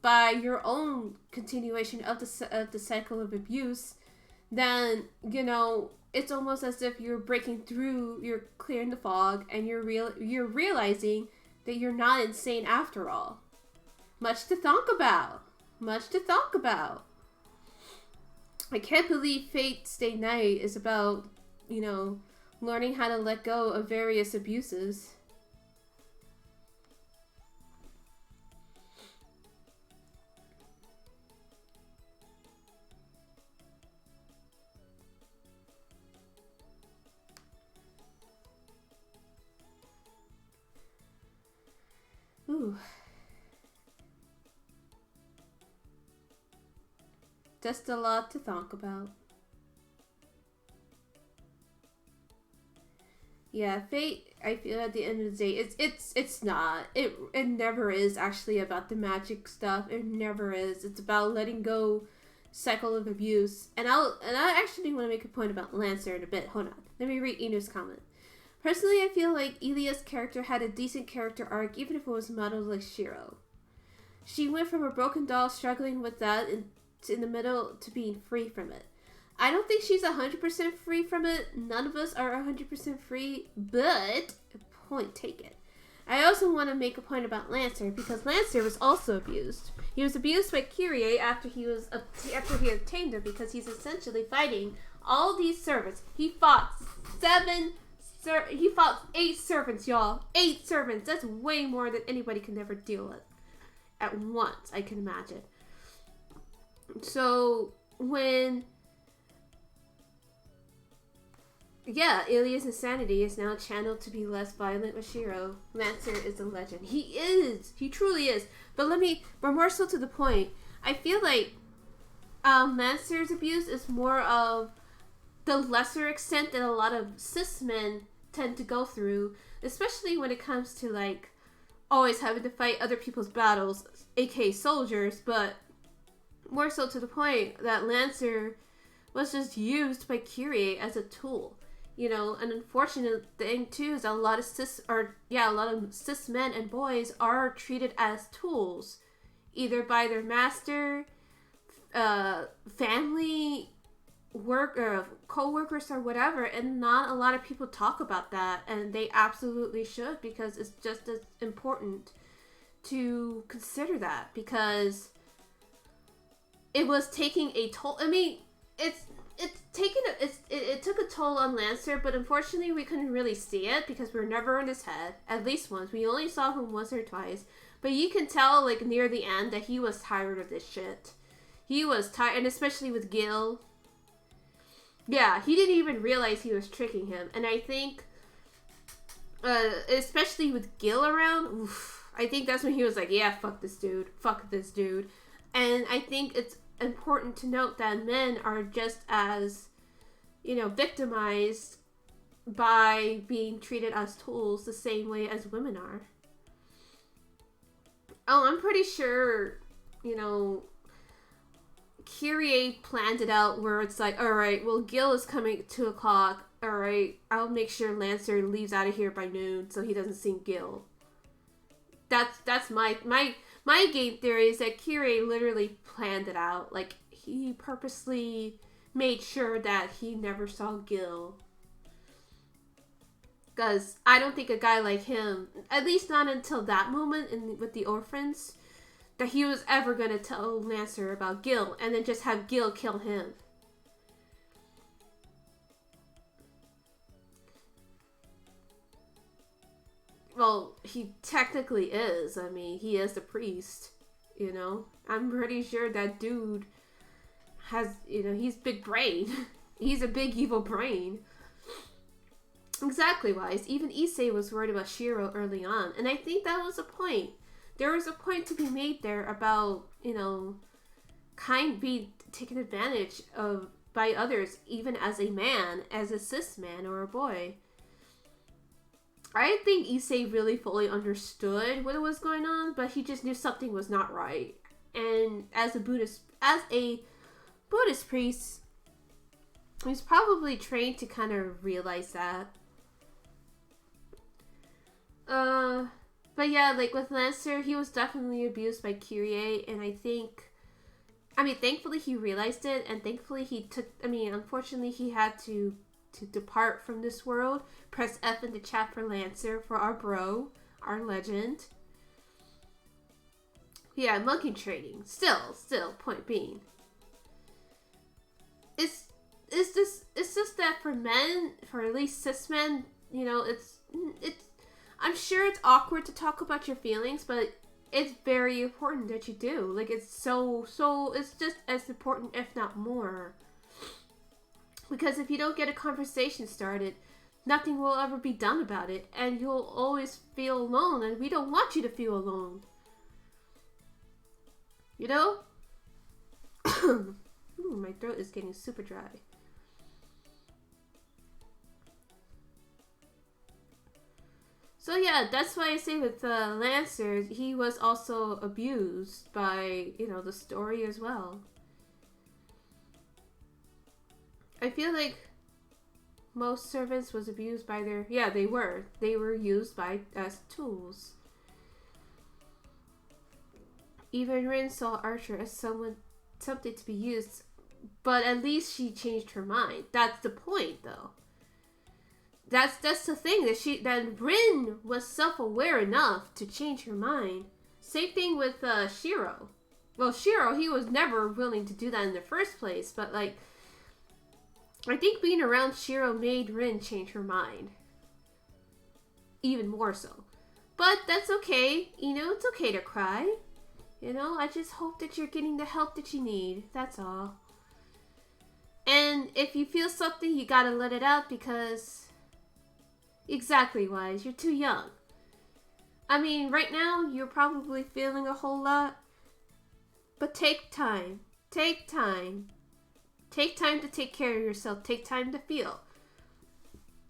by your own continuation of the cycle of abuse, then, you know, it's almost as if you're breaking through, you're clearing the fog, and you're realizing that you're not insane after all. Much to think about. Much to think about. I can't believe Fate Stay Night is about, you know, learning how to let go of various abuses. Ooh. Just a lot to think about. Yeah, fate. I feel at the end of the day, it's not. It never is actually about the magic stuff. It never is. It's about letting go, cycle of abuse. And I actually want to make a point about Lancer in a bit. Hold on. Let me read Inu's comment. Personally, I feel like Ilia's character had a decent character arc, even if it was modeled like Shiro. She went from a broken doll struggling with that in the middle to being free from it. I don't think she's 100% free from it. None of us are 100% free, but point taken. I also want to make a point about Lancer because Lancer was also abused. He was abused by Kyrie after he obtained her because he's essentially fighting all these servants. He fought 8 servants, y'all. 8 servants. That's way more than anybody can ever deal with at once, I can imagine. So when Ilia's insanity is now channeled to be less violent with Shiro. Lancer is a legend. He is. He truly is. But more so to the point, I feel like Lancer's abuse is more of the lesser extent that a lot of cis men tend to go through, especially when it comes to like always having to fight other people's battles, aka soldiers, but more so to the point that Lancer was just used by Kyrie as a tool. You know, an unfortunate thing too is a lot of cis men and boys are treated as tools, either by their master, family, work or co-workers or whatever, and not a lot of people talk about that, and they absolutely should, because it's just as important to consider that, because it was taking a toll. I mean, it took a toll on Lancer, but unfortunately we couldn't really see it because we were never in his head. At least once. We only saw him once or twice. But you can tell, like, near the end that he was tired of this shit. He was tired, and especially with Gil. Yeah, he didn't even realize he was tricking him. And I think, especially with Gil around, I think that's when he was like, yeah, fuck this dude. Fuck this dude. And I think it's important to note that men are just as, victimized by being treated as tools the same way as women are. Oh, I'm pretty sure, Kyrie planned it out where it's like, alright, well, Gil is coming at 2 o'clock. Alright, I'll make sure Lancer leaves out of here by noon so he doesn't see Gil. That's my game theory is that Kyrie literally planned it out. Like, he purposely made sure that he never saw Gil. Because I don't think a guy like him, at least not until that moment with the orphans, that he was ever going to tell Lancer about Gil and then just have Gil kill him. Well, he technically is. I mean, he is the priest, I'm pretty sure that dude has, he's big brain. He's a big evil brain. Exactly wise. Even Issei was worried about Shiro early on. And I think that was a point. There was a point to be made there about, being taken advantage of by others, even as a man, as a cis man or a boy. I think Issei really fully understood what was going on, but he just knew something was not right. And as a Buddhist priest, he's probably trained to kind of realize that. But yeah, like with Lancer, he was definitely abused by Kyrie, and thankfully he realized it, and thankfully unfortunately he had to depart from this world. Press F in the chat for Lancer, for our bro, our legend. Yeah, monkey trading. Still, point being. It's just that for men, for at least cis men, it's I'm sure it's awkward to talk about your feelings, but it's very important that you do. Like, it's so it's just as important, if not more. Because if you don't get a conversation started, nothing will ever be done about it, and you'll always feel alone, and we don't want you to feel alone. Ooh, my throat is getting super dry. So yeah, that's why I say with Lancer, he was also abused by, the story as well. I feel like most servants was abused by their... Yeah, they were. They were used as tools. Even Rin saw Archer as something to be used, but at least she changed her mind. That's the point, though. That's the thing, that Rin was self-aware enough to change her mind. Same thing with Shiro. Well, Shiro, he was never willing to do that in the first place, but like, I think being around Shiro made Rin change her mind. Even more so. But that's okay. It's okay to cry. I just hope that you're getting the help that you need. That's all. And if you feel something, you gotta let it out because... Exactly, Wise. You're too young. I mean, right now, you're probably feeling a whole lot. But take time. Take time. Take time to take care of yourself. Take time to feel.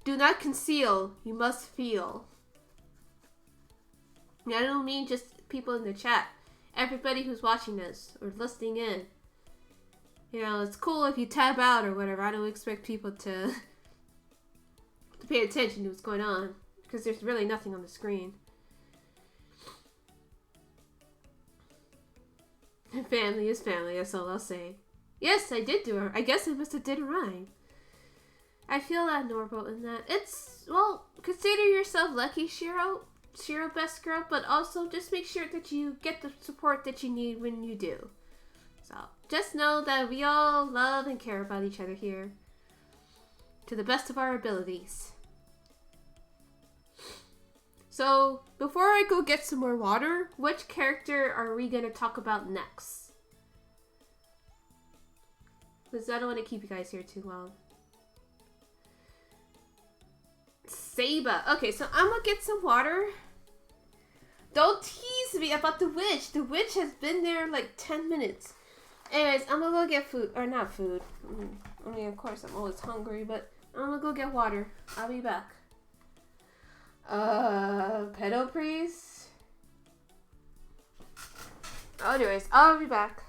Do not conceal. You must feel. I don't mean just people in the chat. Everybody who's watching this or listening in. It's cool if you tab out or whatever. I don't expect people to pay attention to what's going on because there's really nothing on the screen. Family is family, that's all I'll say. Yes, I did do it. I guess I must have did a rhyme. I feel admirable in that. Consider yourself lucky, Shiro, best girl, but also just make sure that you get the support that you need when you do. So, just know that we all love and care about each other here. To the best of our abilities. So, before I go get some more water, which character are we going to talk about next? Because I don't want to keep you guys here too long. Saba. Okay, so I'm going to get some water. Don't tease me about the witch. The witch has been there like 10 minutes. Anyways, I'm going to go get food. Or not food. I mean, of course, I'm always hungry, but I'm going to go get water. I'll be back. Pedo priest? Anyways, I'll be back.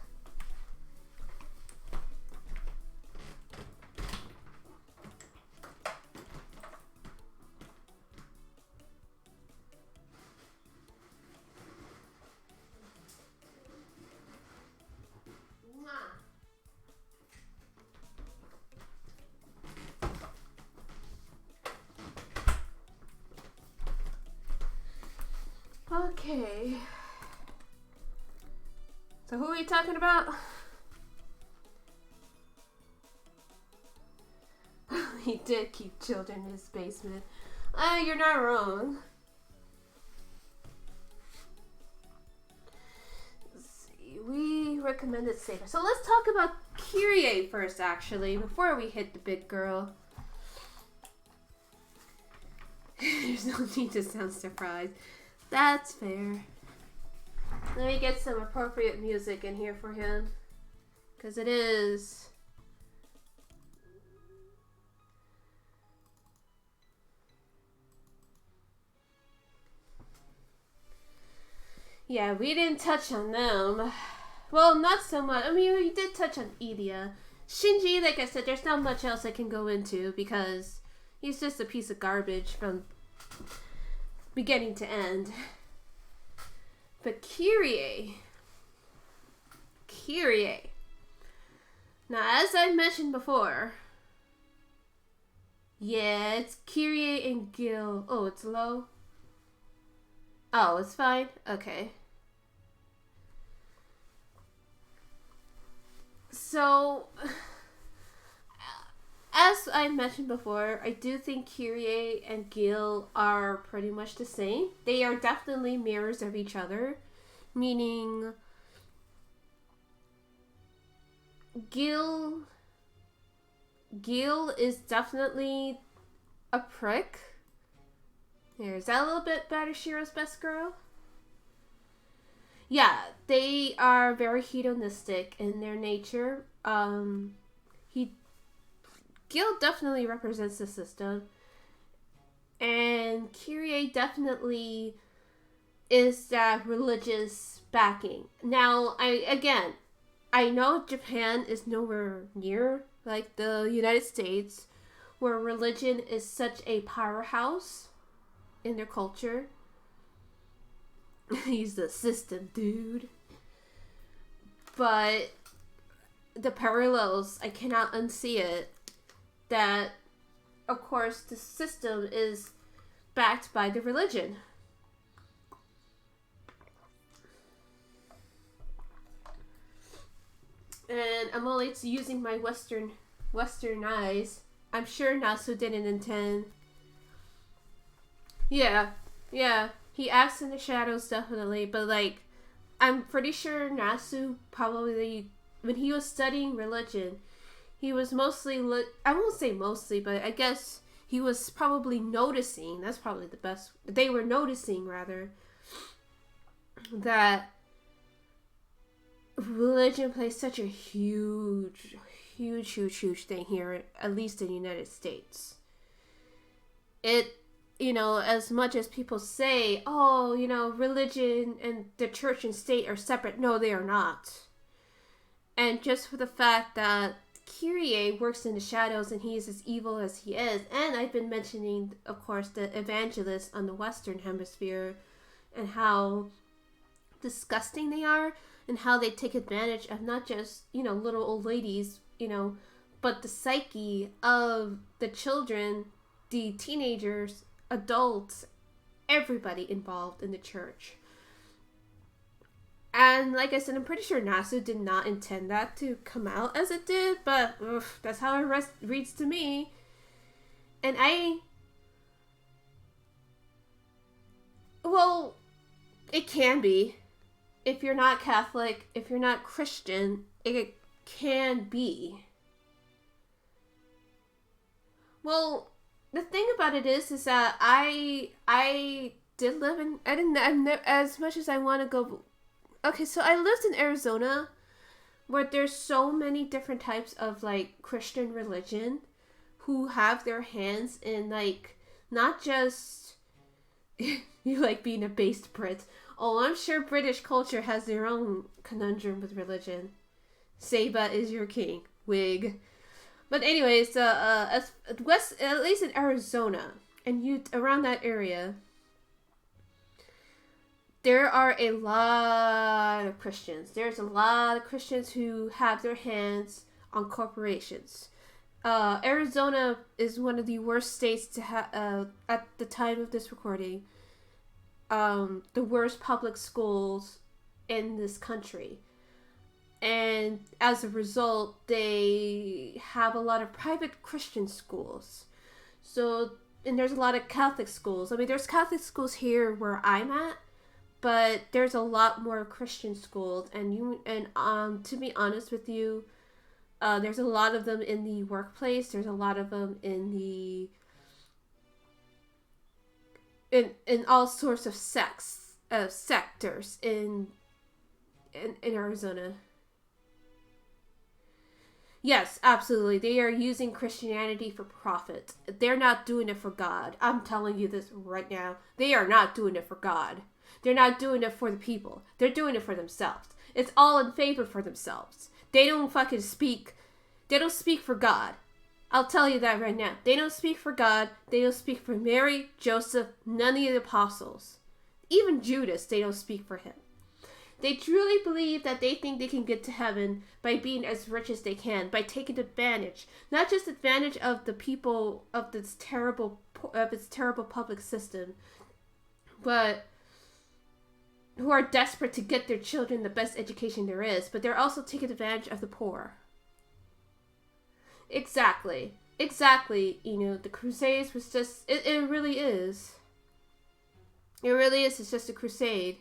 Okay. So who are we talking about? He did keep children in his basement. You're not wrong. Let's see. We recommended Saber. So let's talk about Kyrie first, actually, before we hit the big girl. There's no need to sound surprised. That's fair. Let me get some appropriate music in here for him. Because it is... Yeah, we didn't touch on them. Well, not so much. I mean, we did touch on Ilya. Shinji, like I said, there's not much else I can go into because he's just a piece of garbage from beginning to end. But Kyrie. Now, as I mentioned before, yeah, it's Kyrie and Gil. Oh, it's low? Oh, it's fine? Okay. So, as I mentioned before, I do think Kyrie and Gil are pretty much the same. They are definitely mirrors of each other, meaning Gil is definitely a prick. Here, is that a little bit better, Shiro's best girl? Yeah, they are very hedonistic in their nature. Gil definitely represents the system. And Kyrie definitely is that religious backing. Now, I know Japan is nowhere near like the United States, where religion is such a powerhouse in their culture. He's the system, dude. But the parallels, I cannot unsee it. That, of course, the system is backed by the religion. And I'm only using my Western eyes. I'm sure Nasu didn't intend. Yeah, yeah. He acts in the shadows definitely, but like, I'm pretty sure Nasu probably, when he was studying religion, he was mostly I won't say mostly, but I guess he was probably noticing. That's probably the best. They were noticing rather that religion plays such a huge thing here, at least in the United States. It, as much as people say, oh, religion and the church and state are separate, no, they are not. And just for the fact that Kyrie works in the shadows and he is as evil as he is, and I've been mentioning, of course, the evangelists on the Western Hemisphere and how disgusting they are and how they take advantage of not just, little old ladies, but the psyche of the children, the teenagers, adults, everybody involved in the church. And like I said, I'm pretty sure Nasu did not intend that to come out as it did, but that's how it reads to me. And well, it can be. If you're not Catholic, if you're not Christian, it can be. Well, the thing about it is that I did live in, as much as I want to go. Okay, so I lived in Arizona, where there's so many different types of like Christian religion, who have their hands in like not just you like being a based Brit. Oh, I'm sure British culture has their own conundrum with religion. Saba is your king, wig. But anyways, at least in Arizona and around that area, there are a lot of Christians. There's a lot of Christians who have their hands on corporations. Arizona is one of the worst states to have at the time of this recording. The worst public schools in this country. And as a result, they have a lot of private Christian schools. So, and there's a lot of Catholic schools. I mean, there's Catholic schools here where I'm at, but there's a lot more Christian schools. And to be honest with you, there's a lot of them in the workplace. There's a lot of them in the in all sorts of sectors in Arizona. Yes, absolutely. They are using Christianity for profit. They're not doing it for God. I'm telling you this right now. They are not doing it for God. They're not doing it for the people. They're doing it for themselves. It's all in favor for themselves. They don't fucking speak. They don't speak for God. I'll tell you that right now. They don't speak for God. They don't speak for Mary, Joseph, none of the apostles. Even Judas, they don't speak for him. They truly believe that they think they can get to heaven by being as rich as they can, by taking advantage, not just advantage of the people of its terrible public system, but who are desperate to get their children the best education there is, but they're also taking advantage of the poor. Exactly. The Crusades was just, it really is. It really is. It's just a crusade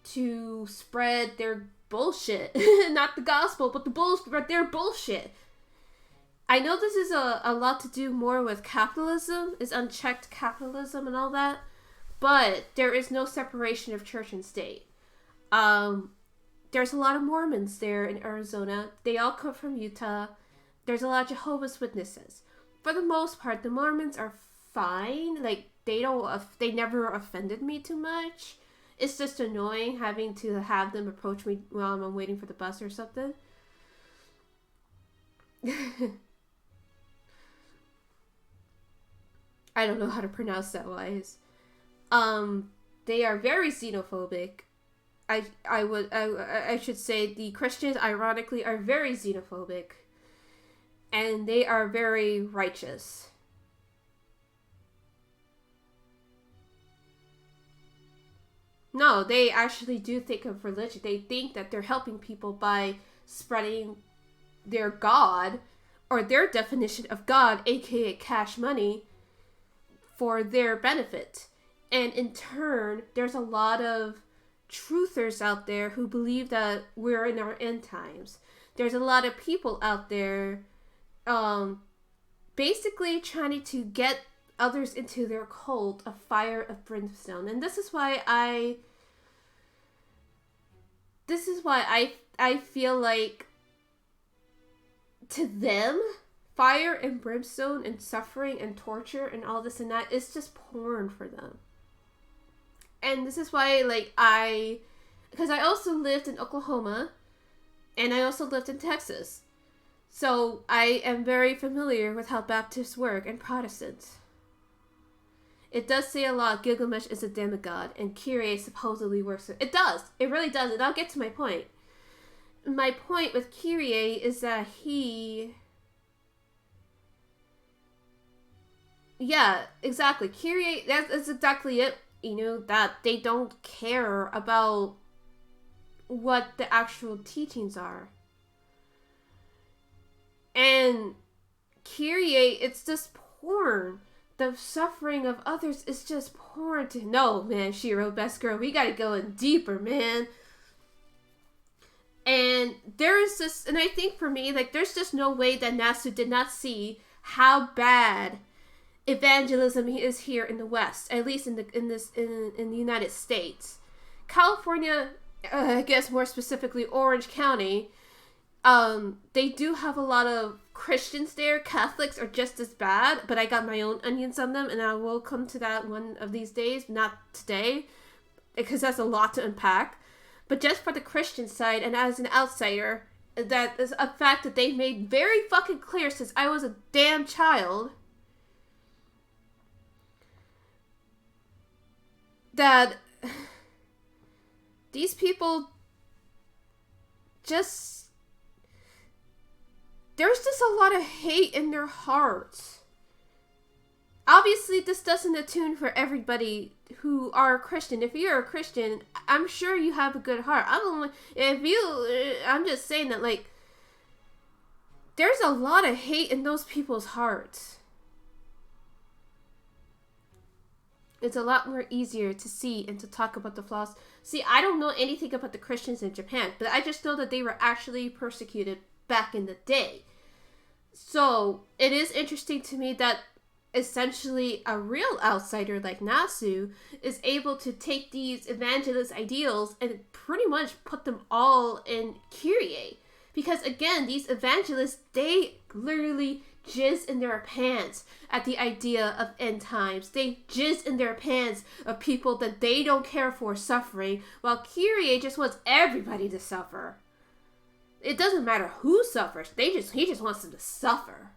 to spread their bullshit. Not the gospel, but their bullshit. I know this is a lot to do more with capitalism, is unchecked capitalism and all that, but there is no separation of church and state. There's a lot of Mormons there in Arizona. They all come from Utah. There's a lot of Jehovah's Witnesses. For the most part, the Mormons are fine. Like, they never offended me too much. It's just annoying having to have them approach me while I'm waiting for the bus or something. I don't know how to pronounce that wise. They are very xenophobic. I should say the Christians, ironically, are very xenophobic. And they are very righteous. No, they actually do think of religion. They think that they're helping people by spreading their God, or their definition of God, aka cash money, for their benefit. And in turn, there's a lot of truthers out there who believe that we're in our end times. There's a lot of people out there basically trying to get others into their cult of fire of brimstone. And this is why I feel like, to them, fire and brimstone and suffering and torture and all this and that is just porn for them. And this is why, like, because I also lived in Oklahoma and I also lived in Texas. So I am very familiar with how Baptists work and Protestants. It does say a lot, Gilgamesh is a demigod and Kyrie supposedly works with... It does. It really does. And I'll get to my point. My point with Kyrie is that he... Yeah, exactly. Kyrie, that's exactly it. You know, that they don't care about what the actual teachings are. And Kyrie, it's just porn. The suffering of others is just porn to... No, man, Shiro, best girl, we gotta go in deeper, man. And there's this... And I think for me, like, there's just no way that Nasu did not see how bad evangelism is here in the West, at least in the United States. California, I guess more specifically Orange County, they do have a lot of Christians there. Catholics are just as bad, but I got my own onions on them, and I will come to that one of these days, not today, because that's a lot to unpack. But just for the Christian side, and as an outsider, that is a fact that they've made very fucking clear since I was a damn child, that these people just... There's just a lot of hate in their hearts. Obviously, this doesn't attune for everybody who are Christian. If you're a Christian, I'm sure you have a good heart. I'm just saying that, like, there's a lot of hate in those people's hearts. It's a lot more easier to see and to talk about the flaws. See, I don't know anything about the Christians in Japan, but I just know that they were actually persecuted back in the day. So, it is interesting to me that essentially a real outsider like Nasu is able to take these evangelist ideals and pretty much put them all in Kyrie. Because again, these evangelists, they literally jizz in their pants at the idea of end times. They jizz in their pants of people that they don't care for suffering, while Kyrie just wants everybody to suffer. It doesn't matter who suffers. He just wants them to suffer.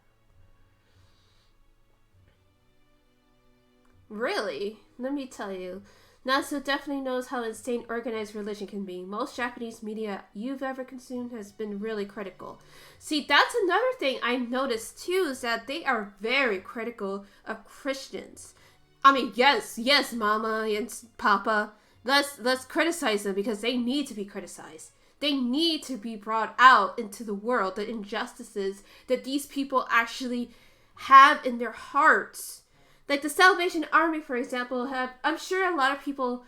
Really? Let me tell you. Nasu definitely knows how insane organized religion can be. Most Japanese media you've ever consumed has been really critical. See, that's another thing I noticed too, is that they are very critical of Christians. I mean, yes, Mama and Papa. Let's criticize them because they need to be criticized. They need to be brought out into the world, the injustices that these people actually have in their hearts. Like the Salvation Army, for example, I'm sure a lot of people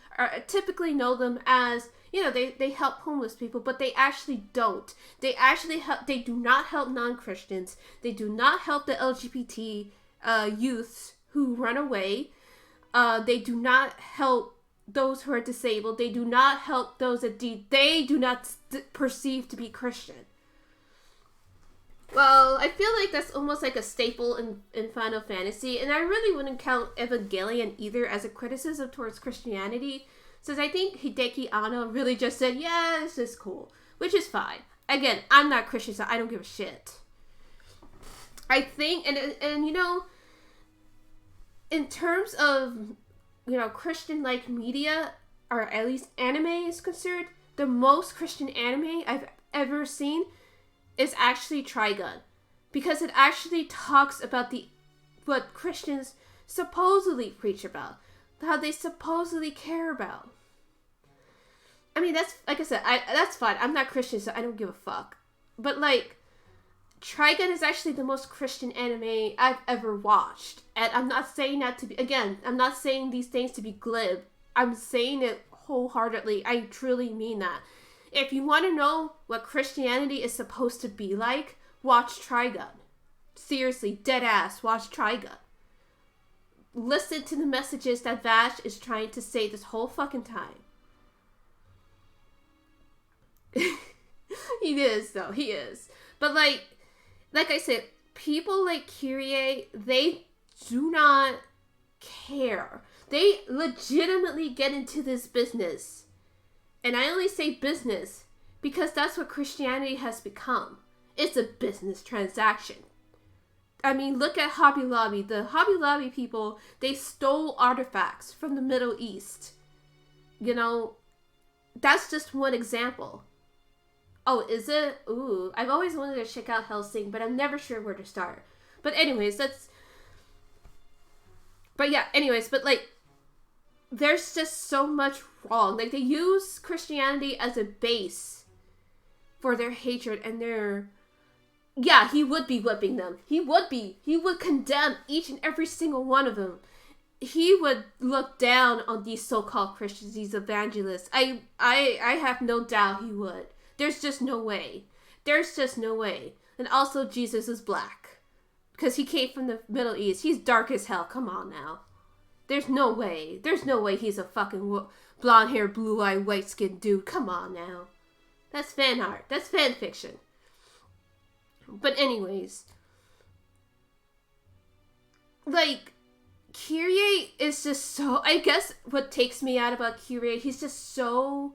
typically know them as, you know, they help homeless people, but they actually don't. They do not help non-Christians. They do not help the LGBT youths who run away. They do not help those who are disabled. They do not help those that they do not perceive to be Christian. Well, I feel like that's almost like a staple in Final Fantasy, and I really wouldn't count Evangelion either as a criticism towards Christianity, since I think Hideki Anno really just said, yeah, this is cool, which is fine. Again, I'm not Christian, so I don't give a shit. I think, and you know, in terms of, you know, Christian-like media, or at least anime is concerned, the most Christian anime I've ever seen is actually Trigun, because it actually talks about what Christians supposedly preach about, how they supposedly care about. I mean, that's, like I said, that's fine. I'm not Christian, so I don't give a fuck. But, like, Trigun is actually the most Christian anime I've ever watched. And I'm not saying that to be, again, I'm not saying these things to be glib. I'm saying it wholeheartedly. I truly mean that. If you want to know what Christianity is supposed to be like, watch Trigun. Seriously, dead ass, watch Trigun. Listen to the messages that Vash is trying to say this whole fucking time. He is, though. He is. But, like I said, people like Kyrie, they do not care. They legitimately get into this business. And I only say business because that's what Christianity has become. It's a business transaction. I mean, look at Hobby Lobby. The Hobby Lobby people, they stole artifacts from the Middle East. You know, that's just one example. Oh, is it? Ooh, I've always wanted to check out Hellsing, but I'm never sure where to start. But anyways, but like, there's just so much wrong. Like, they use Christianity as a base for their hatred and their... Yeah, he would be whipping them. He would condemn each and every single one of them. He would look down on these so-called Christians, these evangelists. I have no doubt he would. There's just no way. There's just no way. And also, Jesus is black. Because he came from the Middle East. He's dark as hell. Come on now. There's no way. There's no way he's a fucking blonde-haired, blue-eyed, white-skinned dude. Come on now. That's fan art. That's fan fiction. But anyways. Like, Kyrie is just so... I guess what takes me out about Kyrie, he's just so...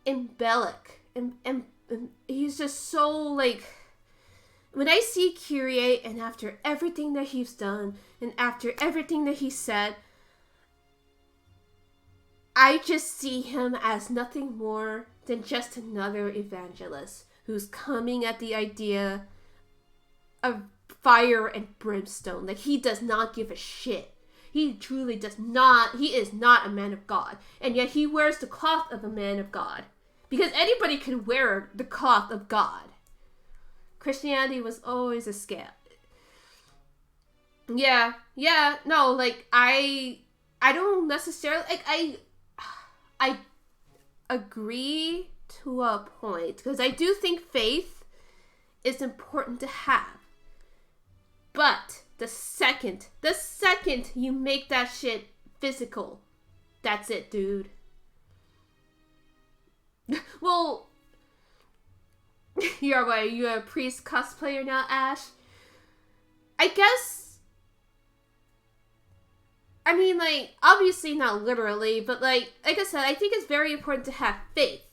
embellic and he's just so, like, when I see Kyrie, and after everything that he's done and after everything that he said, I just see him as nothing more than just another evangelist who's coming at the idea of fire and brimstone. Like, he does not give a shit. He truly does not. He is not a man of God, and yet he wears the cloth of a man of God. Because anybody can wear the cloth of God. Christianity was always a scam. Yeah, no, like, I don't necessarily, like, I agree to a point. Because I do think faith is important to have. But the second you make that shit physical, that's it, dude. Well, you're a priest cosplayer now, Ash? I guess, I mean, like, obviously not literally, but like I said, I think it's very important to have faith.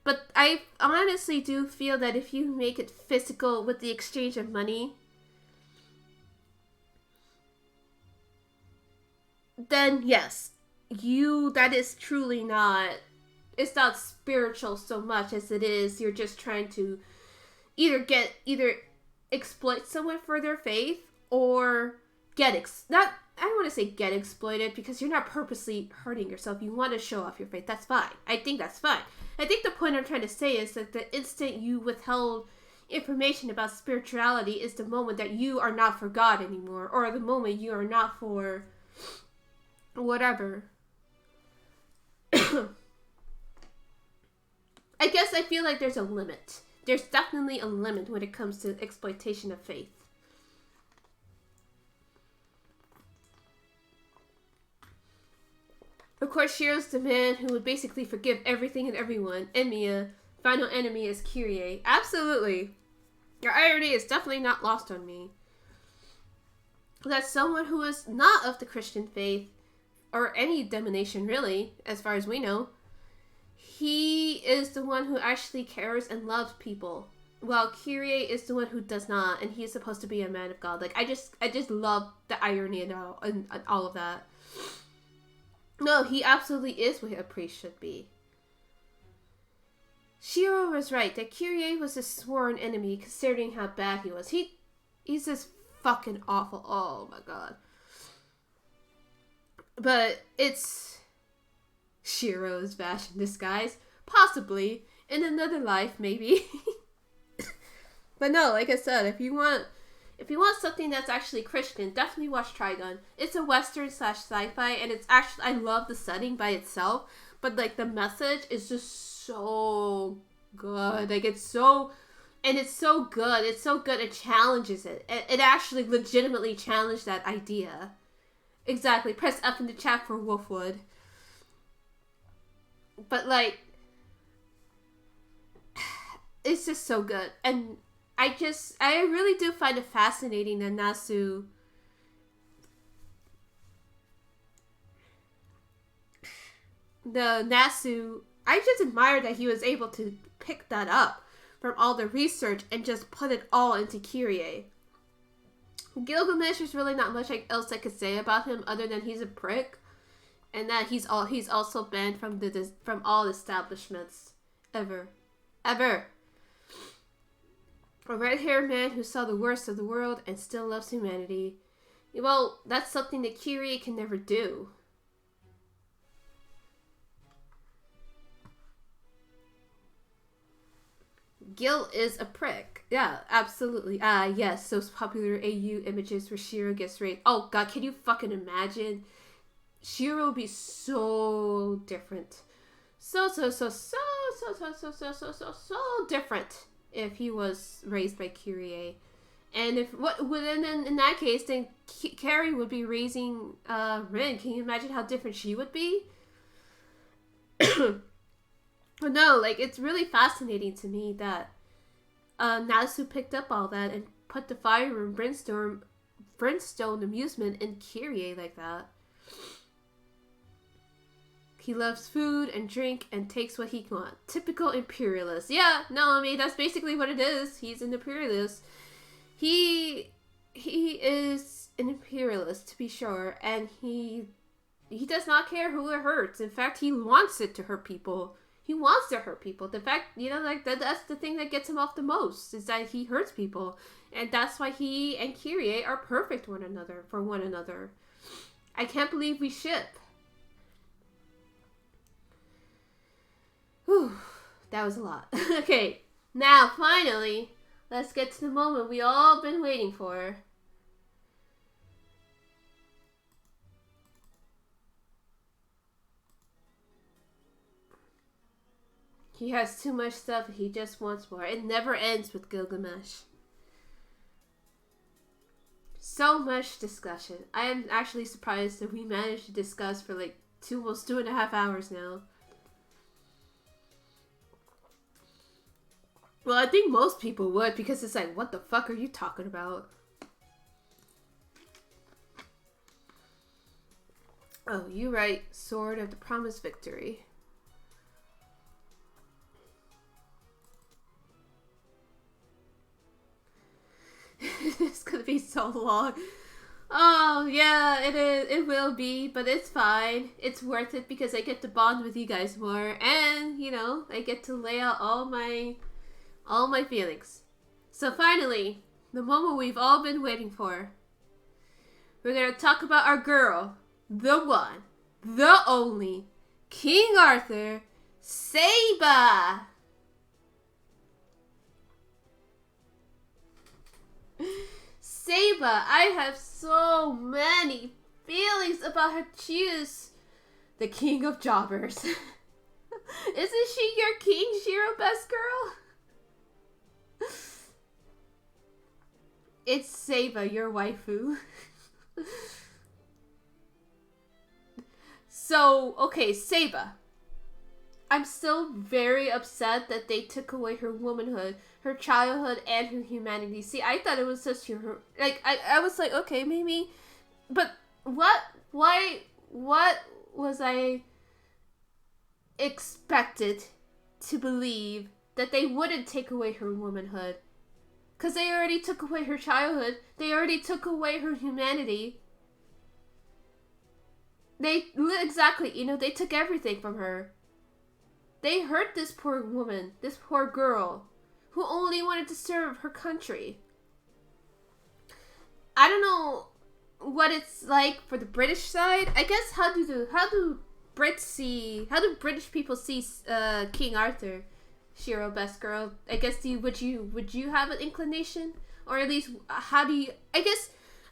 But I honestly do feel that if you make it physical with the exchange of money, then yes, that is truly not... It's not spiritual so much as it is you're just trying to either exploit someone for their faith or I don't want to say get exploited, because you're not purposely hurting yourself. You want to show off your faith. That's fine. I think that's fine. I think the point I'm trying to say is that the instant you withheld information about spirituality is the moment that you are not for God anymore, or the moment you are not for whatever. I guess I feel like there's a limit. There's definitely a limit when it comes to exploitation of faith. Of course, Shiro's the man who would basically forgive everything and everyone. Emiya, final enemy, is Kyrie. Absolutely. Your irony is definitely not lost on me. That someone who is not of the Christian faith, or any denomination really, as far as we know, he is the one who actually cares and loves people, while Kyrie is the one who does not, and he's supposed to be a man of God. Like, I just love the irony and all of that. No, he absolutely is what a priest should be. Shiro was right that Kyrie was a sworn enemy, considering how bad he was. He's just fucking awful. Oh my god. But it's Shiro's fashion disguise. Possibly. In another life, maybe. But no, like I said, if you want something that's actually Christian, definitely watch Trigun. It's a Western / sci-fi, and it's actually, I love the setting by itself, but like the message is just so good. Like it's so good. It's so good. It challenges it. It actually legitimately challenged that idea. Exactly. Press F in the chat for Wolfwood. But like, it's just so good. And I really do find it fascinating that Nasu I just admire that he was able to pick that up from all the research and just put it all into Kyrie. Gilgamesh, is really not much else I could say about him other than he's a prick, and that he's also banned from all establishments ever. A red-haired man who saw the worst of the world and still loves humanity. Well, that's something that Kyrie can never do. Gil is a prick. Yeah, absolutely. Yes, those popular AU images where Shiro gets raped. Oh god, can you fucking imagine? Shiro would be so different. So different if he was raised by Kyrie. And in that case, then Carrie would be raising Rin. Can you imagine how different she would be? But no, like, it's really fascinating to me that Nasu picked up all that and put the fire and brimstone amusement in Kyrie like that. He loves food and drink and takes what he wants. Typical imperialist. Yeah, no, I mean, that's basically what it is. He's an imperialist. He is an imperialist, to be sure, and he does not care who it hurts. In fact, he wants it to hurt people. He wants to hurt people. The fact, like that's the thing that gets him off the most, is that he hurts people. And that's why he and Kyrie are perfect for one another. I can't believe we ship. Whew, that was a lot. Okay, now finally, let's get to the moment we all been waiting for. He has too much stuff and he just wants more. It never ends with Gilgamesh. So much discussion. I am actually surprised that we managed to discuss for like almost 2.5 hours now. Well, I think most people would, because it's like, what the fuck are you talking about? Oh, you right. Sword of the Promised Victory. It's gonna be so long. Oh, yeah, it is. It will be, but it's fine. It's worth it because I get to bond with you guys more, and, I get to lay out all my feelings. So finally, the moment we've all been waiting for. We're gonna talk about our girl, the one, the only, King Arthur, Saba. Saba, I have so many feelings about her. She is the king of jobbers. Isn't she your king, Shiro, best girl? It's Saba, your waifu. So, okay, Saba. I'm still very upset that they took away her womanhood, her childhood, and her humanity. See, I thought it was just her. Like, I was like, okay, maybe. But what was I expected to believe that they wouldn't take away her womanhood? Because they already took away her childhood. They already took away her humanity. Exactly, they took everything from her. They hurt this poor woman, this poor girl, who only wanted to serve her country. I don't know what it's like for the British side. I guess how do British people see King Arthur? Shiro, best girl. I guess would you have an inclination, or at least how do you? I guess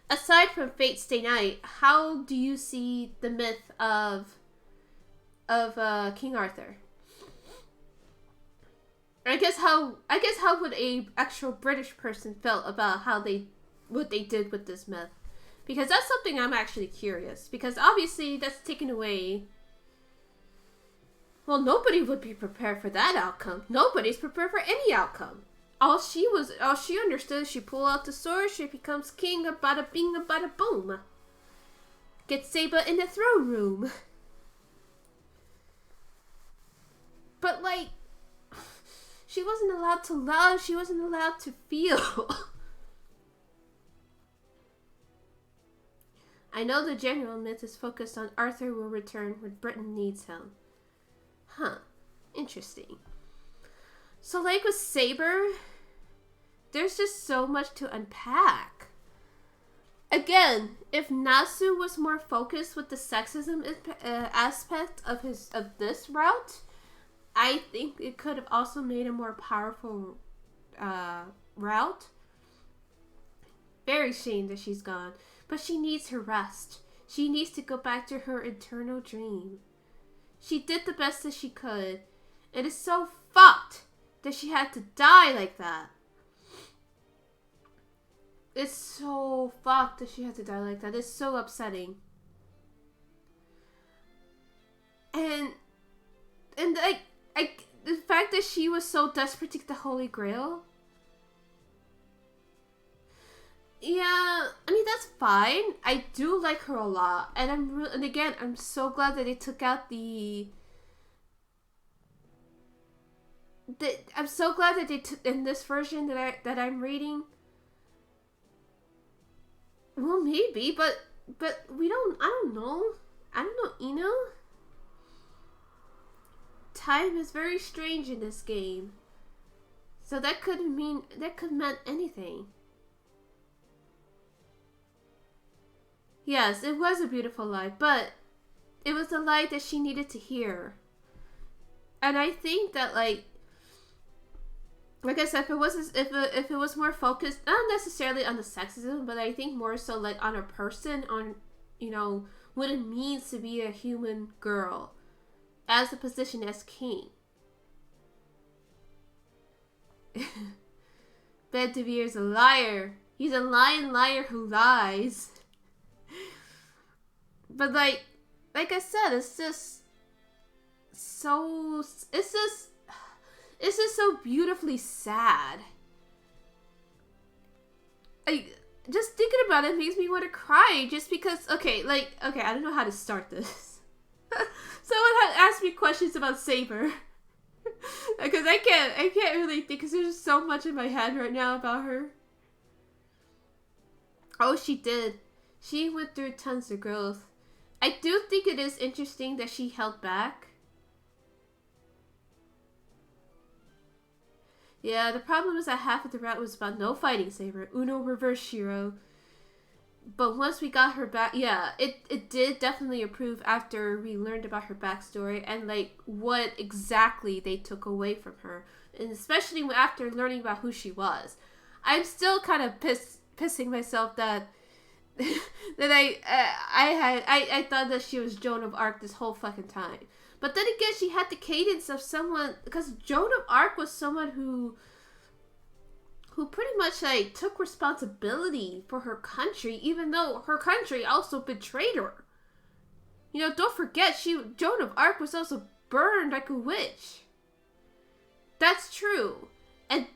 aside from Fate Stay Night, how do you see the myth of King Arthur? I guess how would a actual British person felt about what they did with this myth? Because that's something I'm actually curious. Because obviously that's taken away. Well, nobody would be prepared for that outcome. Nobody's prepared for any outcome. All she understood, she pulled out the sword, she becomes king, a bada bing, a bada boom. Get Saba in the throne room. But like, she wasn't allowed to love, she wasn't allowed to feel. I know the general myth is focused on Arthur will return when Britain needs him. Huh. Interesting. So like with Saber, there's just so much to unpack. Again, if Nasu was more focused with the sexism aspect of this route, I think it could have also made a more powerful route. Very shame that she's gone. But she needs her rest. She needs to go back to her eternal dream. She did the best that she could. It is so fucked that she had to die like that. It's so fucked that she had to die like that. It's so upsetting. And like, the fact that she was so desperate to get the Holy Grail. Yeah, I mean, that's fine. I do like her a lot. And I'm so glad that they took out I'm so glad that they took, in this version that I'm reading. Well, maybe, but I don't know, Time is very strange in this game. So that could mean anything. Yes, it was a beautiful lie, but it was a lie that she needed to hear. And I think that, like I said, if it was more focused, not necessarily on the sexism, but I think more so like on a person, on what it means to be a human girl, as a position as king. Bedivere is a liar. He's a lying liar who lies. But like I said, it's just so beautifully sad. Just thinking about it makes me want to cry, just because, okay, I don't know how to start this. Someone had asked me questions about Saber. Because I can't really think, because there's just so much in my head right now about her. Oh, she did. She went through tons of growth. I do think it is interesting that she held back. Yeah, the problem is that half of the route was about no fighting Saber. Uno reverse Shiro. But once we got her back, yeah, it did definitely improve after we learned about her backstory and like what exactly they took away from her, and especially after learning about who she was. I'm still kind of pissing myself that I thought that she was Joan of Arc this whole fucking time. But then again, she had the cadence of someone, because Joan of Arc was someone who pretty much like took responsibility for her country, even though her country also betrayed her. Don't forget, Joan of Arc was also burned like a witch. That's true. And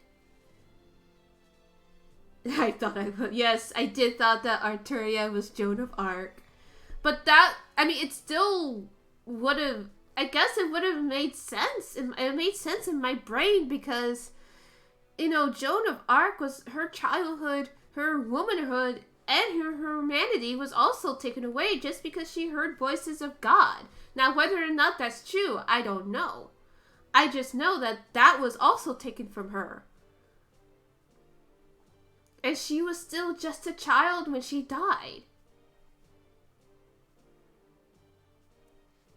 yes, I did thought that Arturia was Joan of Arc. But that, I mean, it still would have, I guess it would have made sense. It made sense in my brain because, you know, Joan of Arc was her childhood, her womanhood, and her humanity was also taken away just because she heard voices of God. Now, whether or not that's true, I don't know. I just know that that was also taken from her. And she was still just a child when she died.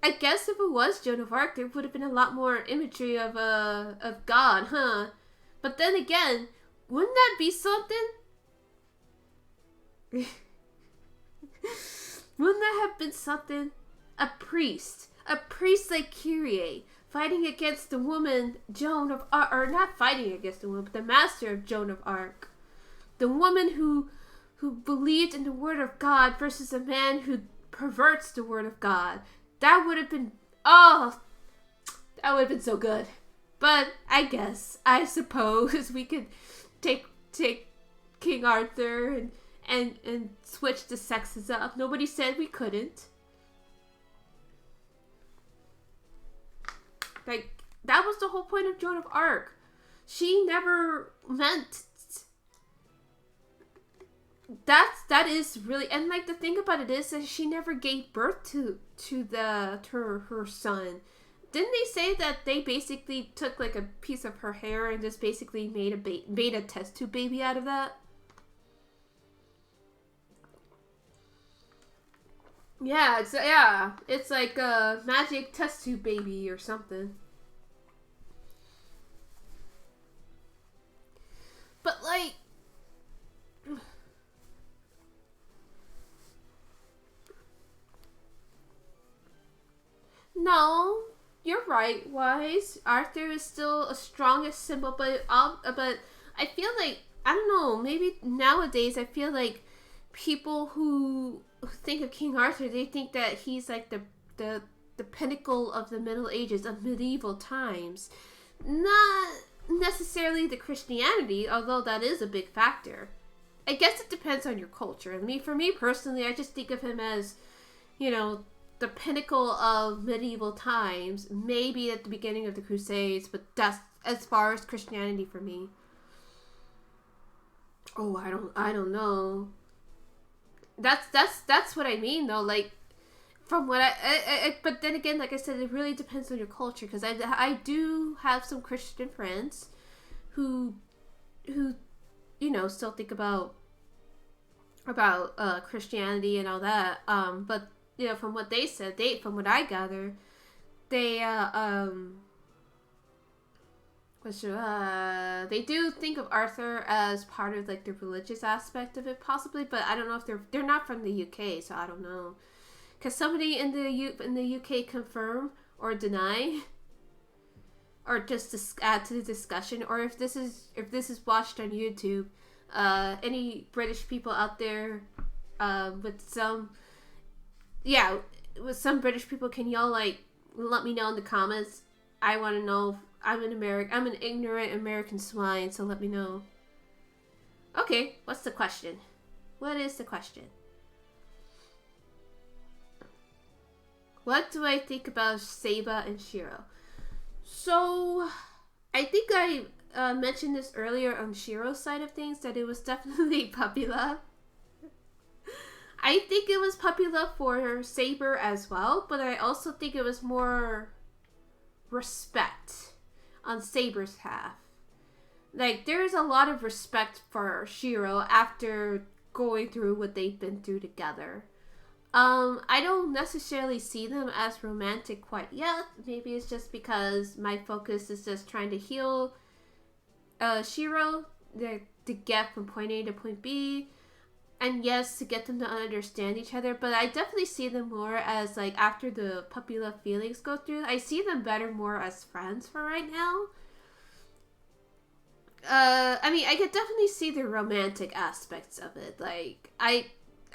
I guess if it was Joan of Arc, there would have been a lot more imagery of God, huh? But then again, wouldn't that be something? Wouldn't that have been something? A priest like Kyrie, fighting against the woman Joan of Arc, or not fighting against the woman, but the master of Joan of Arc. The woman who believed in the word of God versus a man who perverts the word of God. That would have been, that would have been so good. But I suppose we could take King Arthur and switch the sexes up. Nobody said we couldn't. Like, that was the whole point of Joan of Arc. She never meant... That is really... And, like, the thing about it is that she never gave birth to her son. Didn't they say that they basically took, like, a piece of her hair and just basically made a test tube baby out of that? Yeah, it's like a magic test tube baby or something. But, like... No, you're right, Wise. Arthur is still a strongest symbol, but I feel like, I don't know, maybe nowadays I feel like people who think of King Arthur, they think that he's like the pinnacle of the Middle Ages, of medieval times. Not necessarily the Christianity, although that is a big factor. I guess it depends on your culture. I mean, for me personally, I just think of him as, you know, the pinnacle of medieval times, maybe at the beginning of the Crusades, but that's as far as Christianity for me. Oh, I don't know. That's what I mean though. Like, from what but then again, like I said, it really depends on your culture, because I do have some Christian friends who you know still think about Christianity and all that. But you know, from what they said, from what I gather, they they do think of Arthur as part of like the religious aspect of it, possibly, but I don't know if they're not from the UK, so I don't know. Can somebody in the UK confirm or deny, or just add to the discussion, or if this is watched on YouTube, any British people out there, with some British people, can y'all like let me know in the comments? I want to know. I'm an ignorant American swine, so let me know. Okay, what's the question? What is the question? What do I think about Seiba and Shiro? So, I think I mentioned this earlier on Shiro's side of things, that it was definitely puppy love. I think it was puppy love for Saber as well, but I also think it was more respect on Saber's half. Like, there's a lot of respect for Shiro after going through what they've been through together. I don't necessarily see them as romantic quite yet. Maybe it's just because my focus is just trying to heal Shiro to get from point A to point B. And yes, to get them to understand each other. But I definitely see them more as, like, after the puppy love feelings go through, I see them better more as friends for right now. I mean, I could definitely see the romantic aspects of it. Like,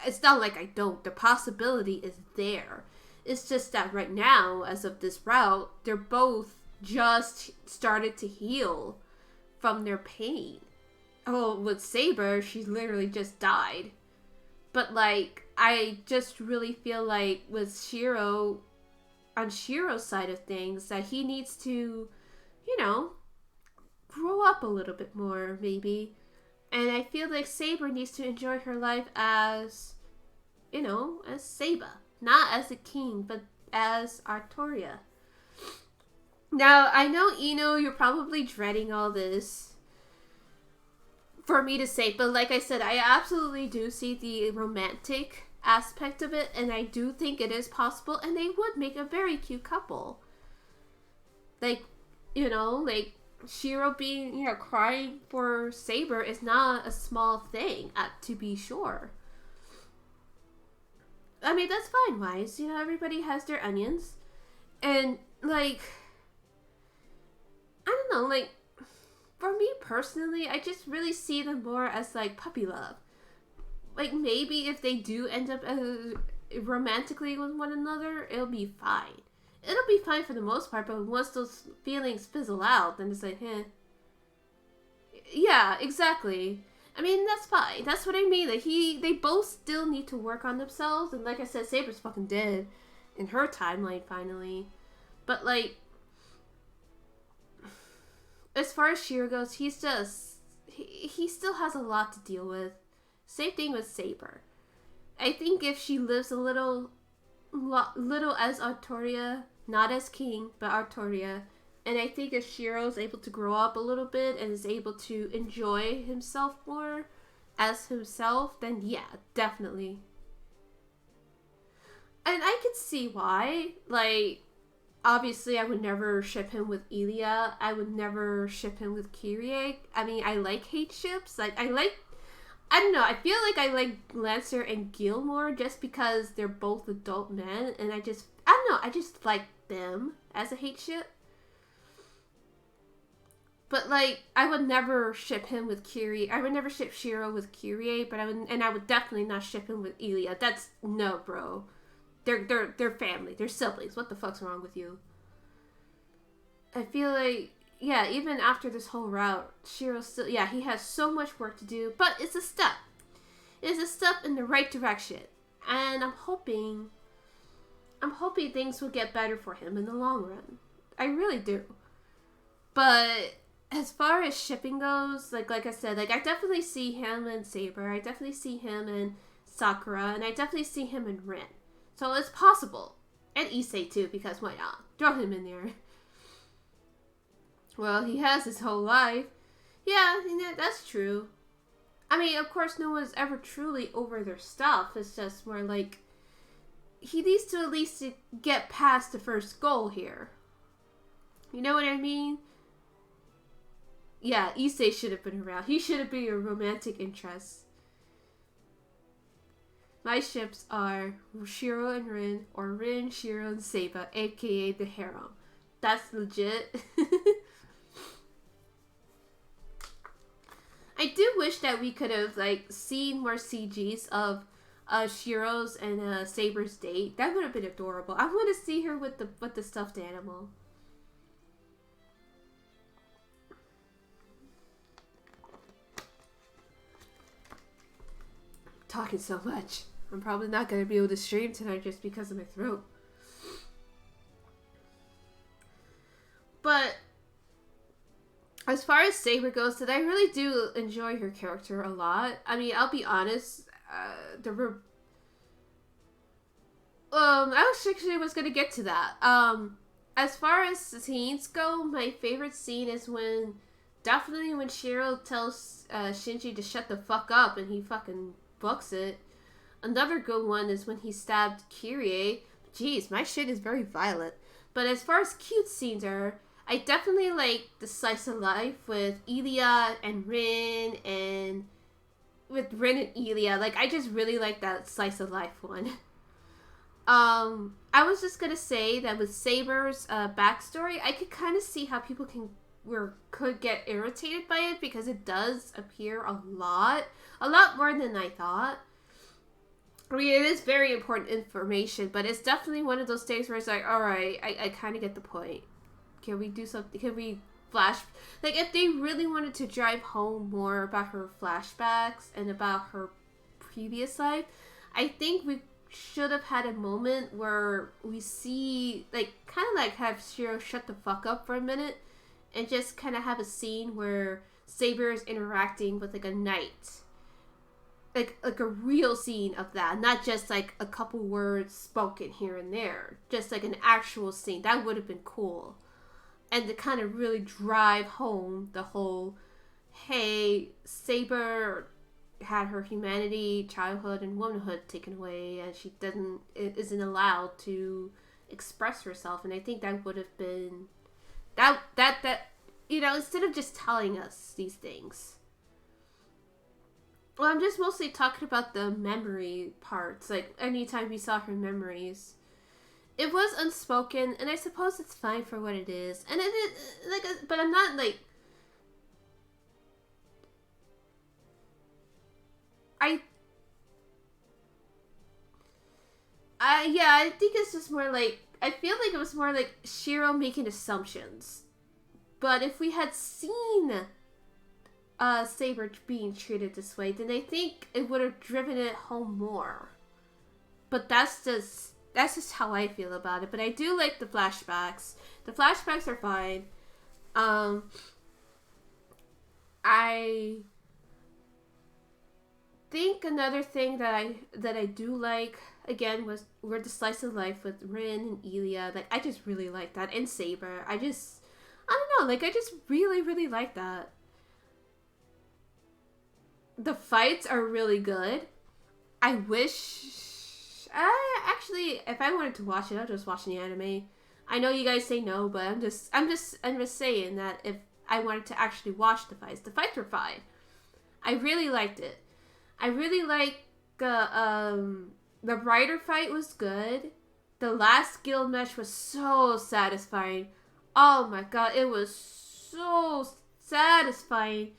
it's not like I don't. The possibility is there. It's just that right now, as of this route, they're both just started to heal from their pain. Oh, with Saber, she's literally just died. But, like, I just really feel like with Shiro, on Shiro's side of things, that he needs to, you know, grow up a little bit more, maybe. And I feel like Saber needs to enjoy her life as, you know, as Saba. Not as a king, but as Artoria. Now, I know, Ino, you're probably dreading all this for me to say, but like I said, I absolutely do see the romantic aspect of it, and I do think it is possible, and they would make a very cute couple. Like, you know, like, Shiro being, you know, crying for Saber is not a small thing, to be sure. I mean, that's fine, Wise. You know, everybody has their onions. And, like, I don't know, like, for me personally, I just really see them more as, like, puppy love. Like, maybe if they do end up romantically with one another, it'll be fine. It'll be fine for the most part, but once those feelings fizzle out, then it's like, eh. Yeah, exactly. I mean, that's fine. That's what I mean. Like, they both still need to work on themselves, and like I said, Saber's fucking dead in her timeline, finally. But, like, as far as Shiro goes, he still has a lot to deal with. Same thing with Saber. I think if she lives a little as Artoria, not as king, but Artoria, and I think if Shiro's able to grow up a little bit and is able to enjoy himself more as himself, then yeah, definitely. And I could see why. Like, obviously I would never ship him with Ilya. I would never ship him with Kyrie. I mean, I like hate ships. Like, I don't know, I feel like I like Lancer and Gil more just because they're both adult men, and I just like them as a hate ship. But, like, I would never ship him with Kyrie. I would never ship Shiro with Kyrie, but I would definitely not ship him with Ilya. That's, no, bro. They're family. They're siblings. What the fuck's wrong with you? I feel like, yeah, even after this whole route, Shiro still, yeah, he has so much work to do, but it's a step. It's a step in the right direction. And I'm hoping things will get better for him in the long run. I really do. But as far as shipping goes, like I said, like, I definitely see him and Saber. I definitely see him and Sakura, and I definitely see him and Rin. So it's possible. And Issei too, because why not? Throw him in there. Well, he has his whole life. Yeah, that's true. I mean, of course, no one's ever truly over their stuff. It's just more like, he needs to at least get past the first goal here. You know what I mean? Yeah, Issei should have been around. He should have been a romantic interest. My ships are Shiro and Rin, or Rin, Shiro, and Saba, aka the harem. That's legit. I do wish that we could have, like, seen more CGs of Shiro's and Saber's date. That would have been adorable. I want to see her with the stuffed animal. Talking so much. I'm probably not going to be able to stream tonight just because of my throat. But as far as Saber goes, I really do enjoy her character a lot. I mean, I'll be honest, I actually was going to get to that. As far as scenes go, my favorite scene is definitely when Shiro tells Shinji to shut the fuck up and he fucking books it. Another good one is when he stabbed Kyrie. Jeez, my shit is very violent. But as far as cute scenes are, I definitely like the slice of life with Ilya and Rin, and with Rin and Ilya. Like, I just really like that slice of life one. I was just gonna say that with Saber's backstory, I could kind of see how people could get irritated by it, because it does appear a lot more than I thought. I mean, it is very important information, but it's definitely one of those things where it's like, all right, I kind of get the point. Can we do something? Can we flash? Like, if they really wanted to drive home more about her flashbacks and about her previous life, I think we should have had a moment where we see, like, kind of like have Shiro shut the fuck up for a minute and just kind of have a scene where Saber is interacting with, like, a knight. Like a real scene of that, not just like a couple words spoken here and there, just like an actual scene. That would have been cool, and to kind of really drive home the whole, hey, Saber had her humanity, childhood, and womanhood taken away, and she isn't allowed to express herself. And I think that would have been that instead of just telling us these things. Well, I'm just mostly talking about the memory parts. Like, anytime we saw her memories, it was unspoken, and I suppose it's fine for what it is. And but I'm not like. I think it's just more like, I feel like it was more like Shiro making assumptions. But if we had seen Saber being treated this way, then I think it would have driven it home more. But that's just how I feel about it. But I do like the flashbacks. The flashbacks are fine. I think another thing that I do like again were the slice of life with Rin and Elia. Like, I just really like that, and Saber. I don't know. Like, I just really, really like that. The fights are really good. I wish... actually, if I wanted to watch it, I'll just watch the anime. I know you guys say no, but I'm just saying that if I wanted to actually watch the fights were fine. I really liked it. I really like the Rider fight was good. The last guild match was so satisfying. Oh my god, it was so satisfying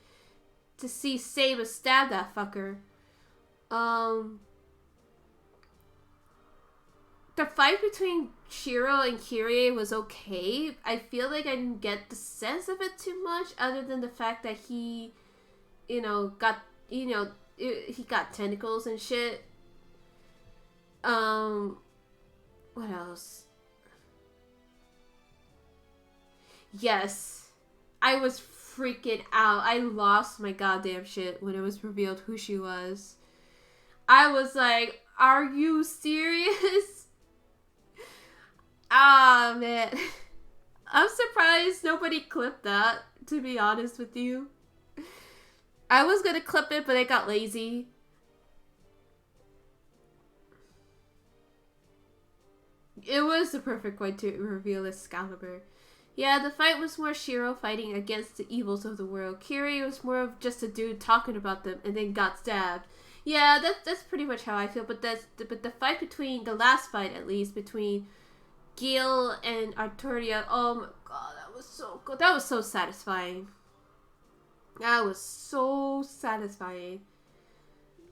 to see Saber stab that fucker. The fight between Shiro and Kyrie was okay. I feel like I didn't get the sense of it too much, other than the fact that he got tentacles and shit. What else? Yes. I was freaking out. I lost my goddamn shit when it was revealed who she was. I was like, are you serious? Ah, man. I'm surprised nobody clipped that, to be honest with you. I was gonna clip it, but I got lazy. It was the perfect way to reveal Excalibur. Yeah, the fight was more Shiro fighting against the evils of the world. Kiri was more of just a dude talking about them and then got stabbed. Yeah, that's pretty much how I feel. But the fight between the last fight, at least, between Gil and Arturia. Oh my god, that was so good. That was so satisfying. That was so satisfying.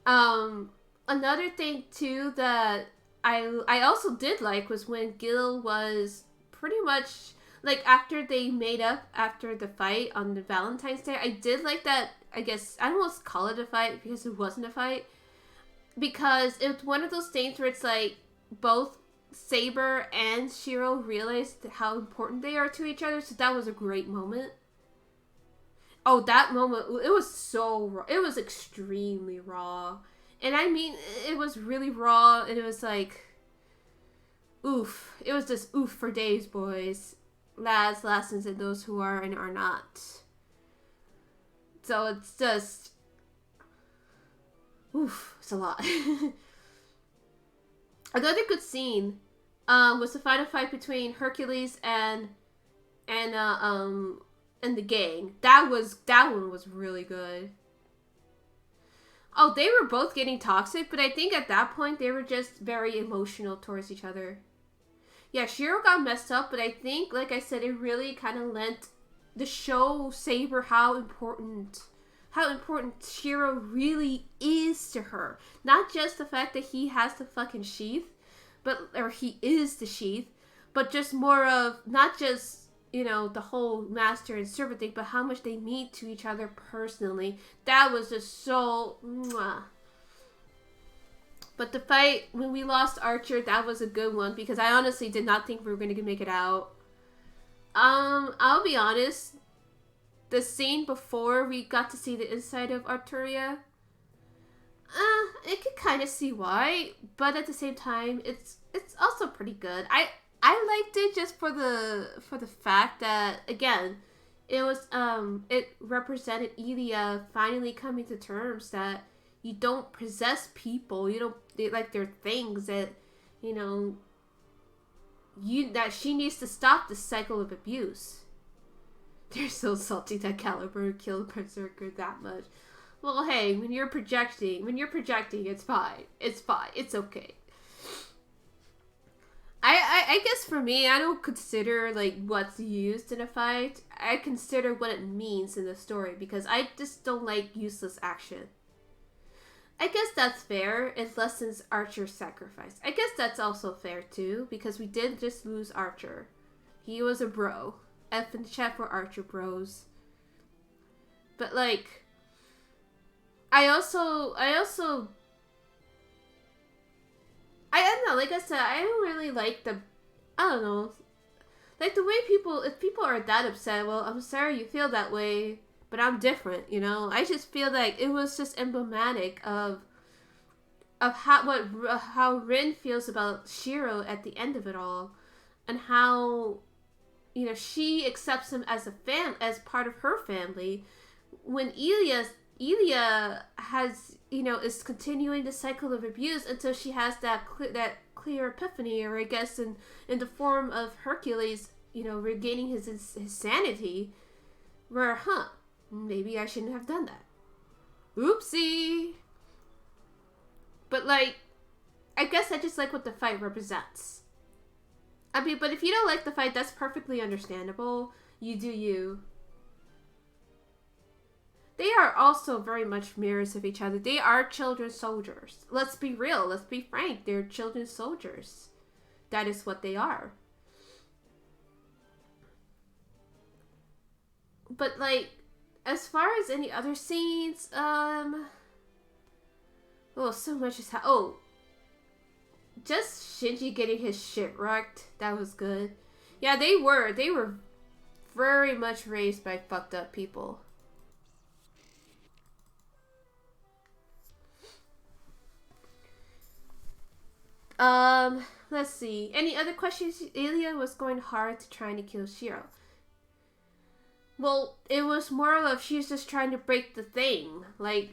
Another thing too that I also did like was when Gil was pretty much like after they made up after the fight on the Valentine's Day. I did like that. I guess I don't want to call it a fight because it wasn't a fight, because it's one of those things where it's like both Saber and Shiro realized how important they are to each other. So that was a great moment. Oh, that moment, it was so raw. It was extremely raw. And I mean, it was really raw, and it was like, oof. It was just oof for days, boys. Lads, lassins, and those who are and are not. So it's just, oof, it's a lot. Another good scene was the final fight between Hercules and the gang. That one was really good. Oh, they were both getting toxic, but I think at that point they were just very emotional towards each other. Yeah, Shiro got messed up, but I think, like I said, it really kind of lent the show Saber how important how important Shiro really is to her. Not just the fact that he has the fucking sheath, or he is the sheath, but just more of not just, the whole master and servant thing, but how much they mean to each other personally. That was just so mwah. But the fight when we lost Archer, that was a good one because I honestly did not think we were going to make it out. I'll be honest, the scene before we got to see the inside of Arturia, I could kind of see why, but at the same time, it's also pretty good. I liked it just for the fact that, again, it represented Ilya finally coming to terms that you don't possess people. They're things that, that she needs to stop the cycle of abuse. They're so salty that Caliber killed Berserker that much. Well, hey, when you're projecting, it's fine. It's fine. It's okay. I guess for me, I don't consider, what's used in a fight. I consider what it means in the story, because I just don't like useless action. I guess that's fair. It lessens Archer's sacrifice. I guess that's also fair, too, because we did just lose Archer. He was a bro. F in the chat for Archer bros. But, I don't know, like I said, I don't really like the way if people are that upset, well, I'm sorry you feel that way, but I'm different, I just feel like it was just emblematic of how Rin feels about Shiro at the end of it all, and how, she accepts him as as part of her family, when Ilya has, is continuing the cycle of abuse until she has that clear epiphany, or I guess in the form of Hercules, regaining his sanity, where, maybe I shouldn't have done that. Oopsie. But, I guess I just like what the fight represents. I mean, but if you don't like the fight, that's perfectly understandable. You do you. They are also very much mirrors of each other. They are children soldiers. Let's be real. Let's be frank. They're children soldiers. That is what they are. But, as far as any other scenes, so much is just Shinji getting his shit wrecked. That was good. Yeah, they were very much raised by fucked up people. Let's see. Any other questions? Ilya was going hard to trying to kill Shiro. Well, it was more of she was just trying to break the thing.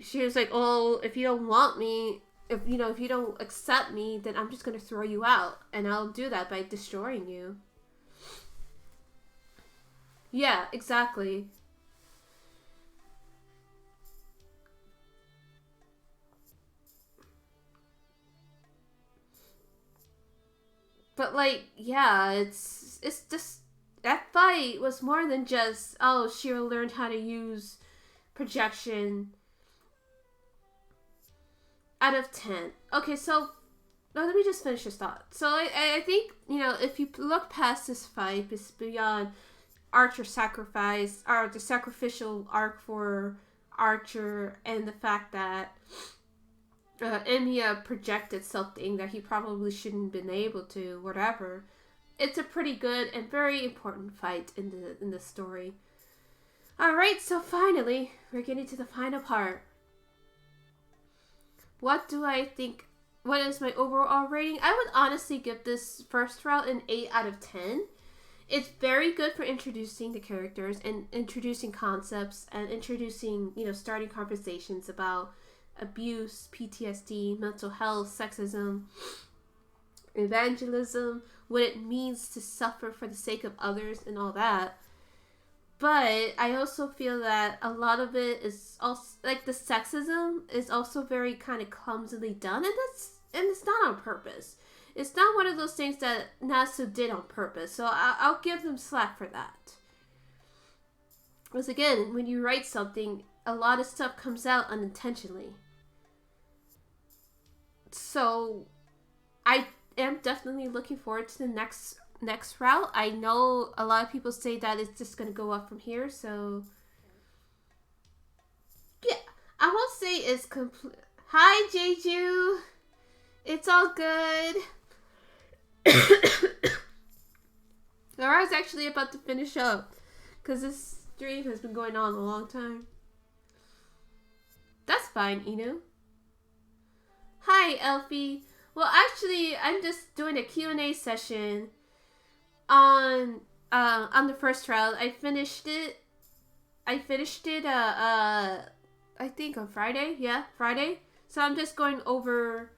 She was like, oh, if you don't want me, if you don't accept me, then I'm just going to throw you out. And I'll do that by destroying you. Yeah, exactly. But, yeah, it's just, that fight was more than just, Shiro learned how to use projection out of 10. Okay, so, let me just finish this thought. So, I think, if you look past this fight, it's beyond Archer's sacrifice, or the sacrificial arc for Archer, and the fact that Emiya projected something that he probably shouldn't have been able to, whatever. It's a pretty good and very important fight in the story. Alright, so finally, we're getting to the final part. What do I think? What is my overall rating? I would honestly give this first route an 8 out of 10. It's very good for introducing the characters and introducing concepts and introducing, starting conversations about abuse, PTSD, mental health, sexism, evangelism, what it means to suffer for the sake of others and all that. But I also feel that a lot of it is also, the sexism is also very kind of clumsily done, and it's not on purpose. It's not one of those things that Nasu did on purpose, so I'll give them slack for that. Because again, when you write something, a lot of stuff comes out unintentionally. So I am definitely looking forward to the next route. I know a lot of people say that it's just gonna go up from here, so yeah, I won't say it's complete. Hi, Jeju. It's all good. Laura's actually about to finish up because this stream has been going on a long time. That's fine, Inu. Hi, Elfie. Well, actually, I'm just doing a Q&A session on the first trial. I finished it. I think on Friday. Yeah, Friday. So I'm just going over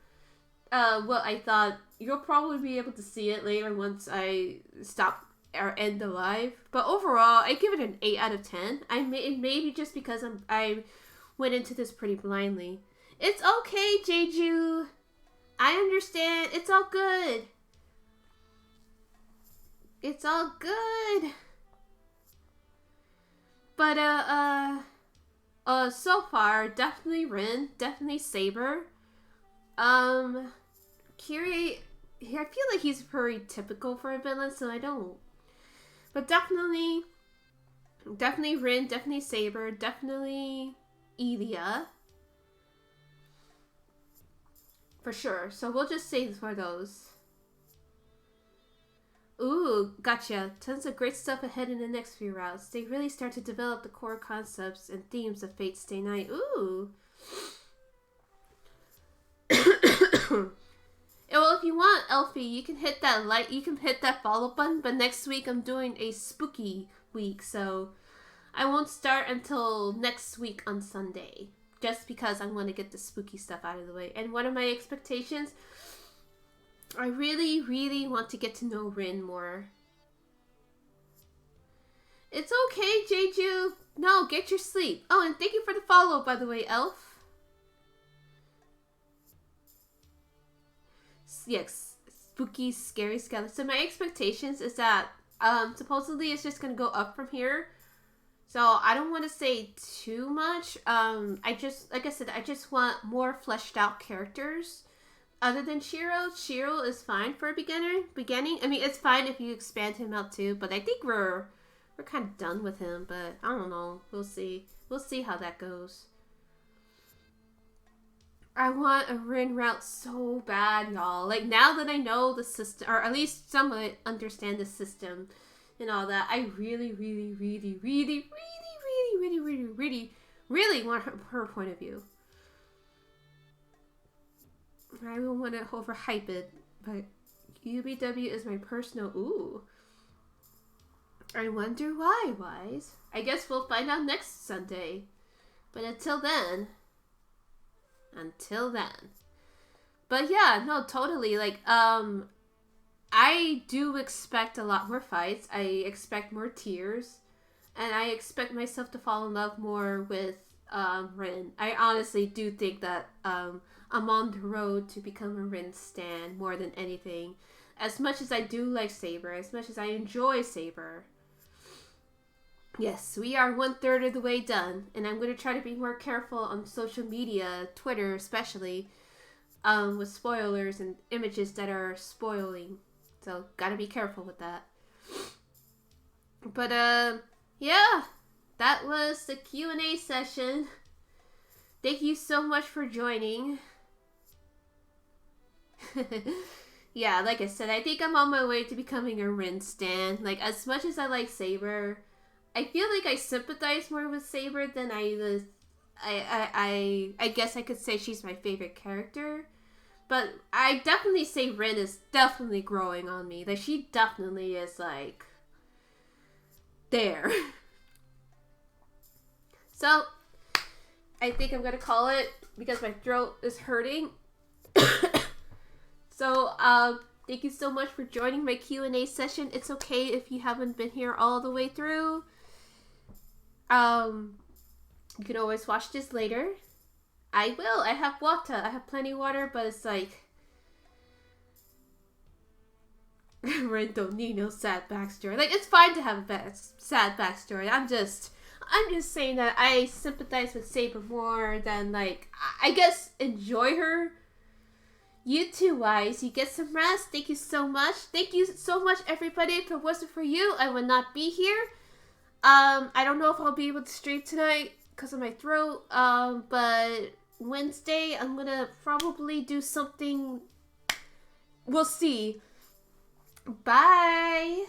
what I thought. You'll probably be able to see it later once I stop or end the live. But overall, I give it an 8 out of 10. Maybe just because I went into this pretty blindly. It's okay, Jeju. I understand. It's all good. It's all good. But so far, definitely Rin, definitely Saber. Kiri, I feel like he's very typical for a villain, so I don't. But definitely Rin, definitely Saber, definitely Elia. For sure. So we'll just say for those. Ooh, gotcha. Tons of great stuff ahead in the next few routes. They really start to develop the core concepts and themes of Fate Stay Night. Ooh. Well, if you want, Elfie, you can hit that follow button, but next week I'm doing a spooky week, so I won't start until next week on Sunday. Just because I want to get the spooky stuff out of the way. And one of my expectations, I really, really want to get to know Rin more. It's okay, Jeju. No, get your sleep. Oh, and thank you for the follow, by the way, Elf. Yes, spooky, scary skeleton. So my expectations is that supposedly it's just going to go up from here. So I don't want to say too much. I just want more fleshed out characters. Other than Shiro. Shiro is fine for a beginning. I mean, it's fine if you expand him out too, but I think we're kind of done with him, but I don't know. We'll see. We'll see how that goes. I want a Rin route so bad, y'all. Like, now that I know the system, or at least somewhat understand the system and all that, I really, really, really, really, really, really, really, really, really, really want her point of view. I don't want to overhype it, but UBW is my personal. Ooh. I wonder why, Wise. I guess we'll find out next Sunday. But until then. But yeah, no, totally. Like, I do expect a lot more fights. I expect more tears. And I expect myself to fall in love more with Rin. I honestly do think that I'm on the road to become a Rin stan more than anything. As much as I do like Saber, as much as I enjoy Saber. Yes, we are 1/3 of the way done. And I'm going to try to be more careful on social media, Twitter especially, with spoilers and images that are spoiling. So, gotta be careful with that. But, yeah, that was the Q&A session. Thank you so much for joining. Yeah, like I said, I think I'm on my way to becoming a Rin stan. Like, as much as I like Saber, I feel like I sympathize more with Saber than I guess I could say she's my favorite character. But I definitely say Rin is definitely growing on me. Like, she definitely is, like, there. So, I think I'm gonna call it because my throat is hurting. So, thank you so much for joining my Q&A session. It's okay if you haven't been here all the way through. You can always watch this later. I will. I have water. I have plenty of water, but it's like Rin don't need no sad backstory. Like, it's fine to have a sad backstory. I'm just I'm just saying that I sympathize with Saber more than, like, I guess enjoy her. YouTube wise, you get some rest. Thank you so much. Thank you so much, everybody. If it wasn't for you, I would not be here. I don't know if I'll be able to stream tonight because of my throat. But Wednesday, I'm gonna probably do something. We'll see. Bye.